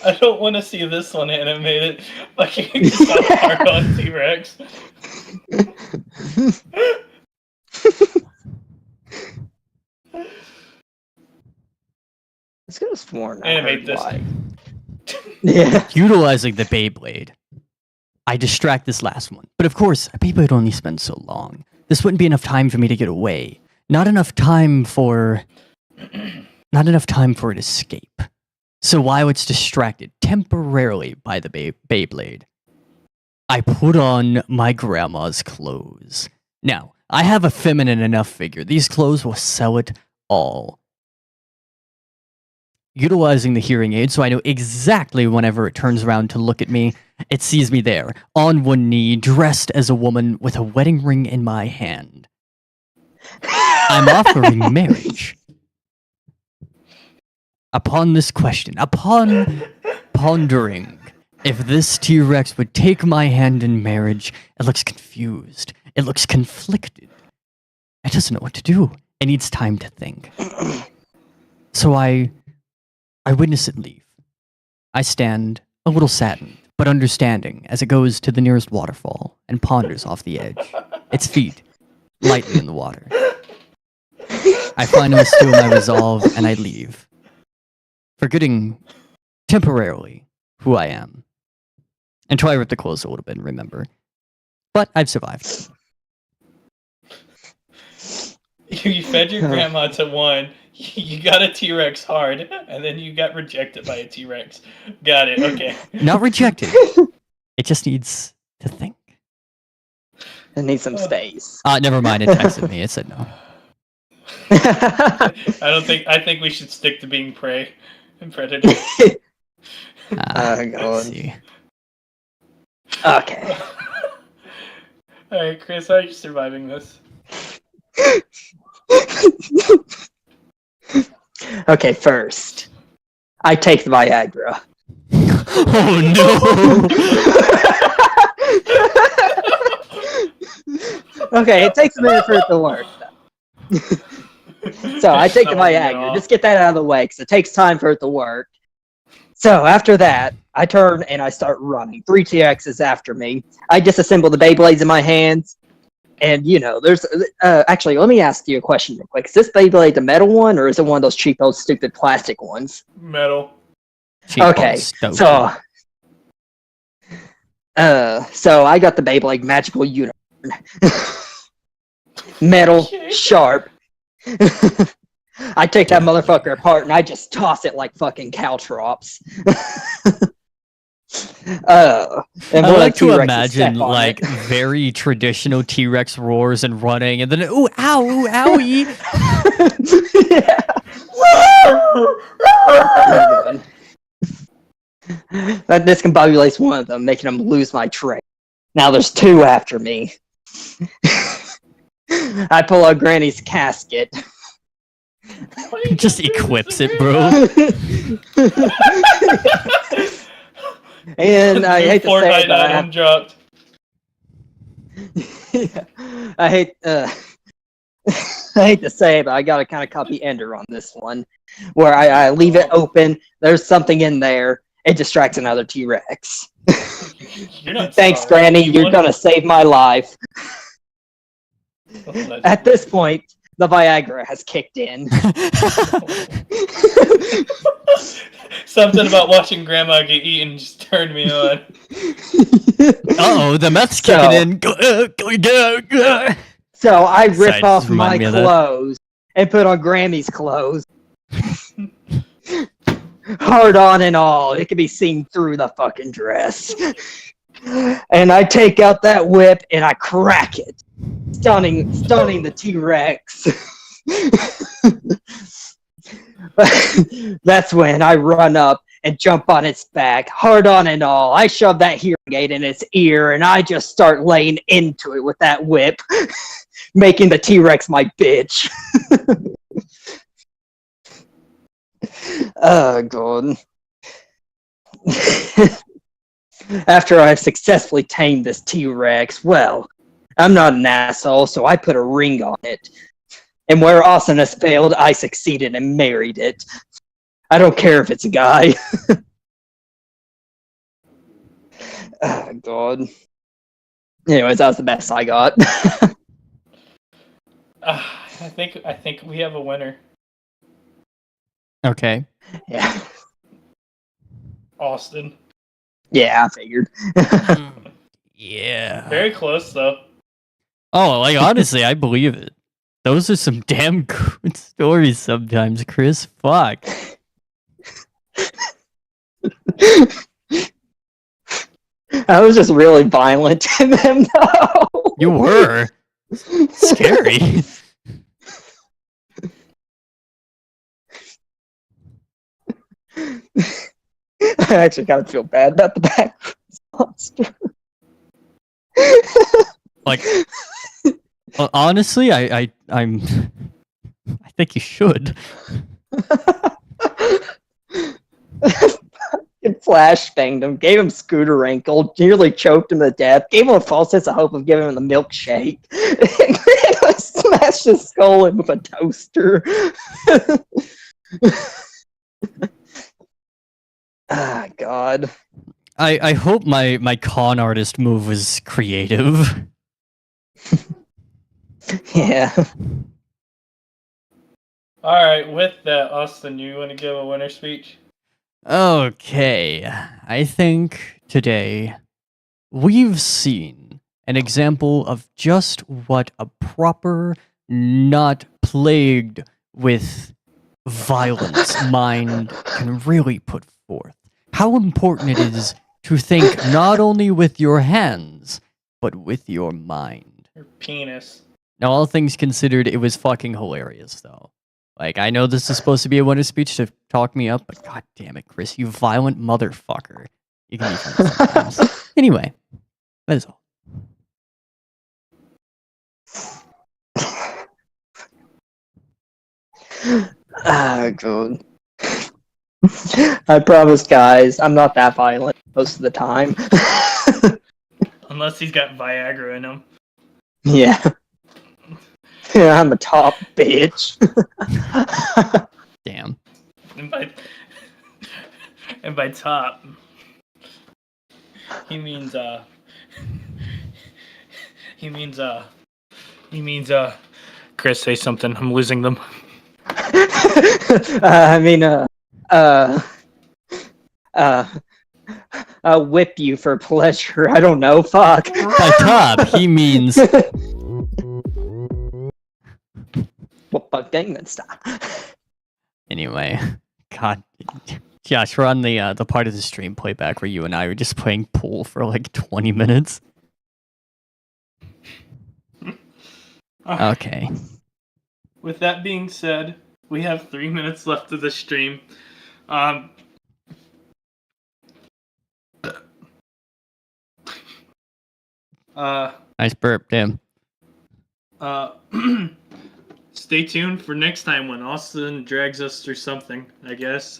Speaker 2: I don't want to see this one animated. Like so hard on T-Rex.
Speaker 3: It's gonna sworn. I
Speaker 2: Animate
Speaker 3: heard
Speaker 2: this.
Speaker 3: why. Yeah.
Speaker 1: Utilizing the Beyblade, I distract this last one. But of course, a Beyblade only spends so long. This wouldn't be enough time for me to get away. Not enough time for an escape. So while it's distracted temporarily by the Beyblade, I put on my grandma's clothes. Now, I have a feminine enough figure. These clothes will sell it all. Utilizing the hearing aid so I know exactly whenever it turns around to look at me, it sees me there, on one knee, dressed as a woman with a wedding ring in my hand. I'm offering marriage. Upon this question, upon pondering if this T-Rex would take my hand in marriage, it looks confused. It looks conflicted. It doesn't know what to do. It needs time to think. So I witness it leave. I stand, a little saddened, but understanding, as it goes to the nearest waterfall and ponders off the edge, its feet lightly in the water. I finally still my resolve, and I leave, forgetting temporarily who I am. Until I rip the clothes a little bit and remember. But I've survived.
Speaker 2: You fed your grandma to one. You got a T-Rex hard, and then you got rejected by a T-Rex. Got it. Okay.
Speaker 1: Not rejected. It just needs to think.
Speaker 3: It needs some space.
Speaker 1: Never mind. It texted me. It said no.
Speaker 2: I think we should stick to being prey and predator.
Speaker 3: God.
Speaker 1: Let's see.
Speaker 3: Okay.
Speaker 2: Alright, Chris, how are you surviving this?
Speaker 3: Okay, first, I take the Viagra.
Speaker 1: Oh no!
Speaker 3: Okay, it takes a minute for it to work. So I take the Viagra. Just get that out of the way, because it takes time for it to work. So after that, I turn and I start running. 3 T-Rexes after me. I disassemble the Beyblades in my hands. And, there's... actually, let me ask you a question real quick. Is this Beyblade the metal one, or is it one of those cheap old stupid plastic ones?
Speaker 2: Metal.
Speaker 3: Okay, so I got the Beyblade Magical Unicorn. Metal, sharp. I take that motherfucker apart and I just toss it like fucking caltrops.
Speaker 1: I like to imagine like very traditional T-Rex roars and running, and then ooh, ow, ooh, owie.
Speaker 3: That discombobulates one of them, making them lose my tray. Now there's 2 after me. I pull out Granny's casket.
Speaker 1: Just equips it, bro.
Speaker 3: And I hate to say it, but I have...
Speaker 2: dropped.
Speaker 3: I hate to say it, but I gotta kind of copy Ender on this one, where I leave it open. There's something in there. It distracts another T-Rex. Thanks, Granny. You're gonna save my life. At this point, the Viagra has kicked in.
Speaker 2: Something about watching Grandma get eaten just turned me on.
Speaker 1: Uh-oh, the meth's kicking in.
Speaker 3: So I rip off my clothes and put on Grammy's clothes. Hard on and all. It can be seen through the fucking dress. And I take out that whip and I crack it. Stunning the T-Rex. That's when I run up and jump on its back, hard on and all. I shove that hearing aid in its ear and I just start laying into it with that whip, making the T-Rex my bitch. Oh, God. After I've successfully tamed this T-Rex, well, I'm not an asshole, so I put a ring on it. And where awesomeness failed, I succeeded and married it. I don't care if it's a guy. Oh, God. Anyways, that was the best I got.
Speaker 2: I think we have a winner.
Speaker 1: Okay.
Speaker 3: Yeah.
Speaker 2: Austin.
Speaker 3: Yeah, I figured.
Speaker 1: Yeah.
Speaker 2: Very close, though.
Speaker 1: Oh, like, honestly, I believe it. Those are some damn good stories sometimes, Chris. Fuck.
Speaker 3: I was just really violent to them, though.
Speaker 1: You were scary.
Speaker 3: I actually kind of feel bad about the back monster.
Speaker 1: Like, well, honestly, I'm. I think you should.
Speaker 3: Flash banged him, gave him scooter ankle, nearly choked him to death, gave him a false sense of hope of giving him the milkshake, and smashed his skull in with a toaster. Ah, God.
Speaker 1: I hope my con artist move was creative.
Speaker 3: Yeah.
Speaker 2: All right, with that, Austin, you want to give a winner speech?
Speaker 1: Okay, I think today we've seen an example of just what a proper, not plagued with violence mind can really put forth. How important it is to think not only with your hands, but with your mind.
Speaker 2: Your penis.
Speaker 1: Now, all things considered, it was fucking hilarious, though. Like, I know this is supposed to be a winner speech to talk me up, but god damn it, Chris, you violent motherfucker. You can be funny sometimes. Anyway, that is all.
Speaker 3: Ah, God. I promise, guys, I'm not that violent most of the time.
Speaker 2: Unless he's got Viagra in him.
Speaker 3: Yeah. Yeah, I'm a top bitch.
Speaker 1: Damn.
Speaker 2: And by top, he means Chris, say something. I'm losing them.
Speaker 3: I'll whip you for pleasure. I don't know. Fuck.
Speaker 1: By top, he means
Speaker 3: What fuck Gangnam Style?
Speaker 1: anyway. God, Josh, we're on the part of the stream playback where you and I were just playing pool for like 20 minutes. Okay.
Speaker 2: With that being said, we have 3 minutes left of the stream.
Speaker 1: Nice burp, damn.
Speaker 2: Stay tuned for next time when Austin drags us through something, I guess.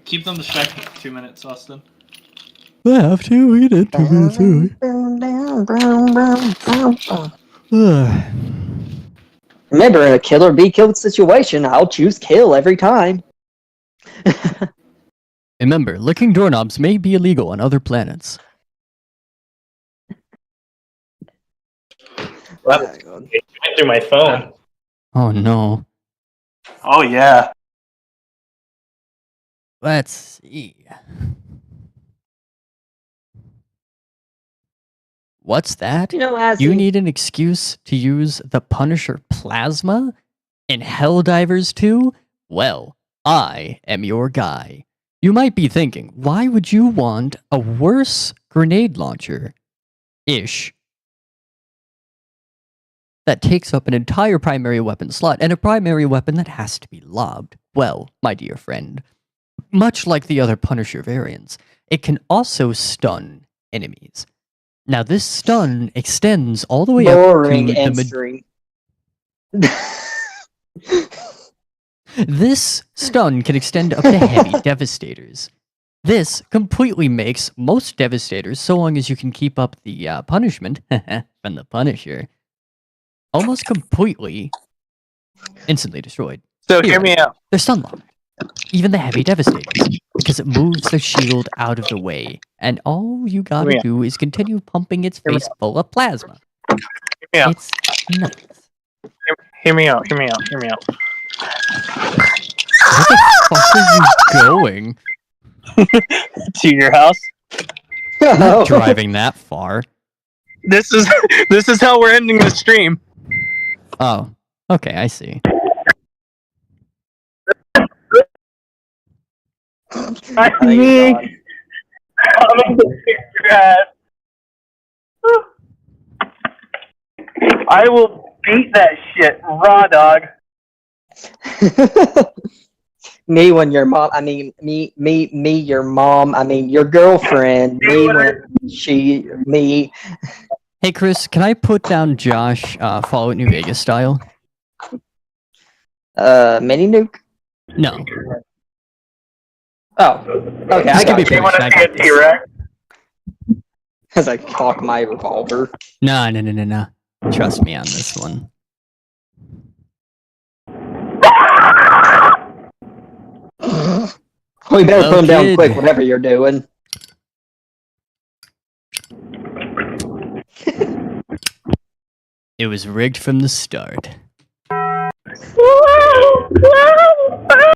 Speaker 2: Keep them distracted for 2 minutes, Austin.
Speaker 1: I have to. We did 2 minutes early.
Speaker 3: Remember, in a kill or be killed situation, I'll choose kill every time.
Speaker 1: Remember, licking doorknobs may be illegal on other planets.
Speaker 2: Well, it went through my phone.
Speaker 1: Oh no.
Speaker 2: Oh, yeah.
Speaker 1: Let's see. What's that?
Speaker 3: You know, as
Speaker 1: You need an excuse to use the Punisher plasma in Helldivers 2? Well, I am your guy. You might be thinking, why would you want a worse grenade launcher? Ish. That takes up an entire primary weapon slot, and a primary weapon that has to be lobbed. Well, my dear friend, much like the other Punisher variants, it can also stun enemies. Now, this stun extends all the way
Speaker 3: boring
Speaker 1: up to
Speaker 3: and
Speaker 1: the
Speaker 3: string.
Speaker 1: This stun can extend up to heavy devastators. This completely makes most devastators, so long as you can keep up the punishment from the Punisher, almost completely instantly destroyed.
Speaker 2: So hear me out.
Speaker 1: They're stun locked. Even the heavy devastators, because it moves the shield out of the way, and all you gotta do is continue pumping its face full of plasma.
Speaker 2: Yeah.
Speaker 1: It's nuts.
Speaker 2: Hear me out. Hear me out.
Speaker 1: Where the fuck are you going?
Speaker 2: To your house.
Speaker 1: I'm not driving that far.
Speaker 2: This is how we're ending the stream.
Speaker 1: Oh, okay, I see.
Speaker 3: Oh,
Speaker 5: I'm gonna kick your ass. I will beat that shit raw, dog.
Speaker 3: Me when your mom, I mean, me, your mom, I mean, your girlfriend, me when me.
Speaker 1: Hey, Chris, can I put down Josh Fallout New Vegas style?
Speaker 3: Mini nuke?
Speaker 1: No.
Speaker 3: Oh, okay,
Speaker 1: This
Speaker 3: I
Speaker 1: could be
Speaker 3: got you.
Speaker 5: You want
Speaker 1: I
Speaker 5: to see a
Speaker 1: got this.
Speaker 5: T-Rex?
Speaker 3: As I cock my revolver.
Speaker 1: No. Trust me on this one.
Speaker 3: We better put him down
Speaker 1: kid.
Speaker 3: quick, whatever you're doing.
Speaker 1: It was rigged from the start.